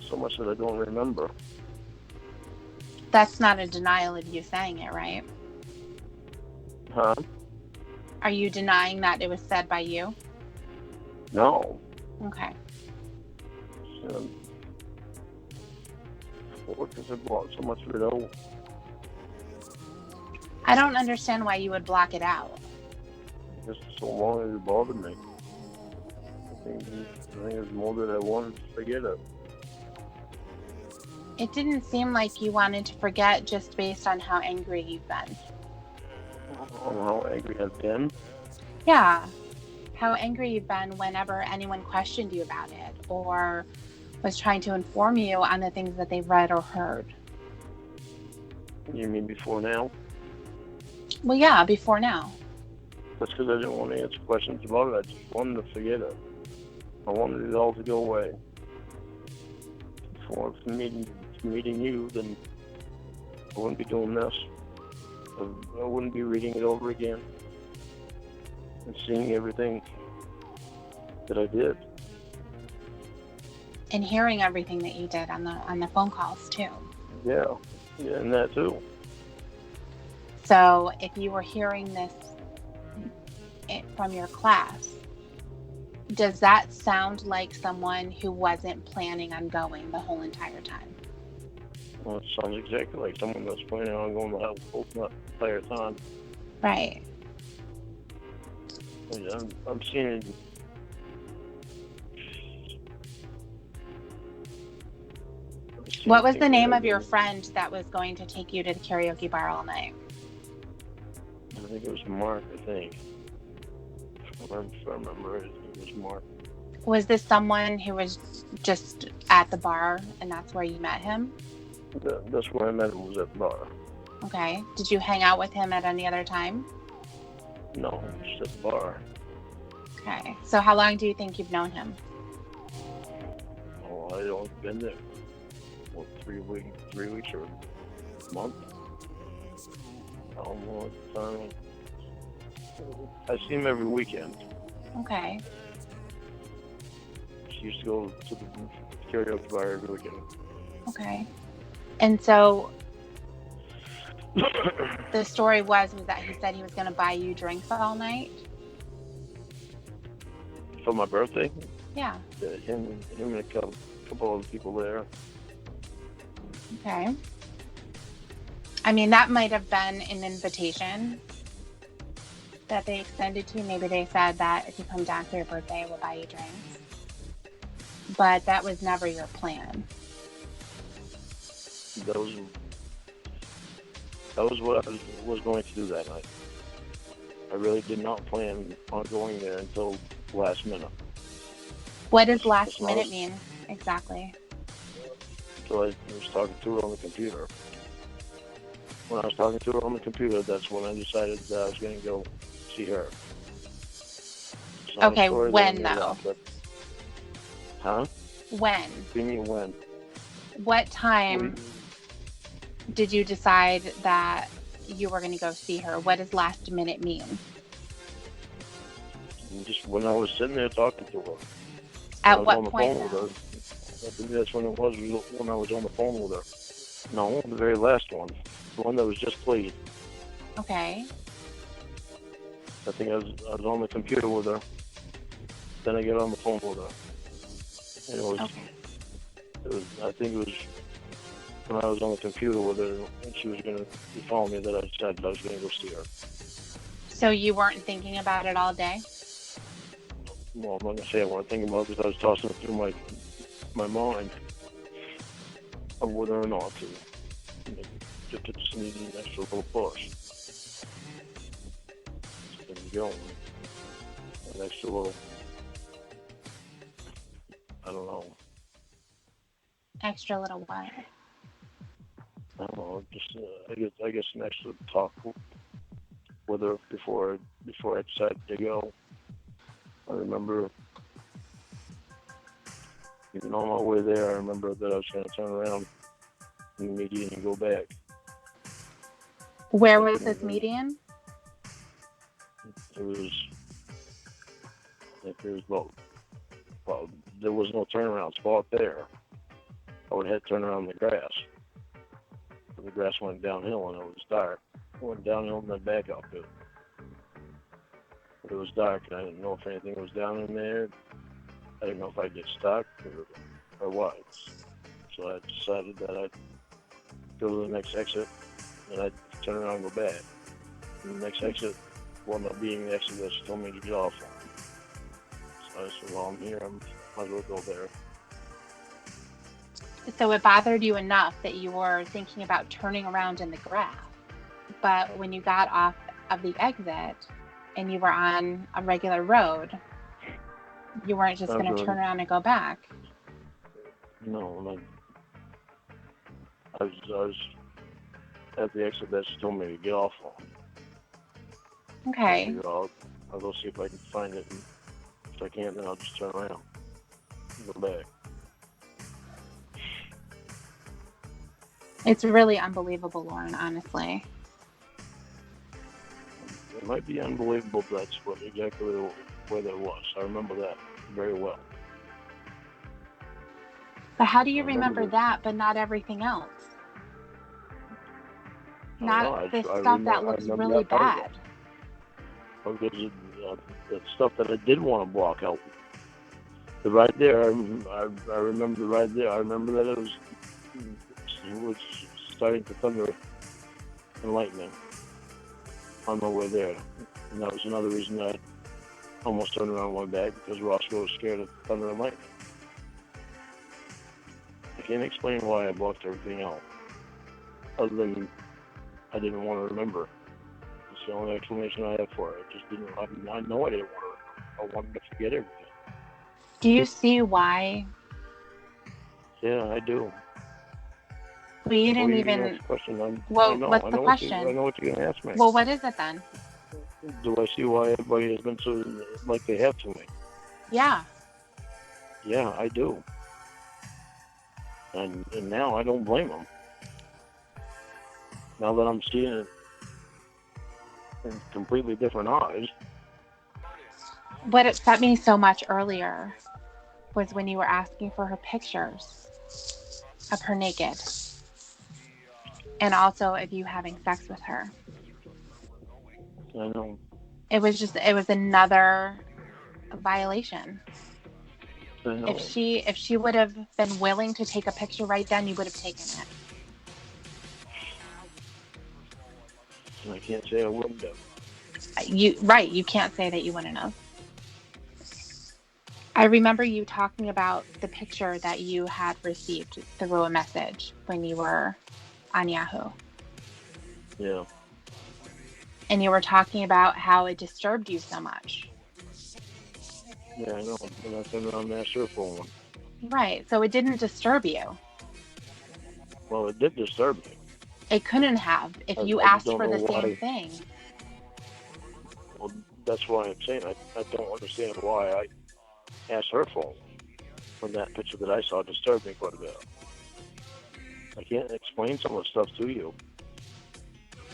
so much that I don't remember. That's not a denial of you saying it, right? Huh? Are you denying that it was said by you? No. Okay. What does it block so much of it out? I don't understand why you would block it out. Just so long as it bothered me. I think it was more that I wanted to forget it. It didn't seem like you wanted to forget just based on how angry you've been. On how angry I've been? Yeah. How angry you've been whenever anyone questioned you about it or was trying to inform you on the things that they've read or heard. You mean before now? Well, yeah, before now. That's because I didn't want to answer questions about it. I just wanted to forget it. I wanted it all to go away. If I wanted meeting you, then I wouldn't be doing this. I wouldn't be reading it over again and seeing everything that I did. And hearing everything that you did on the phone calls too. Yeah, and that too. So if you were hearing this from your class, does that sound like someone who wasn't planning on going the whole entire time? Well, it sounds exactly like someone that's planning on going the whole entire time. Right. I'm seeing it. What was the name of your friend that was going to take you to the karaoke bar all night? think it was Mark, I think. If I remember it, it was Mark. Was this someone who was just at the bar and that's where you met him? That's where I met him, was at the bar. Okay. Did you hang out with him at any other time? No, just at the bar. Okay. So how long do you think you've known him? Oh, I don't been there. Well, 3 weeks or a month. I don't know what time. I see him every weekend. Okay. She used to go to the karaoke bar every weekend. Okay. And so the story was that he said he was going to buy you drinks all night? For my birthday? Yeah. Him and a couple of people there. Okay. I mean, that might have been an invitation that they extended to you. Maybe they said that if you come down for your birthday, we'll buy you drinks. But that was never your plan. That was what I was going to do that night. I really did not plan on going there until last minute. What does last minute mean exactly? So I was talking to her on the computer. When I was talking to her on the computer, that's when I decided that I was going to go see her. Okay, when though? Huh? When? What do you mean when? What time did you decide that you were going to go see her? What does last minute mean? Just when I was sitting there talking to her. At what point? I think that's when it was when I was on the phone with her. No, the very last one. The one that was just played. Okay. I think I was on the computer with her. Then I get on the phone with her. And I think it was when I was on the computer with her and she was going to be calling me that I decided I was going to go see her. So you weren't thinking about it all day? Well, I'm not going to say I wasn't thinking about it because I was tossing it through my mind of whether or not to. Just need an extra little push. And going. An extra little, I don't know. Extra little what? I don't know. Just I guess an extra talk with her before I decided to go. I remember, even on my way there, I remember that I was going to turn around in the median and go back. Where was this median? It was, I think there was well, there was no turnaround spot there. I would have to turn around in the grass. The grass went downhill and it was dark. It went downhill and then back up it. But it was dark and I didn't know if anything was down in there. I didn't know if I'd get stuck or what. So I decided that I'd go to the next exit and I'd turn around and go back. And the next exit wound up being the exit that she told me to get off on. So I said, well, I'm here, I might as well go there. So it bothered you enough that you were thinking about turning around in the grass. But when you got off of the exit and you were on a regular road, you weren't just going to turn around and go back. No, I was at the exit that she told me to get off on. Okay. I'll go see if I can find it. And if I can't, then I'll just turn around and go back. It's really unbelievable, Lorne, honestly. It might be unbelievable, but that's exactly where that was. I remember that very well. But how do you remember that, but not everything else? Not the stuff that looks really bad. Because the stuff that I did want to block out. The right there, I remember the right there. I remember that it was starting to thunder and lightning on my way there. And that was another reason that I almost turned around and went back, because Roscoe was scared of thunder and lightning. I can't explain why I blocked everything out, other than I didn't want to remember the the only explanation I have for it. I just didn't. I know I didn't want her. I wanted to forget everything. Do you see why? Yeah, I do. Well, you didn't even. Next question. I know. What's I the know question? I know what you're gonna ask me. Well, what is it then? Do I see why everybody has been so like they have to me? Yeah. Yeah, I do. And now I don't blame them. Now that I'm seeing it in completely different eyes. What upset me so much earlier was when you were asking for her pictures of her naked, and also of you having sex with her. I know. It was another violation. I know. If she would have been willing to take a picture right then, you would have taken it. I can't say I wouldn't have. You can't say that you wouldn't have. I remember you talking about the picture that you had received through a message when you were on Yahoo. Yeah. And you were talking about how it disturbed you so much. Yeah, I know. And that's been on that surf one. Right. So it didn't disturb you. Well, it did disturb me. It couldn't have if you I asked don't for the know same why. thing. Well, that's why I'm saying I don't understand why I asked her for one when that picture that I saw disturbed me quite a bit. I can't explain some of the stuff to you.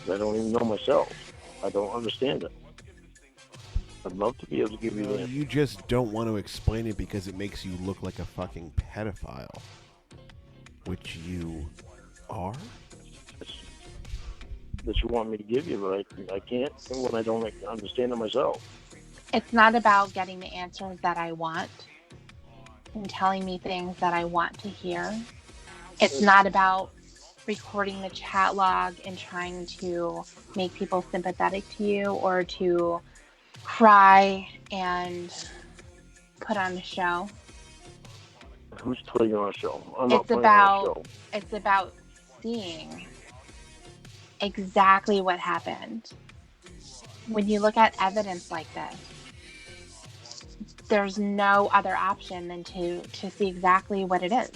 I don't even know myself. I don't understand it. I'd love to be able to give you the answer. You just don't want to explain it because it makes you look like a fucking pedophile. Which you are? That you want me to give you, but I can't when I don't understand it myself. It's not about getting the answers that I want and telling me things that I want to hear. It's not about recording the chat log and trying to make people sympathetic to you or to cry and put on a show. Who's putting on a show? I'm not putting on a show. It's about seeing exactly what happened. When you look at evidence like this, there's no other option than to see exactly what it is.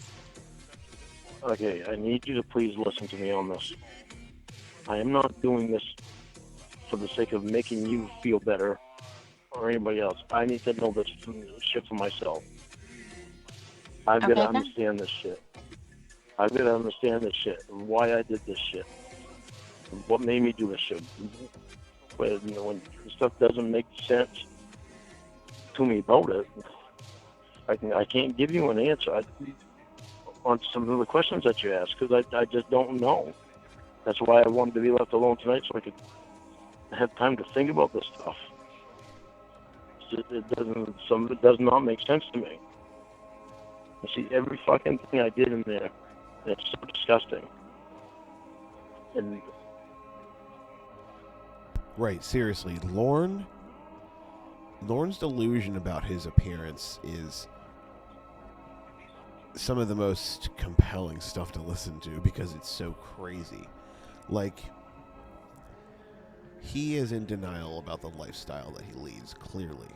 Okay, I need you to please listen to me on this. I am not doing this for the sake of making you feel better or anybody else. I need to know this shit for myself. I've got to understand this shit. I've got to understand this shit and why I did this shit. And what made me do this shit. When stuff doesn't make sense to me about it, I can't give you an answer on some of the questions that you ask because I just don't know. That's why I wanted to be left alone tonight so I could have time to think about this stuff. It does not make sense to me. You see, every fucking thing I did in there, it's so disgusting. And right, seriously, Lorne's delusion about his appearance is some of the most compelling stuff to listen to because it's so crazy. Like, he is in denial about the lifestyle that he leads, clearly.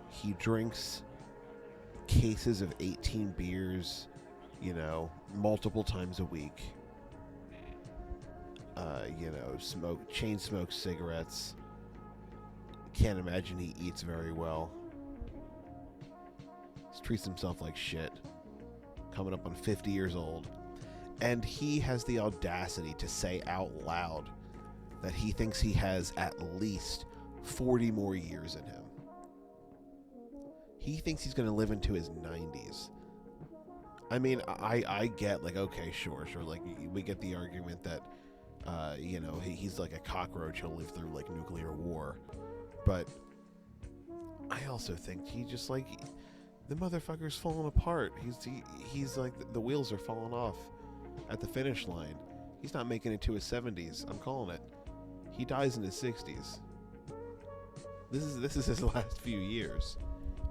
He drinks cases of 18 beers, multiple times a week. Chain smokes cigarettes. Can't imagine he eats very well. He treats himself like shit. Coming up on 50 years old. And he has the audacity to say out loud that he thinks he has at least 40 more years in him. He thinks he's going to live into his 90s. I mean, I get, okay, sure, we get the argument that, he's like a cockroach, he'll live through, nuclear war. But I also think he just, the motherfucker's falling apart. He's the wheels are falling off at the finish line. He's not making it to his 70s. I'm calling it. He dies in his 60s. This is his last few years.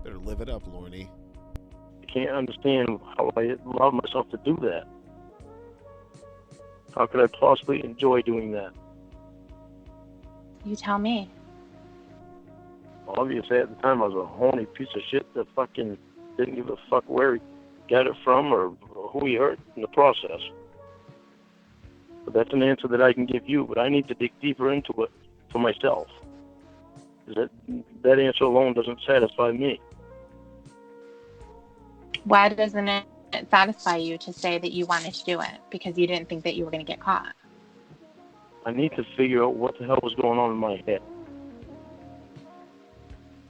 Better live it up, Lorne. I can't understand how I allowed myself to do that. How could I possibly enjoy doing that? You tell me. Obviously, at the time, I was a horny piece of shit that fucking didn't give a fuck where he got it from or who he hurt in the process. But that's an answer that I can give you, but I need to dig deeper into it for myself. That answer alone doesn't satisfy me. Why doesn't it satisfy you to say that you wanted to do it? Because you didn't think that you were going to get caught. I need to figure out what the hell was going on in my head.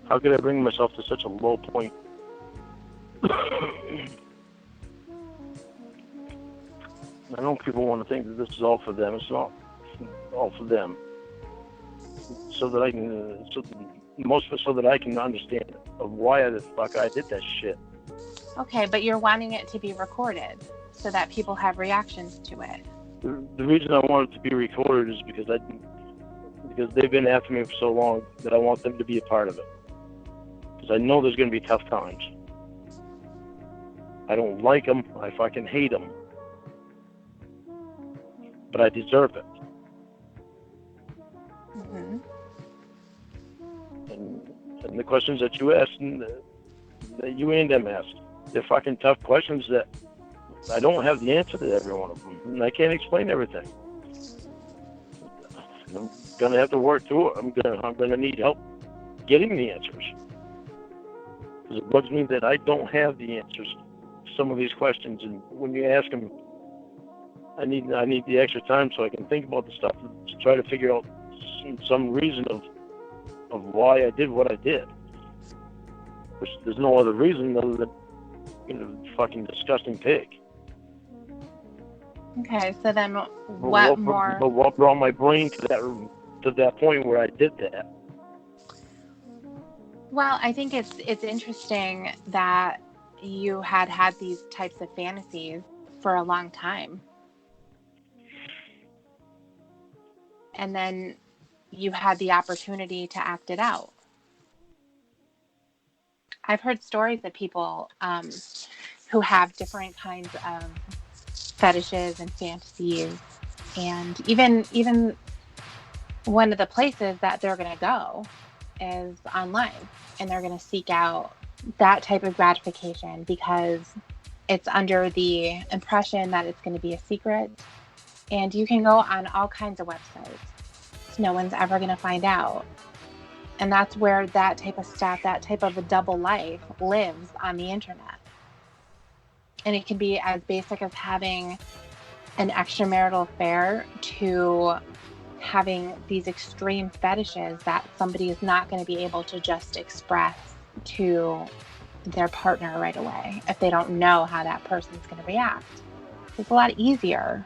How could I bring myself to such a low point? I know people want to think that this is all for them. It's not all for them. So that I can, so that I can understand of why the fuck I did that shit. Okay, but you're wanting it to be recorded so that people have reactions to it. The reason I want it to be recorded is because they've been after me for so long that I want them to be a part of it. Because I know there's going to be tough times. I don't like them. I fucking hate them. But I deserve it. Mm-hmm. And the questions that you asked, and that you and them asked, they're fucking tough questions that I don't have the answer to every one of them. And I can't explain everything. I'm going to have to work through it. I'm going to need help getting the answers. Because it bugs me that I don't have the answers to some of these questions. And when you ask them, I need the extra time so I can think about the stuff to try to figure out some reason of why I did what I did. Which there's no other reason other than, fucking disgusting pig. Okay, so then what more? But what brought my brain to that point where I did that? Well, I think it's interesting that you had these types of fantasies for a long time. And then you had the opportunity to act it out. I've heard stories of people who have different kinds of fetishes and fantasies, and even one of the places that they're going to go is online, and they're going to seek out that type of gratification because it's under the impression that it's going to be a secret, and you can go on all kinds of websites. No one's ever going to find out. And that's where that type of stuff, that type of a double life lives on the internet. And it can be as basic as having an extramarital affair to having these extreme fetishes that somebody is not going to be able to just express to their partner right away if they don't know how that person's going to react. It's a lot easier.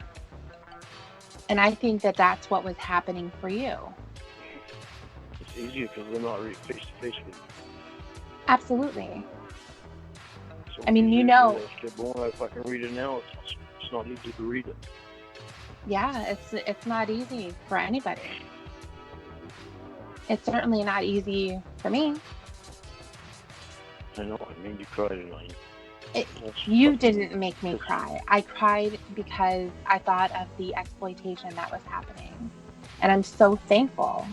And I think that that's what was happening for you. It's easier because they're not really face to face with you. Absolutely. So I mean, I fucking read it now. It's not easy to read it. Yeah, it's not easy for anybody. It's certainly not easy for me. I know. I made you cry tonight. You didn't make me cry. I cried because I thought of the exploitation that was happening. And I'm so thankful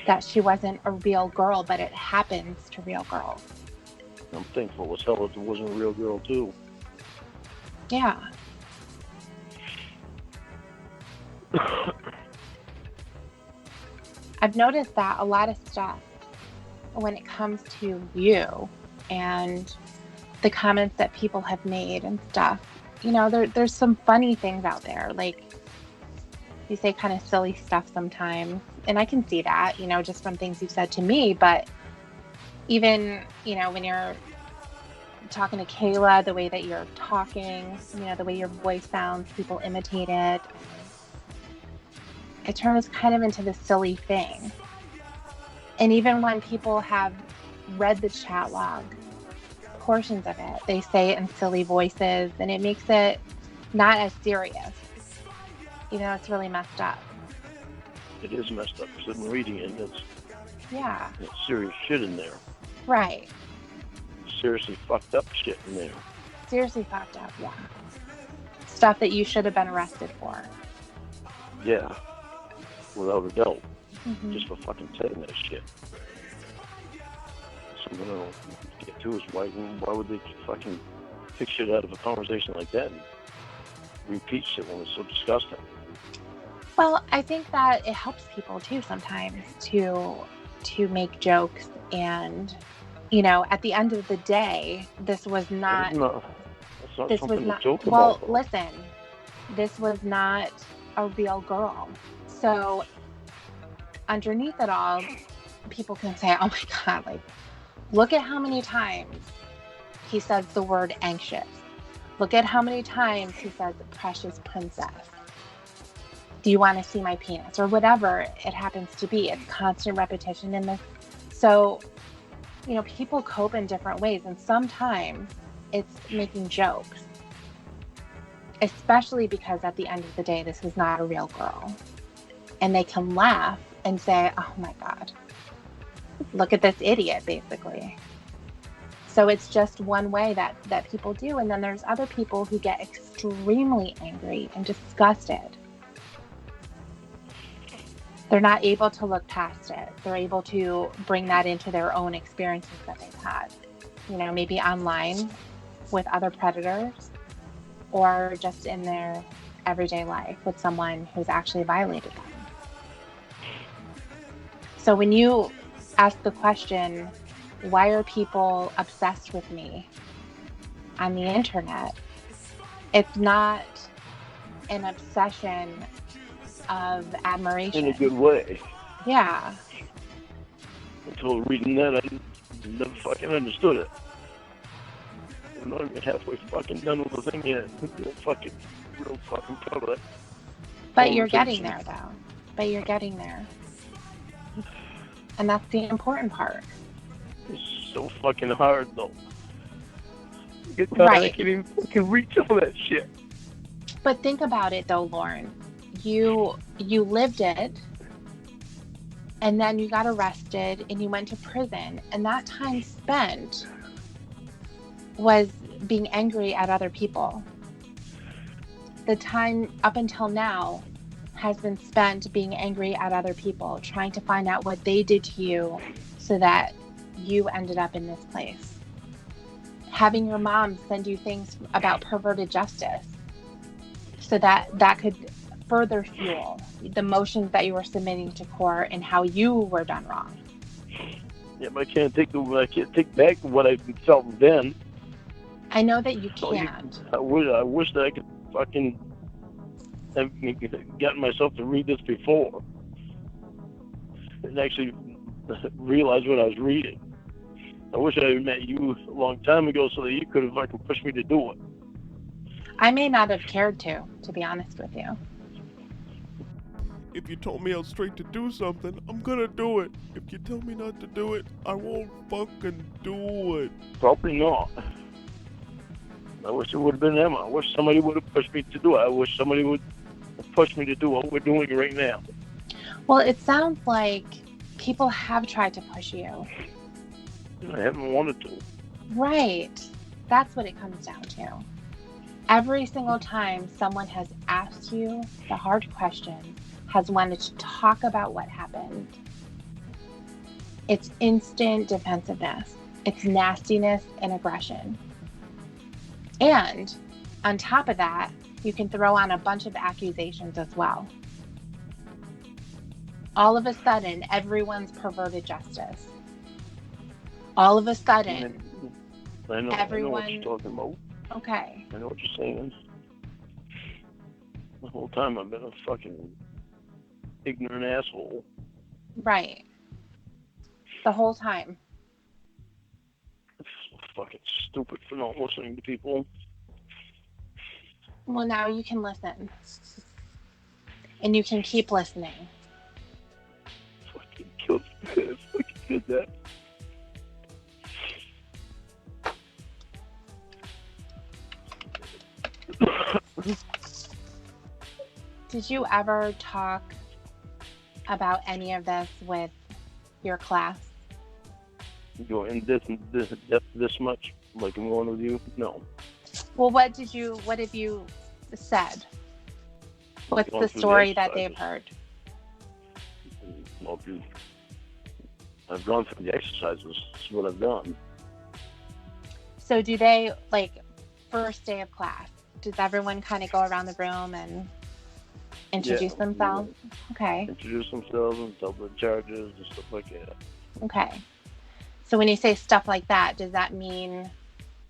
that she wasn't a real girl, but it happens to real girls. I'm thankful as hell that it wasn't a real girl, too. Yeah. I've noticed that a lot of stuff when it comes to you and the comments that people have made and stuff, there's some funny things out there. Like, you say kind of silly stuff sometimes, and I can see that, just from things you've said to me. But even, when you're talking to Kayla, the way that you're talking, the way your voice sounds, people imitate it. It turns kind of into this silly thing. And even when people have read the chat log, portions of it, they say it in silly voices, and it makes it not as serious. It's really messed up. It is messed up because I'm reading it. It's serious shit in there. Right. Seriously fucked up shit in there. Seriously fucked up, yeah. Stuff that you should have been arrested for. Yeah, without a doubt. just for fucking saying that shit. So, you know, get to is why would they fucking pick shit out of a conversation like that and repeat shit when it's so disgusting? Well, I think that it helps people too sometimes to make jokes, and you know, at the end of the day, this was not. That's not this something was not. to joke Well, about. listen, this was not a real girl. So underneath it all, people can say, "Oh my God, like, look at how many times he says the word anxious. Look at how many times he says precious princess. Do you want to see my penis?" Or whatever it happens to be. It's constant repetition in this. So, you know, people cope in different ways. And sometimes it's making jokes. Especially because at the end of the day, this is not a real girl. And they can laugh and say, "Oh my God, look at this idiot," basically. So it's just one way that people do. And then there's other people who get extremely angry and disgusted. They're not able to look past it. They're able to bring that into their own experiences that they've had. You know, maybe online with other predators, or just in their everyday life with someone who's actually violated them. So when you ask the question, why are people obsessed with me on the internet? It's not an obsession of admiration. In a good way. Yeah. Until reading that, I never fucking understood it. I'm not even halfway fucking done with the thing yet. Real fucking proud of that. But you're getting there, though. But you're getting there. And that's the important part. It's so fucking hard, though. Right. I can't even fucking reach all that shit. But think about it, though, Lorne. You lived it, and then you got arrested, and you went to prison. And that time spent was being angry at other people. The time up until now has been spent being angry at other people, trying to find out what they did to you so that you ended up in this place. Having your mom send you things about perverted justice so that could further fuel the motions that you were submitting to court and how you were done wrong. Yeah, but I can't take back what I felt then. I know that you can't. I wish that I could fucking have gotten myself to read this before and actually realize what I was reading. I wish I had met you a long time ago so that you could have fucking pushed me to do it. I may not have cared to be honest with you. If you told me I was straight to do something, I'm gonna do it. If you tell me not to do it, I won't fucking do it. Probably not. I wish it would have been Emma. I wish somebody would have pushed me to do it. I wish somebody would push me to do what we're doing right now. Well, it sounds like people have tried to push you. I haven't wanted to. Right. That's what it comes down to. Every single time someone has asked you the hard questions, has wanted to talk about what happened, it's instant defensiveness. It's nastiness and aggression. And on top of that, you can throw on a bunch of accusations as well. All of a sudden, everyone's perverted justice. All of a sudden, I know everyone... what you're talking about. Okay. I know what you're saying. The whole time I've been a fucking ignorant asshole. Right. The whole time. It's so fucking stupid for not listening to people. Well, now you can listen. And you can keep listening. Fucking killed me. Fucking did that. Did you ever talk about any of this with your class? Go in depth this much, like in one with you? No. Well, what have you said? What's the story that they've heard? Well, I've gone through the exercises. That's what I've done. So do they, like, first day of class, does everyone kind of go around the room and introduce themselves? Okay. Introduce themselves and tell the charges and stuff like that. Okay. So when you say stuff like that, does that mean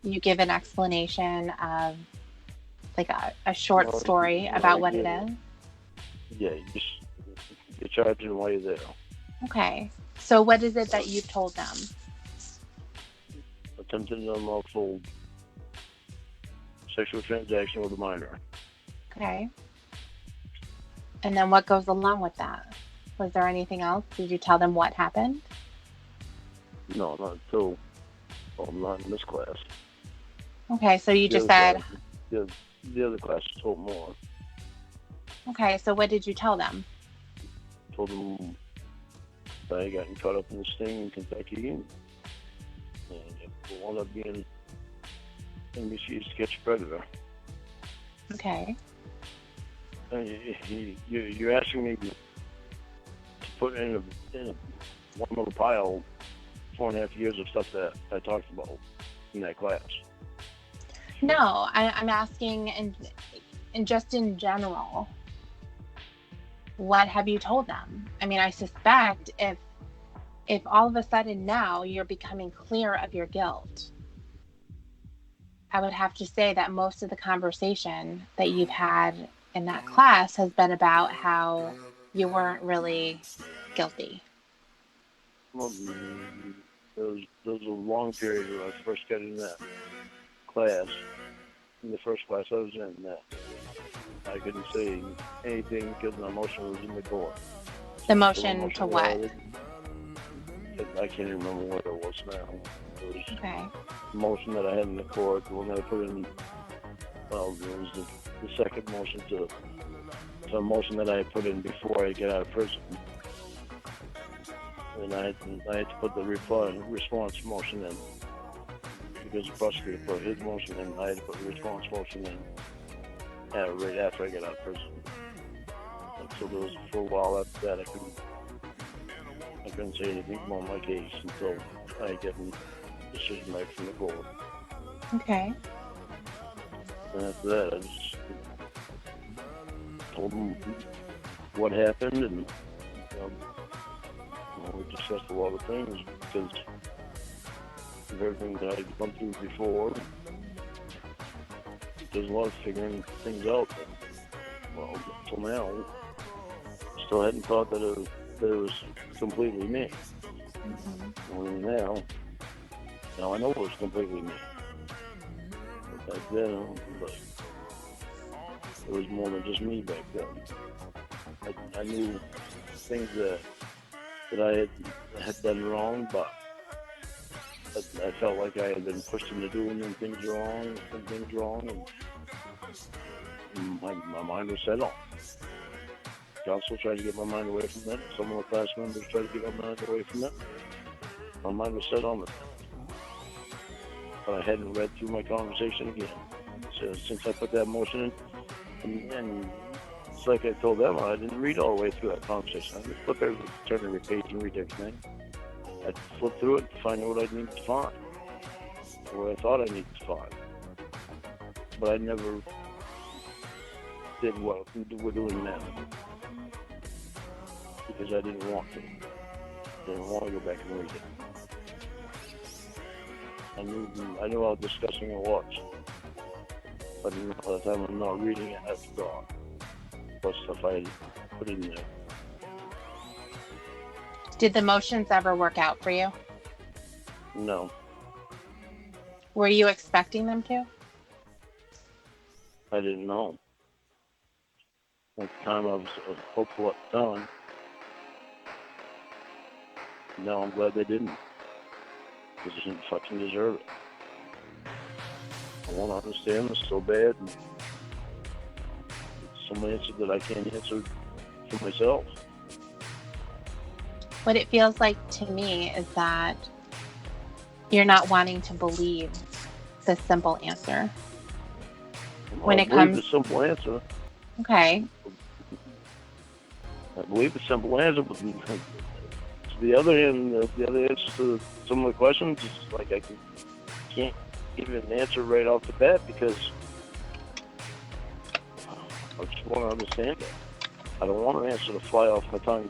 you give an explanation of, like, a short story about what it is? Yeah, you just get charged while you're there. Okay. So what is it that you've told them? Attempted unlawful sexual transaction with a minor. Okay. And then what goes along with that? Was there anything else? Did you tell them what happened? No, not until, well, not in this class. Okay, so you just said... The other class told more. Okay, so what did you tell them? Told them that I got caught up in this thing in Kentucky, and it wound up being NBC's Sketch Predator. Okay. You're asking me to put in one little pile 4.5 years of stuff that I talked about in that class. No, I'm asking, and just in general, what have you told them? I mean, I suspect if all of a sudden now you're becoming clear of your guilt, I would have to say that most of the conversation that you've had in that class has been about how you weren't really guilty. Well, there was a long period when I first got in that class, in the first class I was in, that I couldn't say anything because my motion was in the court. The motion to what? I can't even remember what it was now. It was okay. The motion that I had in the court, the one that I put in, well, it was the second motion to a motion that I had put in before I get out of prison. And I had to put the response motion in. Because the prosecutor put his motion in, I had to put the response motion in right after I got out of prison. And so there was, for a while after that, I couldn't say anything more on my case until I get a decision back from the court. Okay. And after that, I just told them what happened, and we discussed a lot of things because of everything that I'd gone through before. There's a lot of figuring things out. But, well, until now, still hadn't thought that it was completely me. Mm-hmm. Well, now I know it was completely me. But back then, it was more than just me back then. I knew things that I had done wrong, but I felt like I had been pushed into doing things wrong, and my mind was set on. Counsel tried to get my mind away from that. Some of the class members tried to get my mind away from that. My mind was set on it. But I hadn't read through my conversation again. So since I put that motion in, and it's like I told them, I didn't read all the way through that conversation. I didn't turn every page and read everything. I'd flip through it to find out what I needed to find, or what I thought I needed to find. But I never did what we're doing now, because I didn't want to. I didn't want to go back and read it. I knew how disgusting it was, but by the time I'm not reading it, I forgot what stuff I had put in there. Did the motions ever work out for you? No. Were you expecting them to? I didn't know. At the time, I was hopeful at the time. Now I'm glad they didn't. Because they didn't fucking deserve it. I won't understand this so bad. And some answers that I can't answer for myself. What it feels like to me is that you're not wanting to believe the simple answer. When it comes, the simple answer. Okay. I believe a simple answer, but the other end, the other answer to some of the questions is like I can't give an answer right off the bat because I just want to understand it. I don't want an answer to fly off my tongue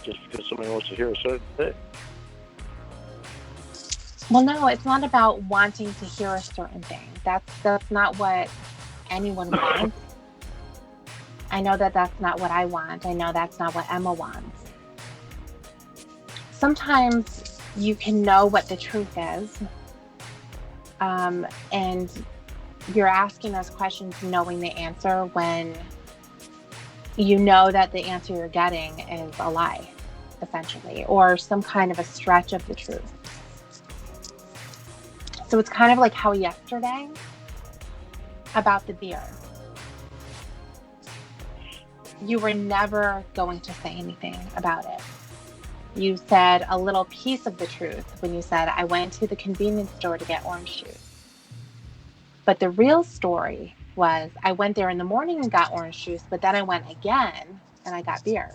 just because somebody wants to hear a certain thing. Well, no, it's not about wanting to hear a certain thing. That's not what anyone wants. I know that that's not what I want. I know that's not what Emma wants. Sometimes you can know what the truth is, and you're asking those questions knowing the answer when you know that the answer you're getting is a lie, essentially, or some kind of a stretch of the truth. So it's kind of like how yesterday about the beer. You were never going to say anything about it. You said a little piece of the truth when you said, I went to the convenience store to get orange juice. But the real story was, I went there in the morning and got orange juice, but then I went again and I got beer.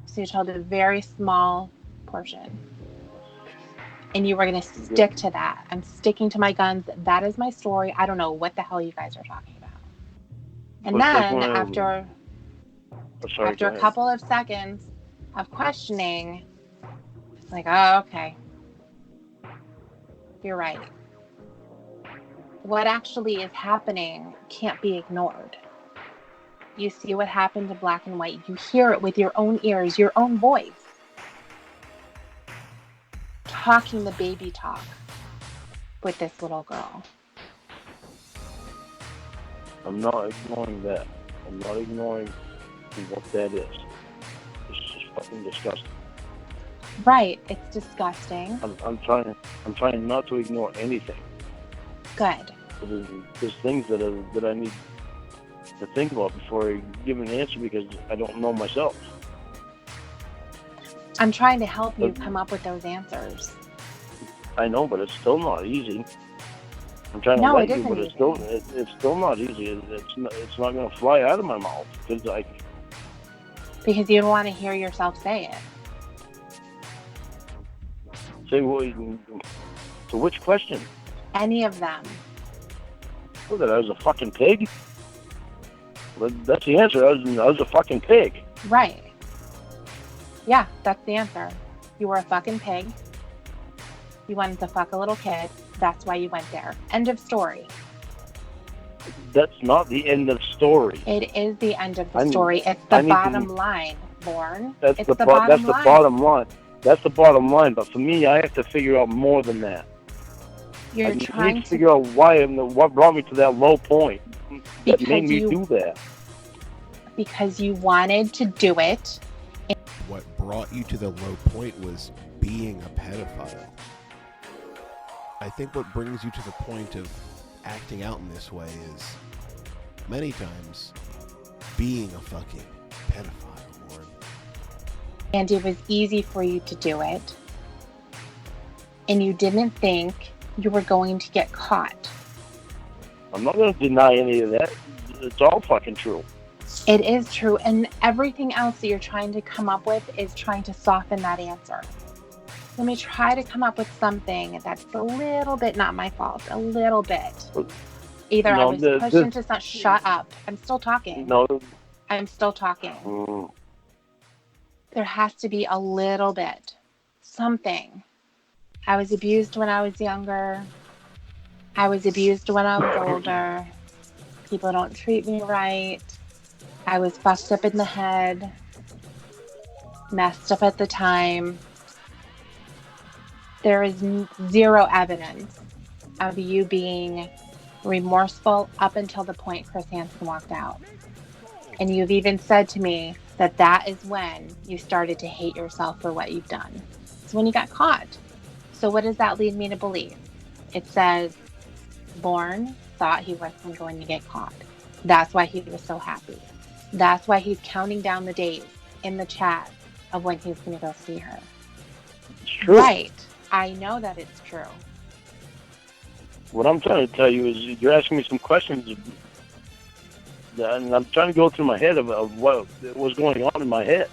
So you told a very small portion. And you were going to stick to that. I'm sticking to my guns. That is my story. I don't know what the hell you guys are talking about. And then after a couple of seconds of questioning, it's like, oh, okay. You're right. What actually is happening can't be ignored. You see what happened in black and white. You hear it with your own ears, your own voice. Talking the baby talk with this little girl. I'm not ignoring that. I'm not ignoring what that is. It's just fucking disgusting. Right, it's disgusting. I'm trying not to ignore anything. Good. There's things that I need to think about before I give an answer because I don't know myself. I'm trying to help you come up with those answers. I know, but it's still not easy. I'm trying to let you, but it's still not easy. It's not going to fly out of my mouth because you don't want to hear yourself say it. Say what? So which question? Any of them. Well, that I was a fucking pig. Well, that's the answer. I was a fucking pig. Right. Yeah, that's the answer. You were a fucking pig. You wanted to fuck a little kid. That's why you went there. End of story. That's not the end of story. It is the end of the story. It's the bottom line, Lorne. That's the bottom line. That's the bottom line. But for me, I have to figure out more than that. You're trying to figure out what brought me to that low point that made me do that. Because you wanted to do it. What brought you to the low point was being a pedophile. I think what brings you to the point of acting out in this way is many times being a fucking pedophile, Lorne. And it was easy for you to do it. And you didn't think you were going to get caught. I'm not going to deny any of that. It's all fucking true. It is true. And everything else that you're trying to come up with is trying to soften that answer. Let me try to come up with something that's a little bit not my fault. A little bit. Either I was pushed into something. Shut up. I'm still talking. No. I'm still talking. There has to be a little bit. Something. I was abused when I was younger. I was abused when I was older. People don't treat me right. I was fucked up in the head. Messed up at the time. There is zero evidence of you being remorseful up until the point Chris Hansen walked out. And you've even said to me that that is when you started to hate yourself for what you've done. It's when you got caught. So what does that lead me to believe? It says Lorne thought he wasn't going to get caught. That's why he was so happy. That's why he's counting down the days in the chat of when he's going to go see her. It's true. Right. I know that it's true. What I'm trying to tell you is you're asking me some questions And I'm trying to go through my head of what was going on in my head.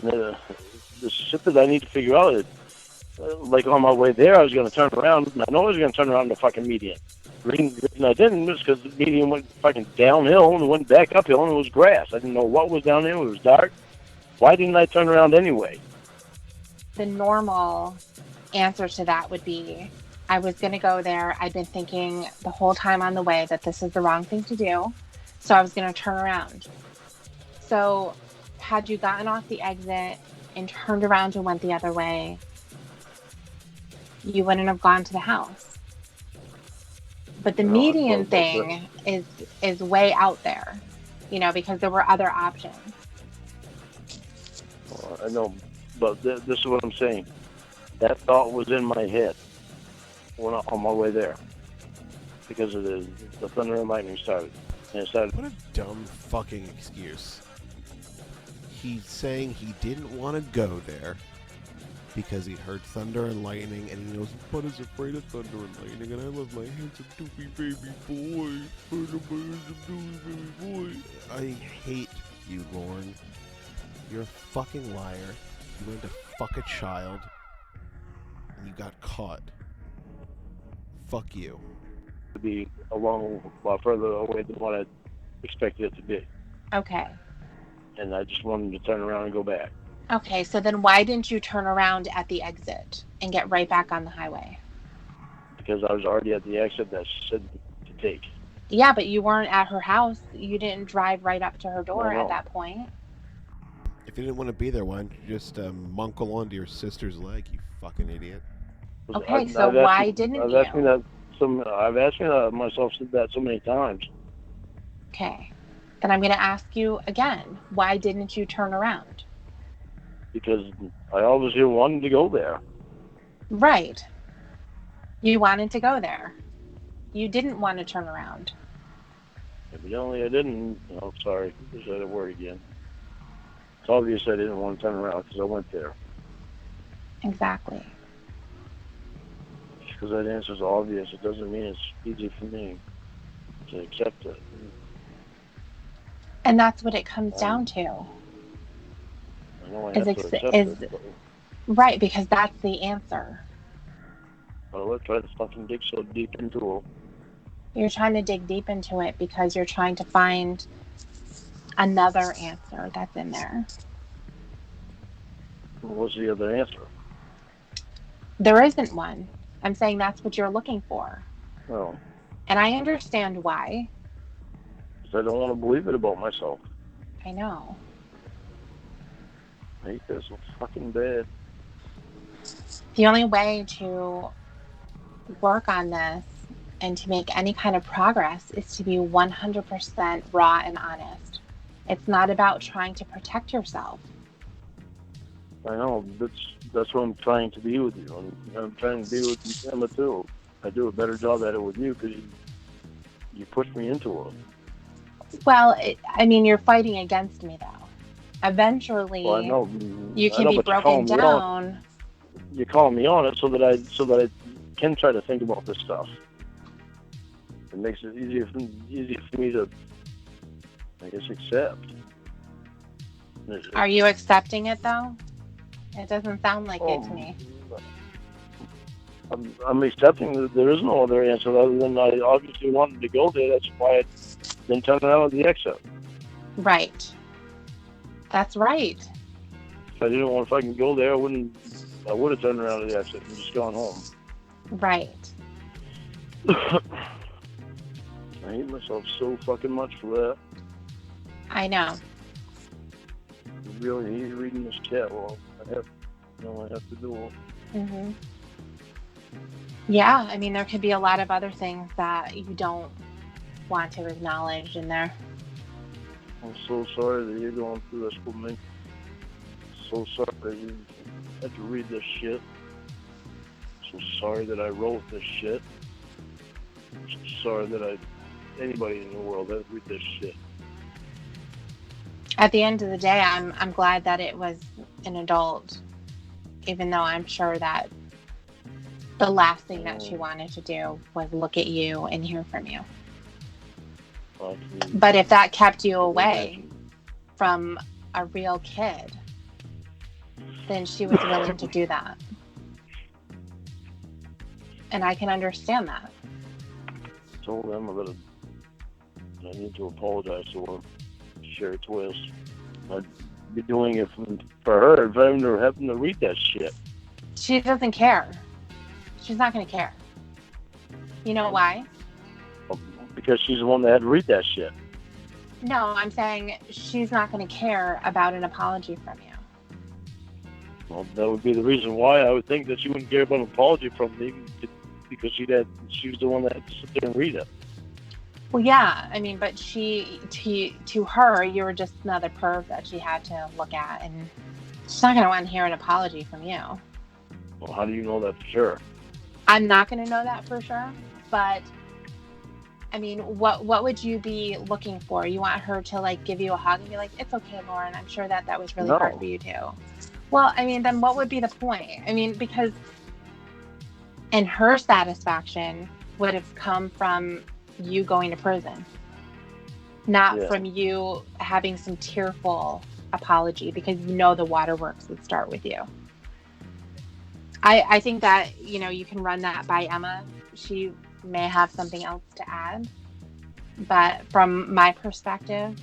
The shit that I need to figure out is, like on my way there, I was going to turn around, and I know I was going to turn around the fucking median. The reason I didn't was because the median went fucking downhill and went back uphill, and it was grass. I didn't know what was down there. It was dark. Why didn't I turn around anyway? The normal answer to that would be, I was going to go there. I'd been thinking the whole time on the way that this is the wrong thing to do, so I was going to turn around. So had you gotten off the exit and turned around and went the other way, you wouldn't have gone to the house. But the median thing is way out there, because there were other options. I know, but this is what I'm saying. That thought was in my head on my way there because of the thunder and lightning started. And it started. What a dumb fucking excuse. He's saying he didn't want to go there because he heard thunder and lightning, and he knows Bud is afraid of thunder and lightning, and I love my handsome doofy baby boy. I hate you, Lorne. You're a fucking liar. You went to fuck a child, and you got caught. Fuck you. To be a long lot further away than what I expected it to be. Okay. And I just wanted to turn around and go back. Okay, so then why didn't you turn around at the exit and get right back on the highway? Because I was already at the exit that she said to take. Yeah, but you weren't at her house. You didn't drive right up to her door at that point. If you didn't want to be there, why didn't you just munkle onto your sister's leg, you fucking idiot? Okay, so why didn't you? I've asked myself that so many times. Okay. Then I'm going to ask you again. Why didn't you turn around? Because I obviously wanted to go there. Right. You wanted to go there. You didn't want to turn around. Evidently I didn't. Oh, sorry. I said that word again. It's obvious I didn't want to turn around because I went there. Exactly. Because that answer's obvious. It doesn't mean it's easy for me to accept it. And that's what it comes down to. I know I have to accept it. Right, because that's the answer. Well, let's try to fucking dig so deep into it. You're trying to dig deep into it because you're trying to find another answer that's in there. What's the other answer? There isn't one. I'm saying that's what you're looking for. Oh. And I understand why. Because I don't want to believe it about myself. I know. I hate this so fucking bad. The only way to work on this and to make any kind of progress is to be 100% raw and honest. It's not about trying to protect yourself. I know. That's what I'm trying to be with you. I'm trying to be with Emma too. I do a better job at it with you because you pushed me into it. Well, you're fighting against me though. Eventually, well, I know. You can be broken down. You're calling me on it so that I can try to think about this stuff. It makes it easier for me to, I guess, accept. Are you accepting it though? It doesn't sound like it to me. I'm accepting that there is no other answer other than I obviously wanted to go there. That's why I didn't turn around at the exit. Right. That's right. If I didn't want to fucking go there, I would have turned around at the exit and just gone home. Right. I hate myself so fucking much for that. I know. I really hate reading this chat. Well, I have to do it. Mhm. Yeah, there could be a lot of other things that you don't want to acknowledge in there. I'm so sorry that you're going through this with me. So sorry that you had to read this shit. So sorry that I wrote this shit. So sorry that anybody in the world had to read this shit. At the end of the day, I'm glad that it was an adult, even though I'm sure that the last thing that she wanted to do was look at you and hear from you. But if that kept you away from a real kid, then she was willing to do that. And I can understand that. I told them I need to apologize to her. Sherry Twist. I'd be doing it for her if I'm having to read that shit. She doesn't care. She's not going to care. You know why? Because she's the one that had to read that shit. No, I'm saying she's not going to care about an apology from you. Well, that would be the reason why I would think that she wouldn't care about an apology from me, because she was the one that had to sit there and read it. Well, yeah, I mean, but to her, you were just another perv that she had to look at, and she's not going to want to hear an apology from you. Well, how do you know that for sure? I'm not going to know that for sure, but I mean, what would you be looking for? You want her to like give you a hug and be like, "It's okay, Lauren. I'm sure that was really hard for you too." Well, I mean, then what would be the point? I mean, because and her satisfaction would have come from you going to prison, not from you having some tearful apology, because you know the waterworks would start with you. I think that, you can run that by Emma. She may have something else to add, but from my perspective,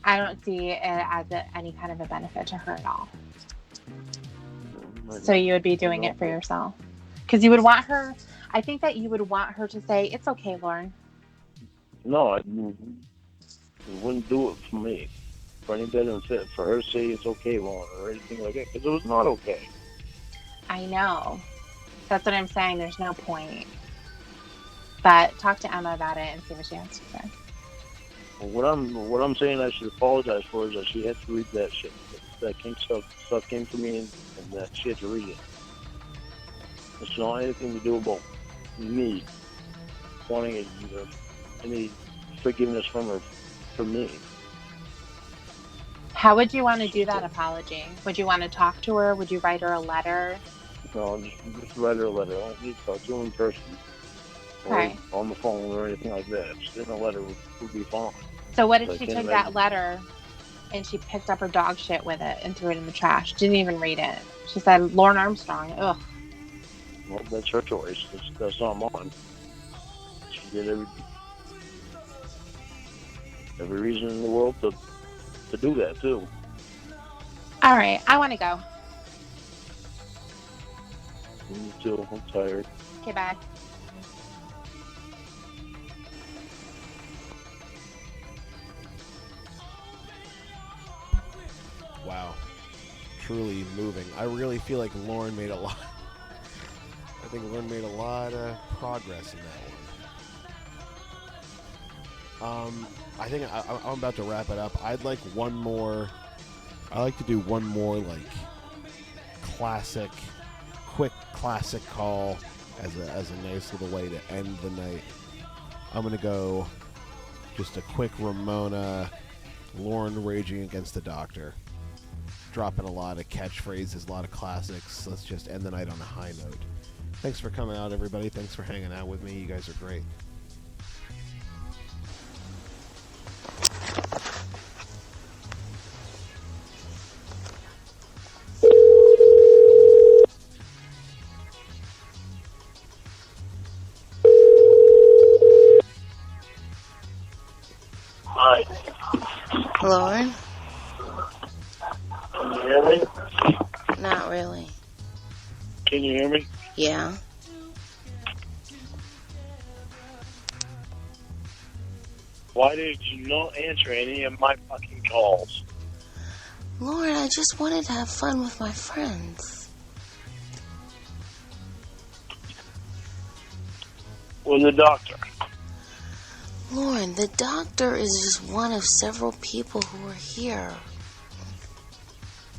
I don't see it as any kind of a benefit to her at all. So you would be doing it for yourself, because you would want her. I think that you would want her to say, "It's okay, Lorne." No, I wouldn't do it for me. For any benefit, for her to say it's okay, Lorne, or anything like that, because it was not okay. I know. That's what I'm saying. There's no point. But talk to Emma about it and see what she has to say. Well, what I'm saying I should apologize for is that she had to read that shit. That stuff came to me, and that she had to read it. It's not anything to do about me wanting any forgiveness from her for me. How would you want to do that apology? Would you want to talk to her? Would you write her a letter? No, just write her a letter. I don't need to talk to her in person. Okay. Or on the phone or anything like that. Just in a letter would be fine. So what if she took that letter and she picked up her dog shit with it and threw it in the trash? Didn't even read it. She said, "Lorne Armstrong." Ugh. Well, that's her choice. That's not mine. She did every reason in the world to do that, too. All right. I want to go. Me too. I'm tired. Okay, bye. Wow. Truly moving. I really feel like Lorne made a lot. I think Lorne made a lot of progress in that one. I think I'm about to wrap it up. I'd like one more. I like to do one more like quick classic call as a nice little way to end the night. I'm gonna go just a quick Ramona, Lorne raging against the doctor, dropping a lot of catchphrases, a lot of classics. Let's just end the night on a high note. Thanks for coming out, everybody. Thanks for hanging out with me. You guys are great. Hi. Lorne? Can you hear me? Not really. Can you hear me? Yeah. Why did you not answer any of my fucking calls? Lorne, I just wanted to have fun with my friends. With the doctor. Lorne, the doctor is just one of several people who are here.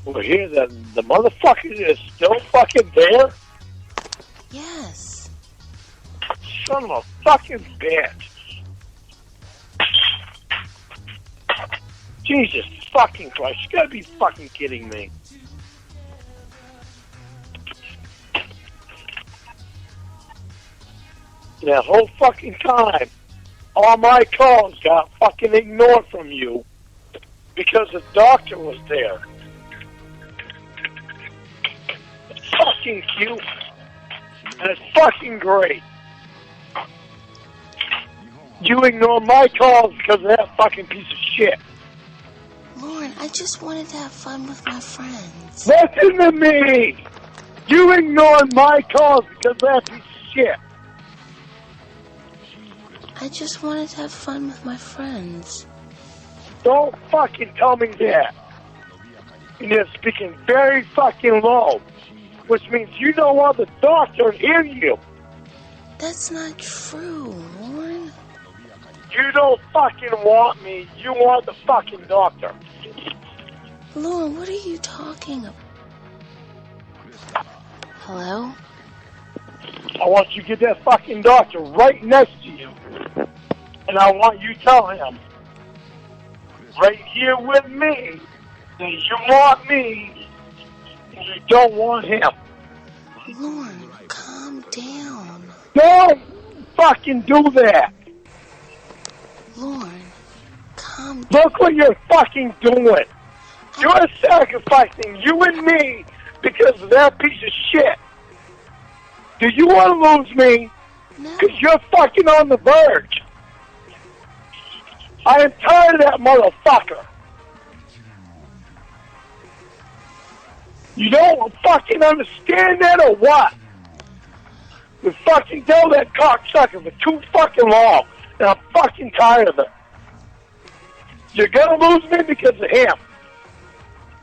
We're here, the motherfucker is still fucking there? Yes. Son of a fucking bitch. Jesus fucking Christ, you gotta be fucking kidding me. That whole fucking time, all my calls got fucking ignored from you because the doctor was there. It's fucking cute. And it's fucking great. You ignore my calls because of that fucking piece of shit. Lorne, I just wanted to have fun with my friends. Listen to me! You ignored my calls because of that piece of shit. I just wanted to have fun with my friends. Don't fucking tell me that. And you're speaking very fucking low, which means you don't want the doctor to hear you. That's not true, Lorne. You don't fucking want me. You want the fucking doctor. Lorne, what are you talking about? Hello? I want you to get that fucking doctor right next to you. And I want you to tell him, right here with me, that you want me and you don't want him. Lorne, calm down. Don't fucking do that. Lorne, calm down. Look what you're fucking doing. You're sacrificing you and me because of that piece of shit. Do you want to lose me? No. Because you're fucking on the verge. I am tired of that motherfucker. You don't fucking understand that or what? You fucking tell that cocksucker for too fucking long. And I'm fucking tired of it. You're gonna lose me because of him.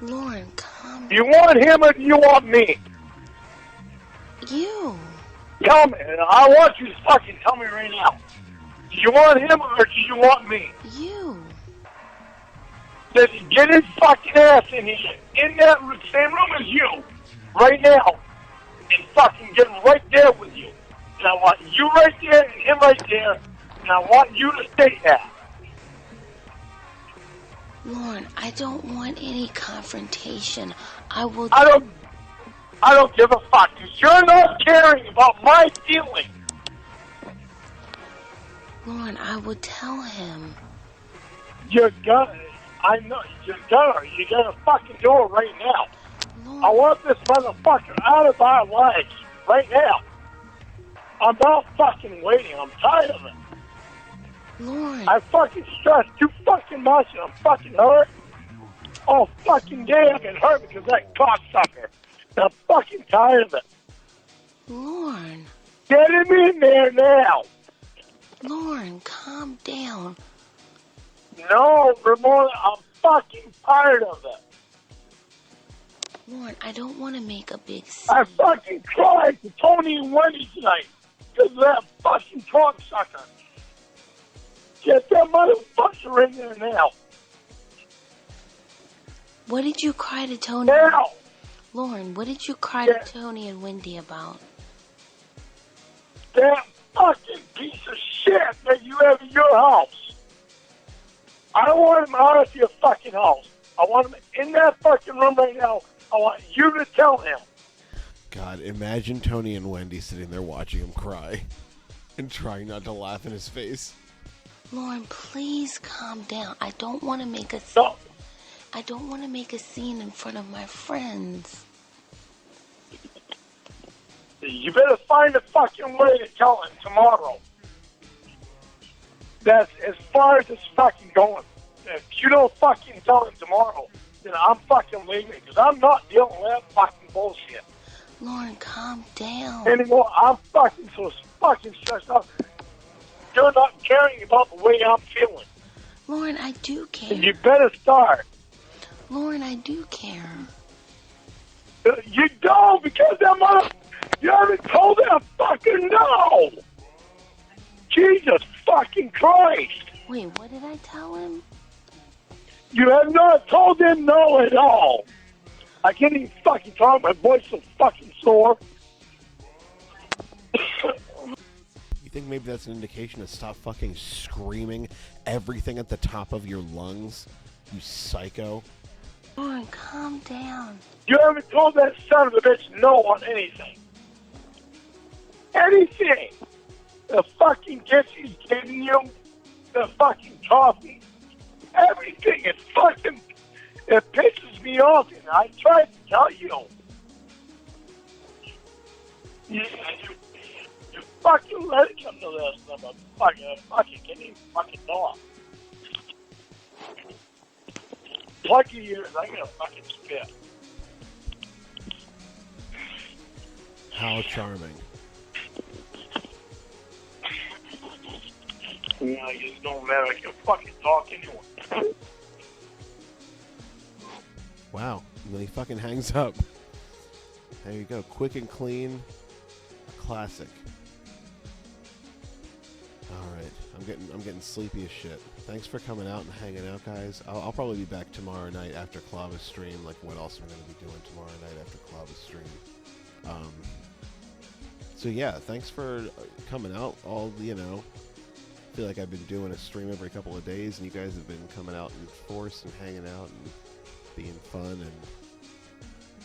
Lorne, calm down. Do you want him or do you want me? You. Tell me. I want you to fucking tell me right now. Do you want him or do you want me? You. Then get his fucking ass in here, in that same room as you, right now, and fucking get him right there with you. And I want you right there and him right there, and I want you to stay there. Lorne, I don't want any confrontation. I don't give a fuck, because you're not caring about my feelings. Lorne, I would tell him. You're gonna. I know. You're gonna. You're gonna fucking do it right now. Lorne. I want this motherfucker out of our lives right now. I'm not fucking waiting. I'm tired of it. Lorne. I fucking stressed too fucking much and I'm fucking hurt. All fucking day I've been hurt because of that cocksucker. And I'm fucking tired of it. Lorne. Get him in there now. Lorne, calm down. No, Ramona, I'm fucking tired of it. Lorne, I don't want to make a big scene. I fucking cried to Tony and Wendy tonight because of that fucking cocksucker. Get that motherfucker in there now. What did you cry to Tony? Now. Lorne, what did you cry to Tony and Wendy about? That fucking piece of shit that you have in your house. I don't want him out of your fucking house. I want him in that fucking room right now. I want you to tell him. God, imagine Tony and Wendy sitting there watching him cry and trying not to laugh in his face. Lorne, please calm down. I don't want to make a scene. No. I don't want to make a scene in front of my friends. You better find a fucking way to tell him tomorrow. That's as far as it's fucking going. If you don't fucking tell him tomorrow, then I'm fucking leaving because I'm not dealing with that fucking bullshit. Lorne, calm down. Anymore, I'm fucking so fucking stressed out. You're not caring about the way I'm feeling. Lorne, I do care. And you better start. Lorne, I do care. You don't because that mother... You haven't told that fucking no! Jesus fucking Christ! Wait, what did I tell him? You have not told him no at all. I can't even fucking talk. My voice is so fucking sore. You think maybe that's an indication to stop fucking screaming everything at the top of your lungs? You psycho. Lorne, calm down. You haven't told that son of a bitch no on anything. Anything. The fucking gifts he's giving you, the fucking coffee, everything. It pisses me off. And I tried to tell you. Yeah, you fucking let it come to this. I'm a fucking can't even fucking talk. Lucky years, I'm gonna fucking spit. How charming. Yeah, it just don't matter. I can fucking talk anyway. Wow. And then he fucking hangs up. There you go. Quick and clean. Classic. Alright. I'm getting sleepy as shit. Thanks for coming out and hanging out, guys. I'll probably be back tomorrow night after Clava's stream. Like, what else am I going to be doing tomorrow night after Clava's stream? So yeah, thanks for coming out. I feel like I've been doing a stream every couple of days, and you guys have been coming out in force and hanging out and being fun and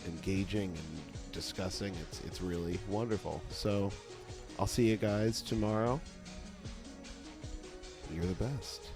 engaging and discussing. It's really wonderful. So I'll see you guys tomorrow. You're the best.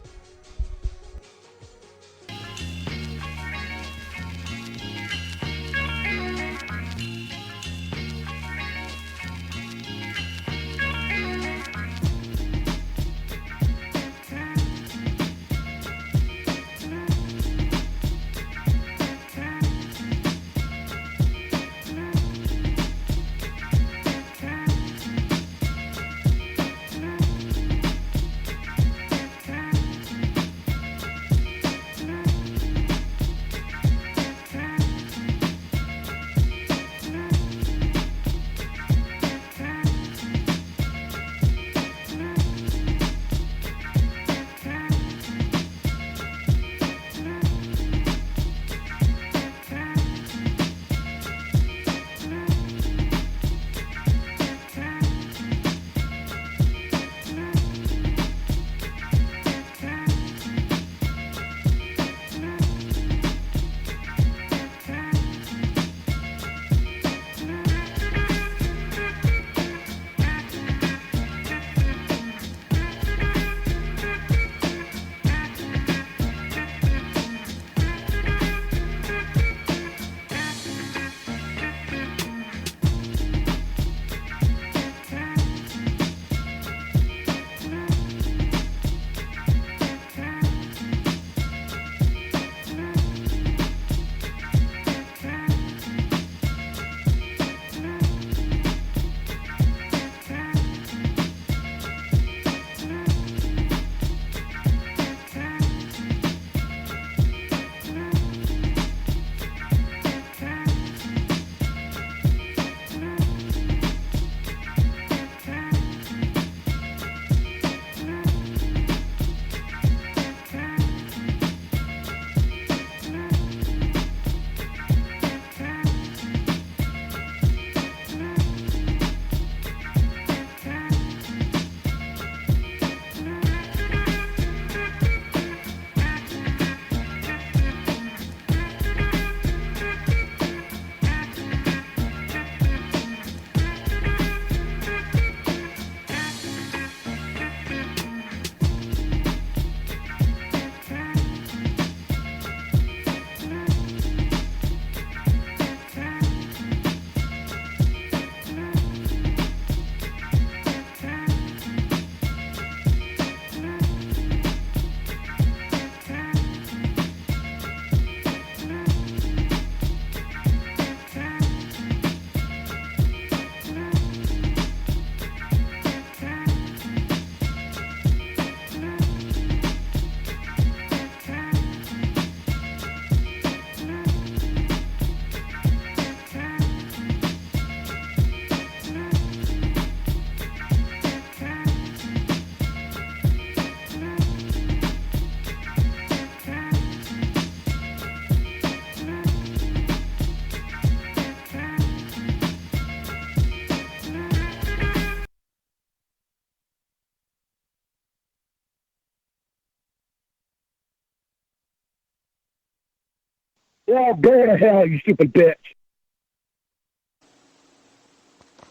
Yeah, go to hell, you stupid bitch.